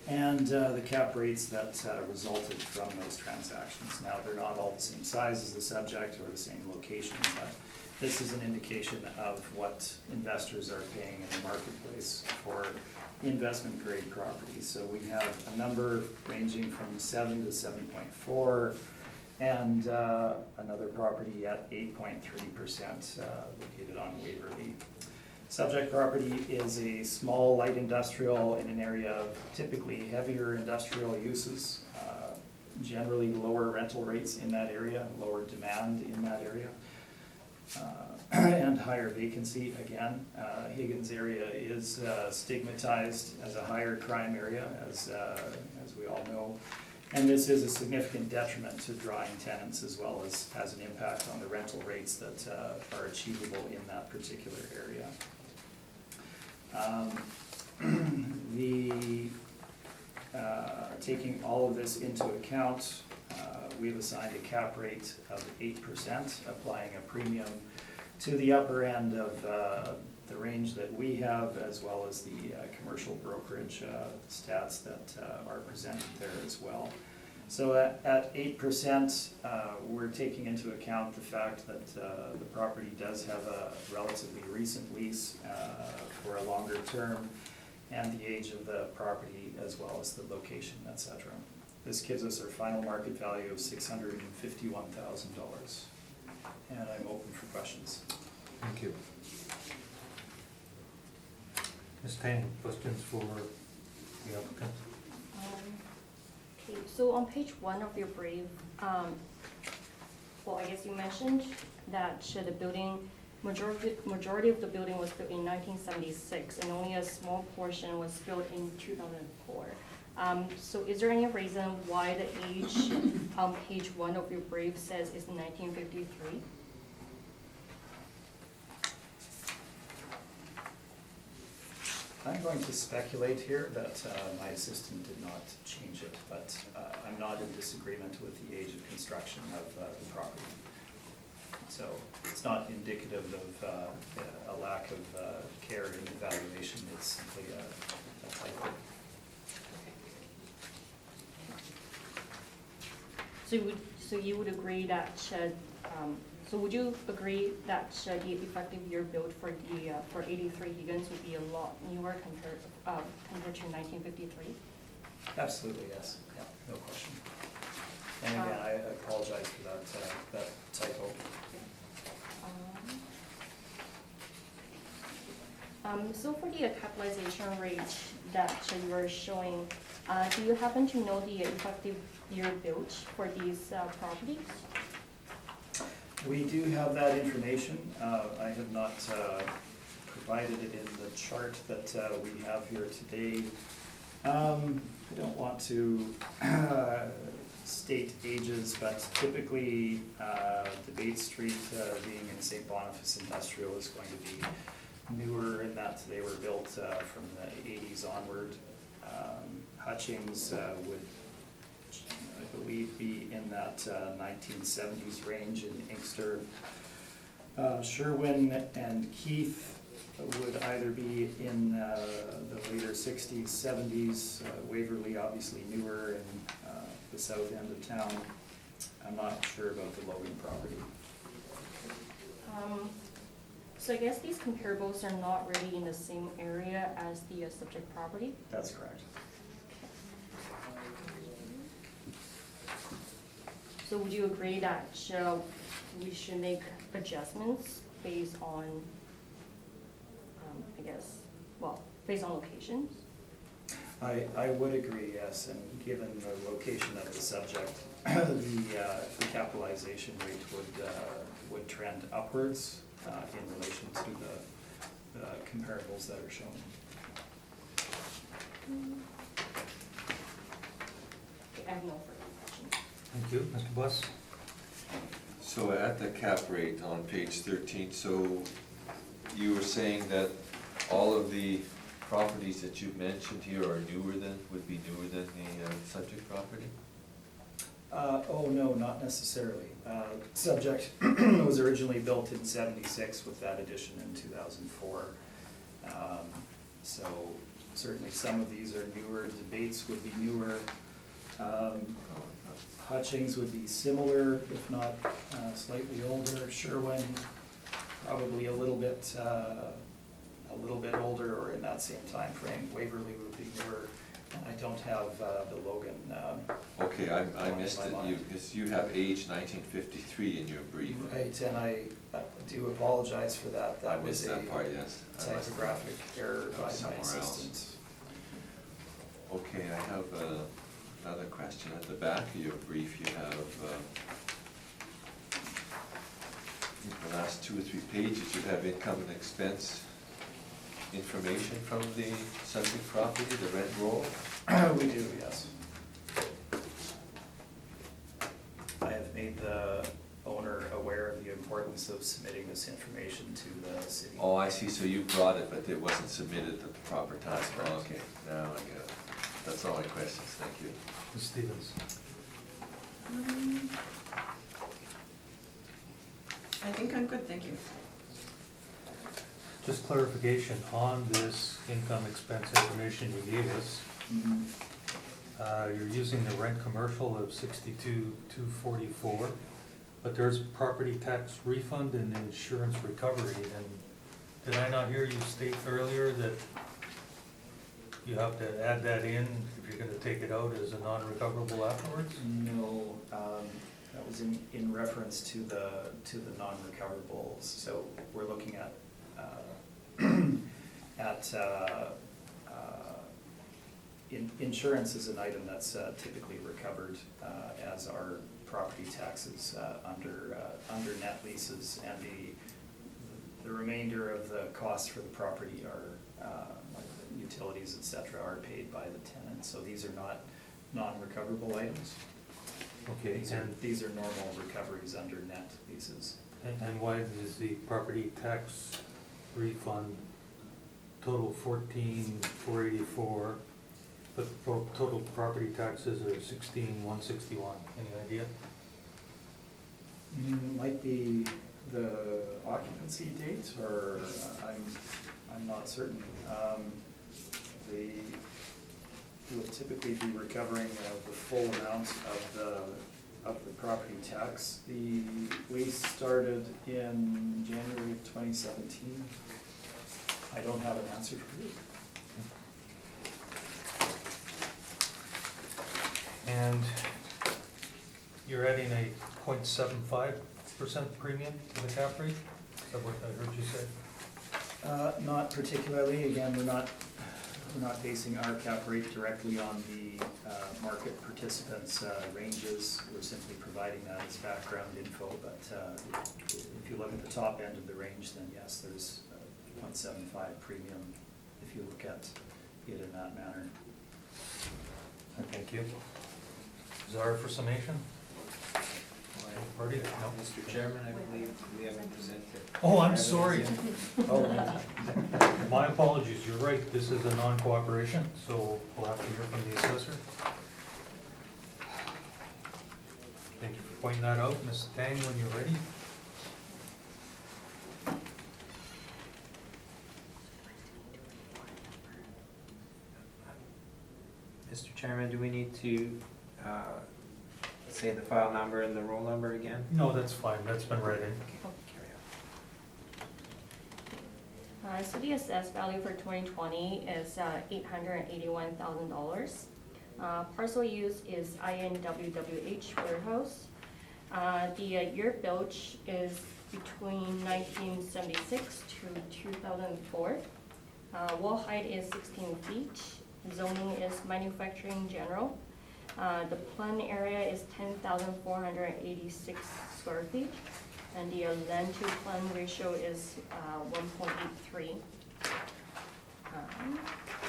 and the cap rates that resulted from those transactions. Now, they're not all the same size as the subject or the same location, but this is an indication of what investors are paying in the marketplace for investment grade properties. So we have a number ranging from 7 to 7.4 and another property at 8.3% located on Waverly. Subject property is a small light industrial in an area of typically heavier industrial uses, generally lower rental rates in that area, lower demand in that area, and higher vacancy again. Higgins area is stigmatized as a higher crime area, as we all know, and this is a significant detriment to drawing tenants as well as has an impact on the rental rates that are achievable in that particular area. Taking all of this into account, we've assigned a cap rate of 8%, applying a premium to the upper end of the range that we have, as well as the commercial brokerage stats that are presented there as well. So at 8%, we're taking into account the fact that the property does have a relatively recent lease for a longer term, and the age of the property as well as the location, et cetera. This gives us our final market value of $651,000. And I'm open for questions. Thank you. Ms. Tang, questions for the applicant? Okay, so on page 1 of your brief, well, I guess you mentioned that the building, majority of the building was built in 1976, and only a small portion was built in 2004. So is there any reason why the age on page 1 of your brief says it's 1953? I'm going to speculate here that my assistant did not change it, but I'm not in disagreement with the age of construction of the property. So it's not indicative of a lack of care in evaluation, it's simply a typo. So you would agree that so would you agree that the effective year built for 83 Higgins would be a lot newer compared to 1953? Absolutely, yes. Yeah, no question. And again, I apologize for that typo. So for the capitalization rate that you are showing, do you happen to know the effective year built for these properties? We do have that information. I have not provided it in the chart that we have here today. I don't want to state ages, but typically Debate Street being in St. Boniface Industrial is going to be newer in that they were built from the 80s onward. Hutchings would, I believe, be in that 1970s range in Inkster. Sherwin and Keith would either be in the later 60s, 70s. Waverly obviously newer in the south end of town. I'm not sure about the Logan property. So I guess these comparables are not really in the same area as the subject property? That's correct. So would you agree that we should make adjustments based on, I guess, well, based on locations? I would agree, yes, and given the location of the subject, the capitalization rate would trend upwards in relation to the comparables that are shown. Okay, I have no further questions. Thank you. Mr. Buss? So at the cap rate on page 13, so you were saying that all of the properties that you've mentioned here are would be newer than the subject property? Oh, no, not necessarily. Subject was originally built in '76 with that addition in 2004. So certainly some of these are newer. Debates would be newer. Hutchings would be similar, if not slightly older. Sherwin, probably a little bit older or in that same time frame. Waverly would be newer. And I don't have the Logan. Okay, I missed it, because you have age 1953 in your brief. Right, and I do apologize for that. I That was missed a that part, yes. I must have- typographic error by my somewhere else. assistant. Okay, I have another question. At the back of your brief, you have, the last 2 or 3 pages, you have income and expense information from the subject property, the rent roll. We do, yes. I have made the owner aware of the importance of submitting this information to the city. Oh, I see, so you brought it, but it wasn't submitted at the proper time. That's correct. Okay, now I get it. That's all my questions, thank you. Ms. Stevens? I think I'm good, thank you. Just clarification on this income expense information you gave us. Mhm. You're using the rent commercial of 62,244, but there's property tax refund and insurance recovery. And did I not hear you state earlier that you have to add that in if you're gonna take it out as a non-recoverable afterwards? No, that was in reference to the non-recoverables. So we're looking at, insurance is an item that's typically recovered as are property taxes under net leases, and the remainder of the costs for the property are, like the utilities, et cetera, are paid by the tenant. So these are not non-recoverable items. Okay, These are normal recoveries under net leases. and why does the property tax refund total 14,484, but total property taxes are 16,161? Any idea? Might be the occupancy date, or I'm not certain. They would typically be recovering the full amount of the property tax. The lease started in January of 2017. I don't have an answer for you. And you're adding a 0.75% premium to the cap rate? Is that what I heard you say? Not particularly. Again, we're not basing our cap rate directly on the market participants' ranges. We're simply providing that as background info, but if you look at the top end of the range, then yes, there's a 0.75 premium if you look at it in that manner. Thank you. Czar for summation? Party? No. Mr. Chairman, I believe we haven't presented. Oh, I'm sorry. Oh, My apologies, you're right, this is a non-cooperation, so we'll have to hear from the assessor. Thank you for pointing that out, Ms. Tang, when you're ready. Mr. Chairman, do we need to say the file number and the roll number again? No, that's fine, that's been read in. So the assessed value for 2020 is $881,000. Parcel use is INWWH warehouse. The year built is between 1976 to 2004. Wall height is 16 feet. Zoning is manufacturing general. The plan area is 10,486 square feet, and the land to plan ratio is 1.83.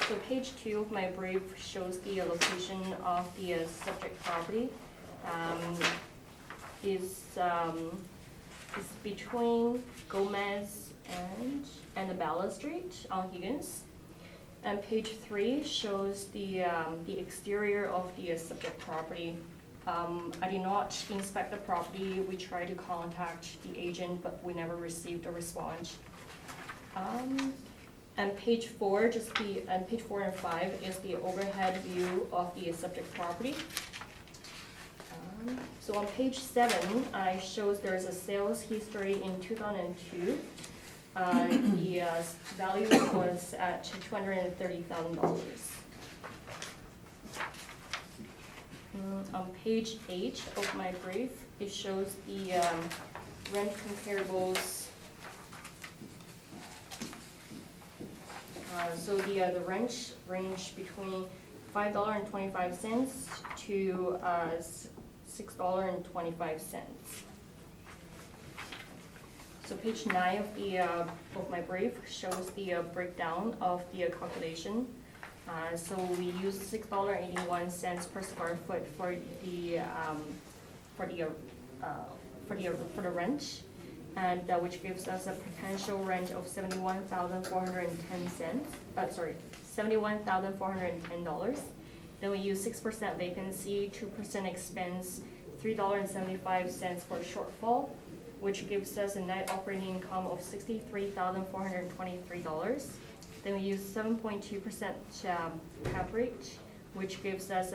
So page 2 of my brief shows the location of the subject property. Is between Gomez and the Ballard Street on Higgins. And page 3 shows the exterior of the subject property. I did not inspect the property. We tried to contact the agent, but we never received a response. And page 4, page 4 and 5 is the overhead view of the subject property. So on page 7, I shows there's a sales history in 2002. The value was at $230,000. On page 8 of my brief, it shows the rent comparables. So the rent range between $5.25 to $6.25. So page 9 of my brief shows the breakdown of the calculation. So we use $6.81 per square foot for the rent, and which gives us a potential rent of $71,410. Then we use 6% vacancy, 2% expense, $3.75 for shortfall, which gives us a net operating income of $63,423. Then we use 7.2% cap rate, which gives us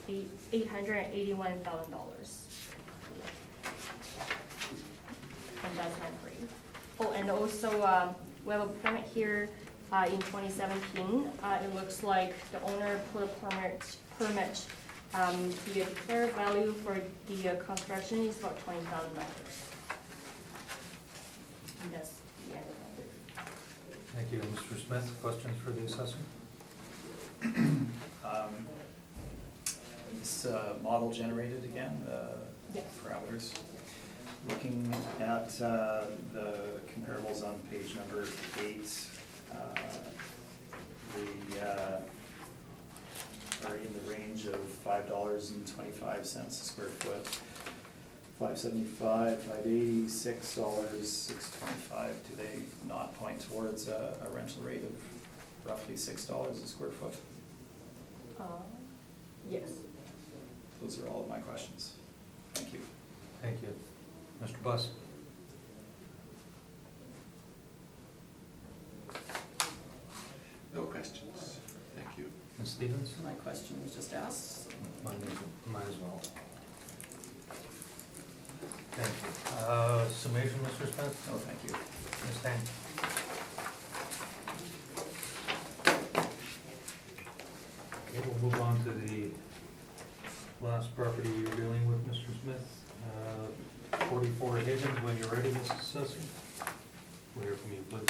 $881,000. And that's my brief. Oh, and also, we have a permit here, in 2017. It looks like the owner put a permit, the declared value for the construction is about $20,000. And that's the end of my brief. Thank you, Mr. Smith. Questions for the assessor? This model generated again, Yes. parameters. Looking at the comparables on page number 8, we are in the range of $5.25 a square foot, $5.75, $5.80, $6, $6.25. Do they not point towards a rental rate of roughly $6 a square foot? Yes. Those are all of my questions. Thank you. Thank you. Mr. Buss? No questions. Thank you. Ms. Stevens? My question was just asked. Mine as well. Thank you. Summation, Mr. Smith? Oh, thank you. Ms. Tang? Okay, we'll move on to the last property you're dealing with, Mr. Smith. 44 Higgins, when you're ready, Mrs. Assessor. We'll hear from you, please.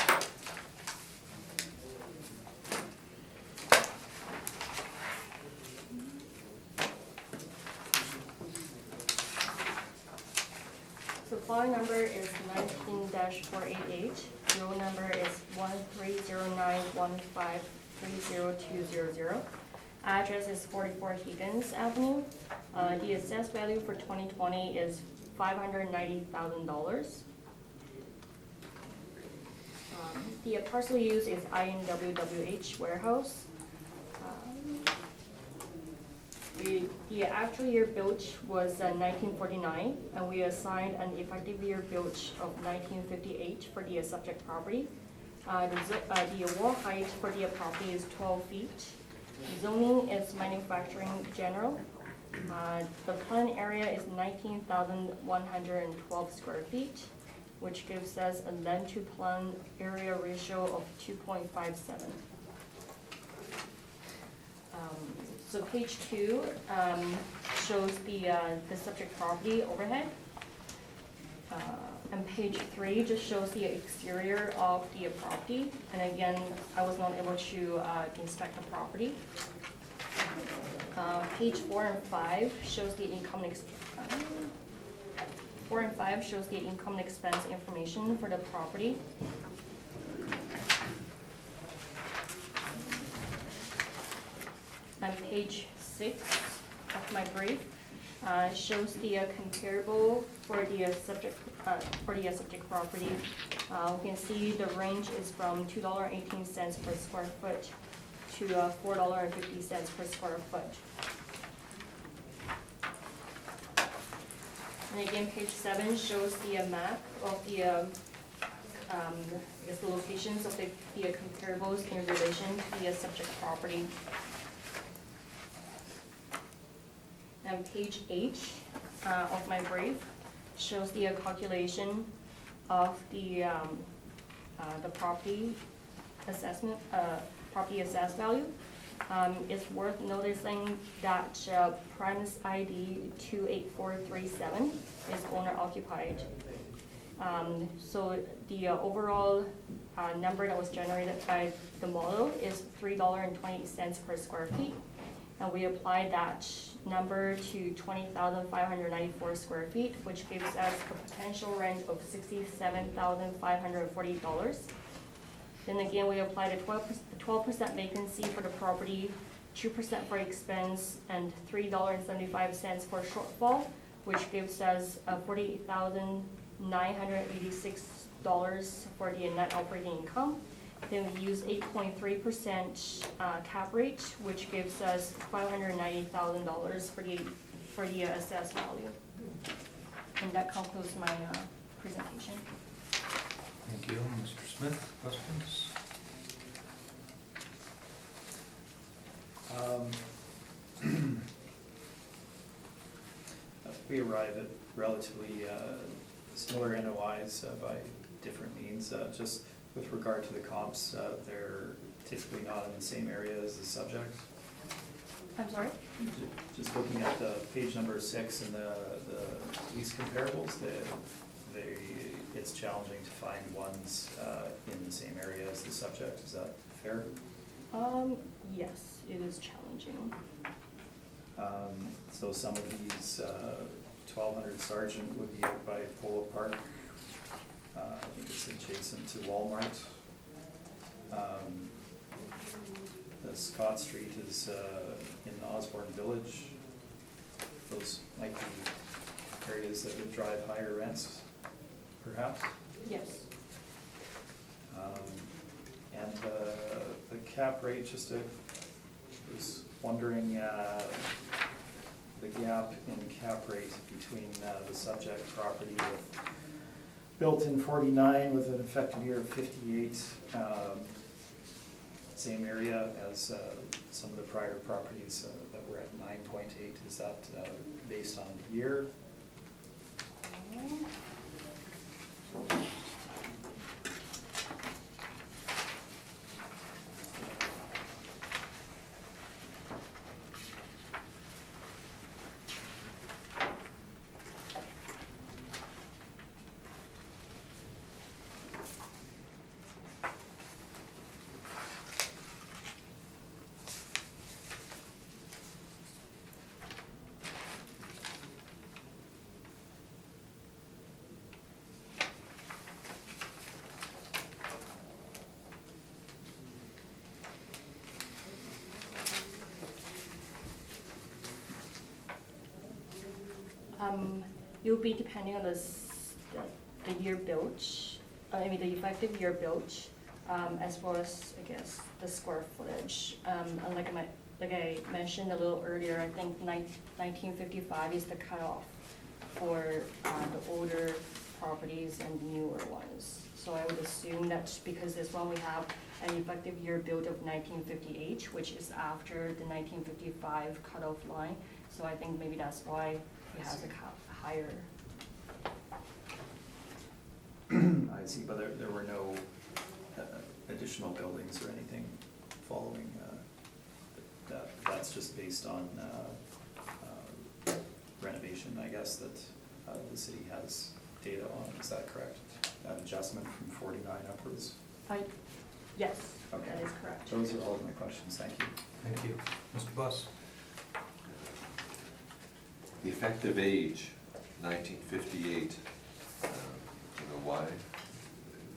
So file number is 19-488. Roll number is 13091530200. Address is 44 Higgins Avenue. The assessed value for 2020 is $590,000. The parcel use is INWWH warehouse. The actual year built was 1949, and we assigned an effective year built of 1958 for the subject property. The wall height for the property is 12 feet. Zoning is manufacturing general. The plan area is 19,112 square feet, which gives us a land to plan area ratio of 2.57. So page 2 shows the subject property overhead. And page 3 just shows the exterior of the property. And again, I was not able to inspect the property. Page 4 and 5 shows the income and expense information for the property. And page 6 of my brief shows the comparable for the subject property. We can see the range is from $2.18 per square foot to $4.50 per square foot. And again, page 7 shows the map of the locations of the comparables in relation to the subject property. And page 8 of my brief shows the calculation of the property assessment, property assessed value. It's worth noticing that premise ID 28437 is owner occupied. So the overall number that was generated by the model is $3.28 per square feet. And we applied that number to 20,594 square feet, which gives us a potential rent of $67,540. Then again, we applied a 12% vacancy for the property, 2% for expense, and $3.75 for shortfall, which gives us $48,986 for the net operating income. Then we use 8.3% cap rate, which gives us $590,000 for the assessed value. And that concludes my presentation. Thank you. Mr. Smith, questions? we arrive at relatively similar NOIs by different means. Just with regard to the comps, they're typically not in the same area as the subject. I'm sorry? Just looking at the page number 6 and the lease comparables, it's challenging to find ones in the same area as the subject. Is that fair? Yes, it is challenging. So some of these, 1200 Sargent would be out by Polo Park. I think it's adjacent to Walmart. The Scott Street is in Osborne Village. Those might be areas that would drive higher rents, perhaps. Yes. And the cap rate, was wondering the gap in cap rate between the subject property with built in 49 with an effective year of 58, same area as some of the prior properties that were at 9.8. Is that based on year? You'll be depending on the year built, the effective year built, as well as, I guess, the square footage. And like I mentioned a little earlier, I think 1955 is the cutoff for the older properties and newer ones. So I would assume that because this one we have an effective year built of 1958, which is after the 1955 cutoff line. So I think maybe that's why it has a higher. I see, but there were no additional buildings or anything following that. That's just based on renovation, I guess, that the city has data on. Is that correct? An adjustment from 49 upwards? Yes, Okay. that is correct. Those are all of my questions. Thank you. Thank you. Mr. Buss? The effective age, 1958, do you know why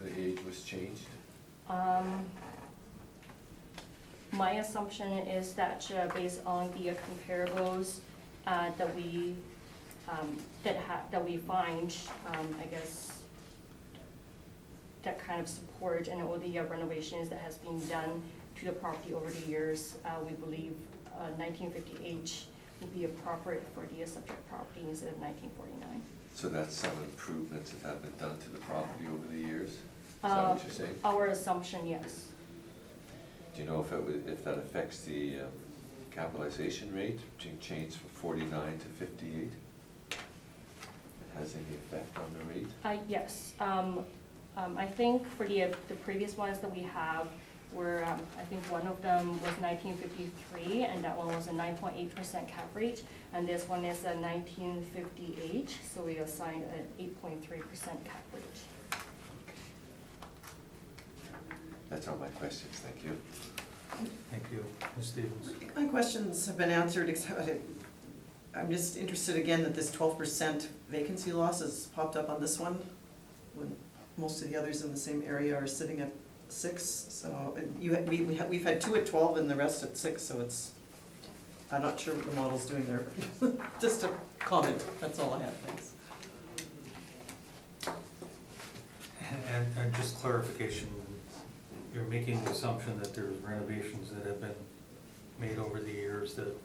the age was changed? My assumption is that based on the comparables that we find, I guess, that kind of support and all the renovations that has been done to the property over the years, we believe 1958 would be appropriate for the subject property instead of 1949. So that's some improvements that have been done to the property over the years? Is that what you're saying? Our assumption, yes. Do you know if that affects the capitalization rate, being changed from 49 to 58? It has any effect on the rate? Yes. I think for the previous ones that we have were, I think one of them was 1953, and that one was a 9.8% cap rate, and this one is a 1958, so we assigned an 8.3% cap rate. That's all my questions, thank you. Thank you. Ms. Stevens? My questions have been answered, except I'm just interested again that this 12% vacancy loss has popped up on this one, when most of the others in the same area are sitting at 6. So we've had 2 at 12 and the rest at 6, so it's, I'm not sure what the model's doing there. Just a comment, that's all I have, thanks. And just clarification, you're making the assumption that there's renovations that have been made over the years that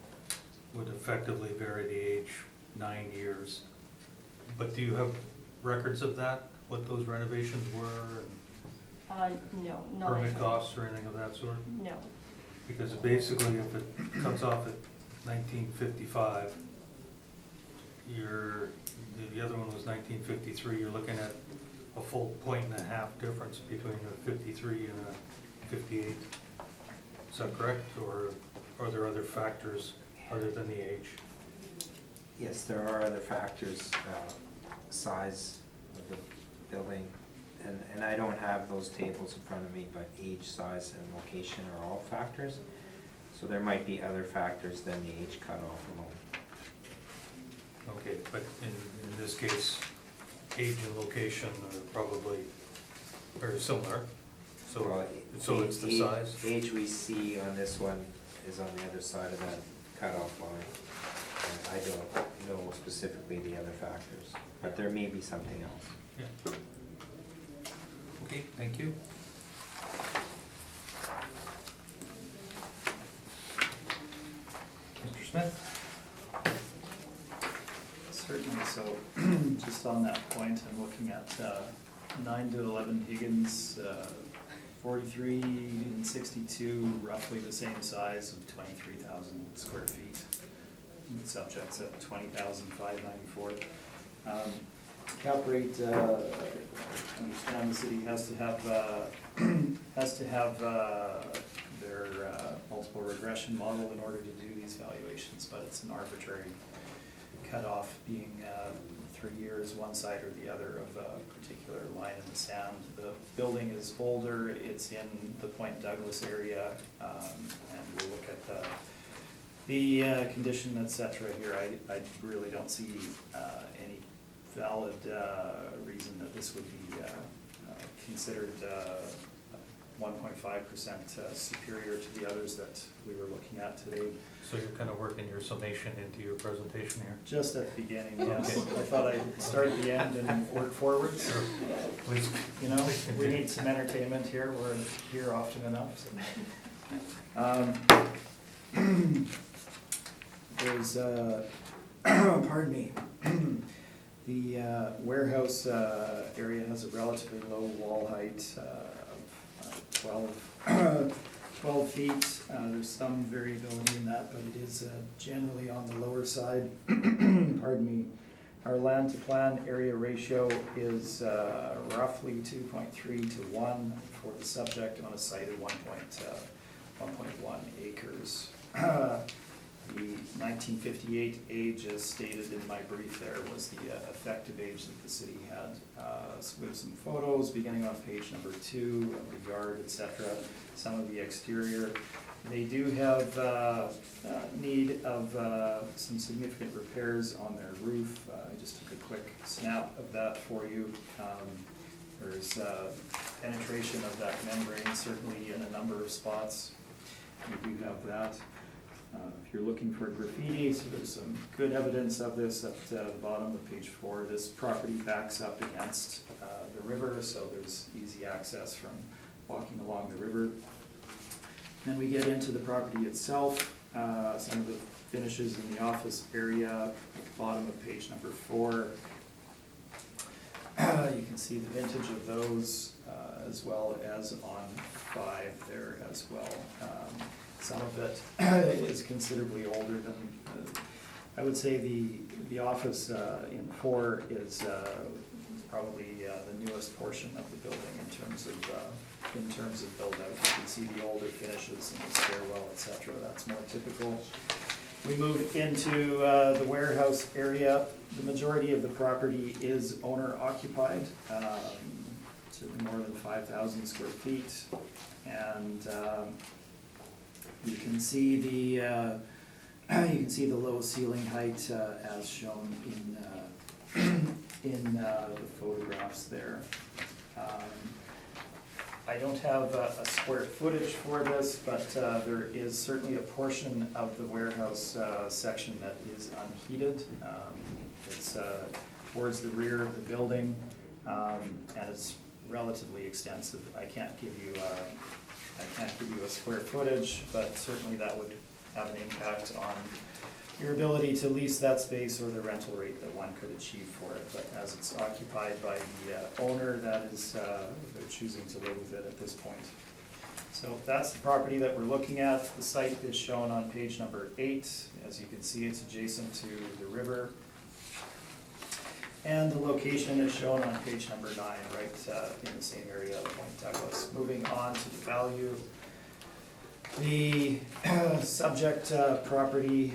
would effectively vary the age 9 years. But do you have records of that, what those renovations were? No, not. Permit costs or anything of that sort? No. Because basically if it comes off at 1955, the other one was 1953, you're looking at a full 1.5 difference between a 53 and a 58. Is that correct, or are there other factors other than the age? Yes, there are other factors, size of the building, and I don't have those tables in front of me, but age, size, and location are all factors. So there might be other factors than the age cutoff alone. Okay, but in this case, age and location are probably very similar, Well, so it's the age- size? Age we see on this one is on the other side of that cutoff line. And I don't know specifically the other factors, but there may be something else. Yeah. Okay, thank you. Mr. Smith? Certainly, so just on that point, I'm looking at 9 to 11 Higgins, 43 and 62, roughly the same size of 23,000 square feet. And subjects at 20,594. Cap rate, I understand the city has to have their multiple regression model in order to do these valuations, but it's an arbitrary cutoff being 3 years, one side or the other of a particular line in the sand. The building is older, it's in the Point Douglas area, and we'll look at the condition, et cetera here. I really don't see any valid reason that this would be considered 1.5% superior to the others that we were looking at today. So you're kind of working your summation into your presentation here? Just at the beginning, yes. Okay. I thought I'd start at the end and work forwards. Please. You know, we need some entertainment here, we're here often enough. So. There's, pardon me, the warehouse area has a relatively low wall height of 12 feet. There's some variability in that, but it is generally on the lower side. Pardon me. Our land to plan area ratio is roughly 2.3 to 1 for the subject on a site of 1.1 acres. The 1958 age, as stated in my brief there, was the effective age that the city had. So we have some photos beginning on page number 2 of the yard, etc. Some of the exterior. They do have need of some significant repairs on their roof. I just took a quick snap of that for you. There's penetration of that membrane, certainly in a number of spots. We do have that. If you're looking for graffiti, so there's some good evidence of this at the bottom of page 4. This property backs up against the river, so there's easy access from walking along the river. Then we get into the property itself, some of the finishes in the office area, at the bottom of page number 4. You can see the vintage of those as well as on 5 there as well. Some of it is considerably older than, I would say the office in 4 is probably the newest portion of the building in terms of build out. You can see the older finishes in the stairwell, etc. That's more typical. We move into the warehouse area. The majority of the property is owner occupied, to more than 5,000 square feet, and you can see the low ceiling height as shown in the photographs there. I don't have a square footage for this, but there is certainly a portion of the warehouse section that is unheated. It's towards the rear of the building, and it's relatively extensive. I can't give you a square footage, but certainly that would have an impact on your ability to lease that space or the rental rate that one could achieve for it. But as it's occupied by the owner, that is, they're choosing to live with it at this point. So that's the property that we're looking at. The site is shown on page number 8. As you can see, it's adjacent to the river. And the location is shown on page number 9, right in the same area of Point Douglas. Moving on to the value. The subject property,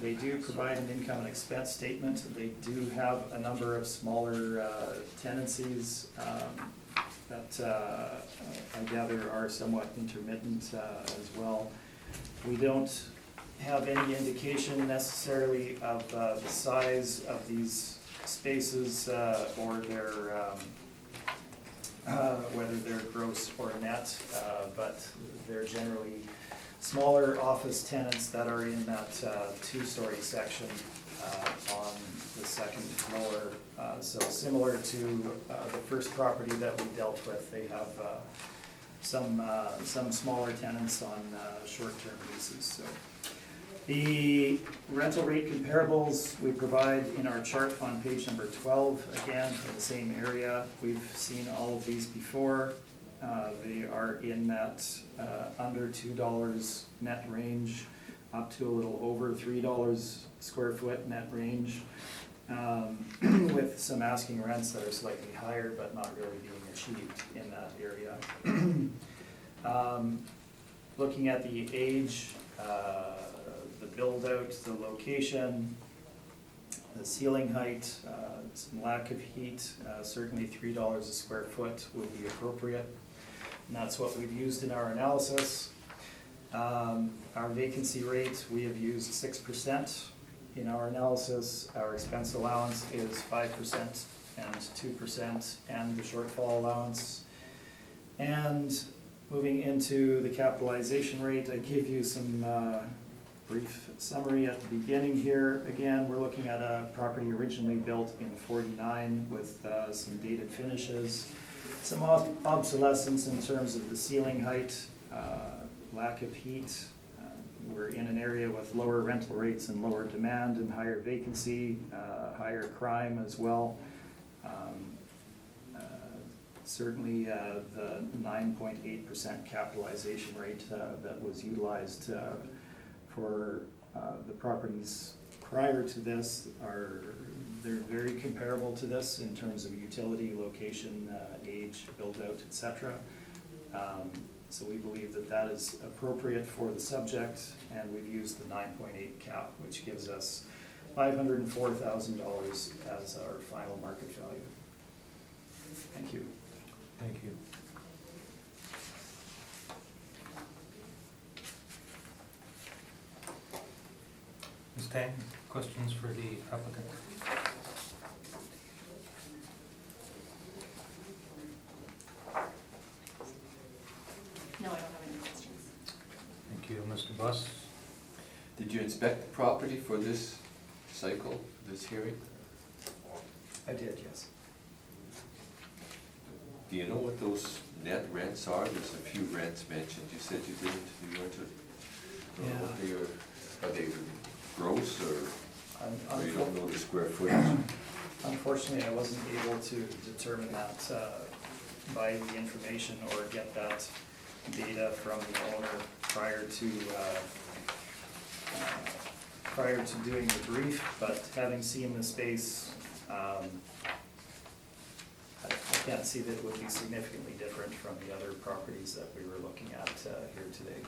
they do provide an income and expense statement. They do have a number of smaller tenancies that I gather are somewhat intermittent as well. We don't have any indication necessarily of the size of these spaces or their whether they're gross or net, but they're generally smaller office tenants that are in that two-story section on the second floor. So similar to the first property that we dealt with, they have some smaller tenants on short-term leases. So the rental rate comparables we provide in our chart on page number 12, again, for the same area. We've seen all of these before. They are in that under $2 net range, up to a little over $3 square foot net range, with some asking rents that are slightly higher but not really being achieved in that area. Looking at the age, the build out, the location, the ceiling height, some lack of heat, certainly $3 a square foot would be appropriate. And that's what we've used in our analysis. Our vacancy rate, we have used 6% in our analysis. Our expense allowance is 5% and 2% and the shortfall allowance. And moving into the capitalization rate, I gave you some brief summary at the beginning here. Again, we're looking at a property originally built in '49 with some dated finishes, some obsolescence in terms of the ceiling height, lack of heat. We're in an area with lower rental rates and lower demand and higher vacancy, higher crime as well. Certainly the 9.8% capitalization rate that was utilized for the properties prior to this they're very comparable to this in terms of utility, location, age, build out, etc. So we believe that that is appropriate for the subject, and we've used the 9.8 cap, which gives us $504,000 as our final market value. Thank you. Thank you. Ms. Tang, questions for the applicant? No, I don't have any questions. Thank you. Mr. Buss? Did you inspect the property for this cycle, this hearing? I did, yes. Do you know what those net rents are? There's a few rents mentioned. You said you didn't, you weren't to, Yeah. what they are they gross or you don't know the square footage? Unfortunately, I wasn't able to determine that by the information or get that data from the owner prior to doing the brief, but having seen the space, I can't see that it would be significantly different from the other properties that we were looking at here today.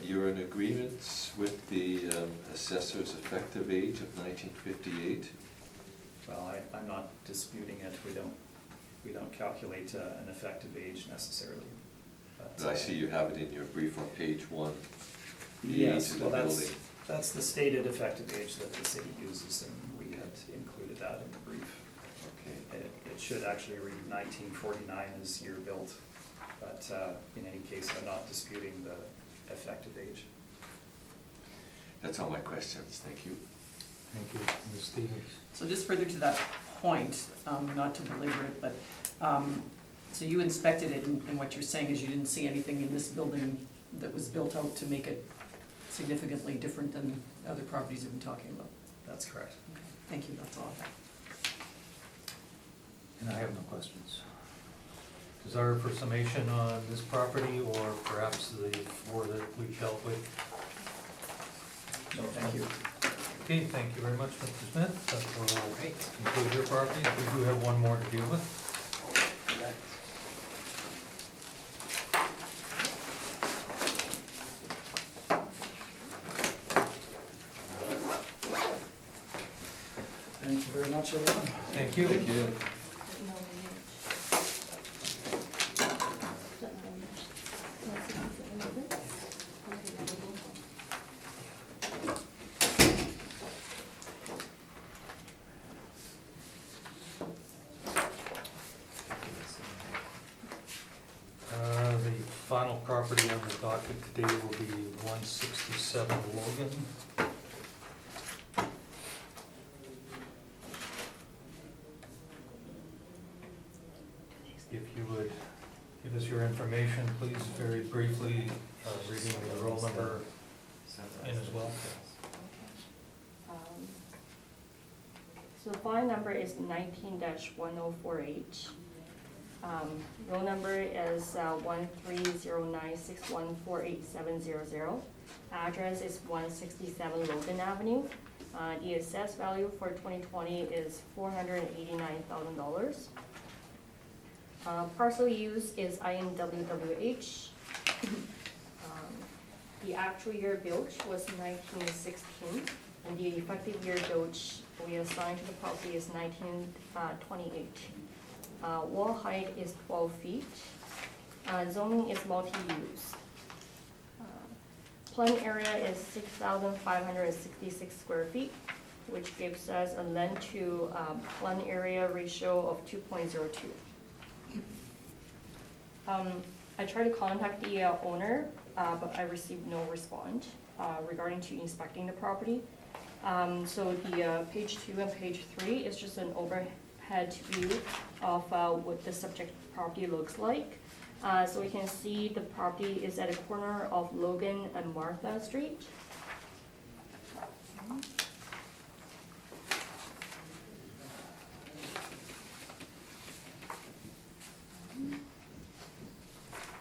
You're in agreement with the assessor's effective age of 1958? Well, I'm not disputing it. We don't calculate an effective age necessarily. But I see you have it in your brief on page 1. The Yes, age of the well, building. that's the stated effective age that the city uses, and we had included that in the brief. Okay. It should actually read 1949 as year built, but in any case, I'm not disputing the effective age. That's all my questions. Thank you. Thank you. Ms. Stevens? So just further to that point, not to belabor it, but, so you inspected it, and what you're saying is you didn't see anything in this building that was built out to make it significantly different than other properties you've been talking about? That's correct. Okay, thank you, that's all I have. And I have no questions. Desire for summation on this property or perhaps the four that we've dealt with? No, thank you. Okay, thank you very much, Mr. Smith. That will conclude your property. We do have one more to deal with. Thank you very much, everyone. Thank you. Thank you. The final property on the docket today will be 167 Logan. If you would give us your information, please, very briefly, reading the roll number in as well. So the file number is 19-1048. Roll number is 13096148700. Address is 167 Logan Avenue. The assessed value for 2020 is $489,000. Parcel use is INWWH. The actual year built was 1916, and the effective year built we assigned to the property is 1928. Wall height is 12 feet. Zoning is multi-use. Plan area is 6,566 square feet, which gives us a land to plan area ratio of 2.02. I tried to contact the owner, but I received no response regarding to inspecting the property. So the page 2 and page 3 is just an overhead view of what the subject property looks like. So we can see the property is at a corner of Logan and Martha Street.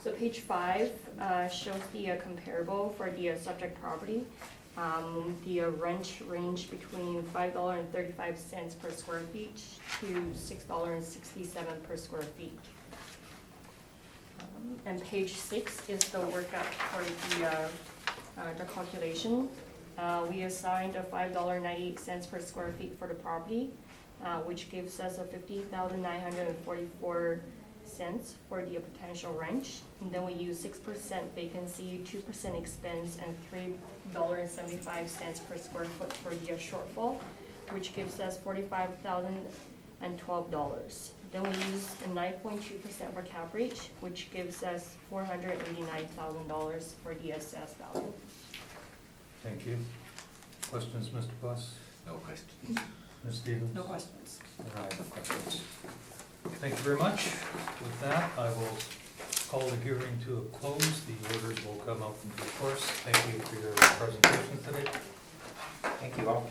So page 5 shows the comparable for the subject property. The rent range between $5.35 per square feet to $6.67 per square feet. And page 6 is the workup for the calculation. We assigned a $5.98 per square feet for the property, which gives us a $50,944 for the potential rent. And then we use 6% vacancy, 2% expense, and $3.75 per square foot for the shortfall, which gives us $45,012. Then we use a 9.2% for cap rate, which gives us $489,000 for the assessed value. Thank you. Questions, Mr. Buss? No questions. Ms. Stevens? No questions. All right, no questions. Thank you very much. With that, I will call the hearing to a close. The orders will come out in due course. Thank you for your presentation today. Thank you all.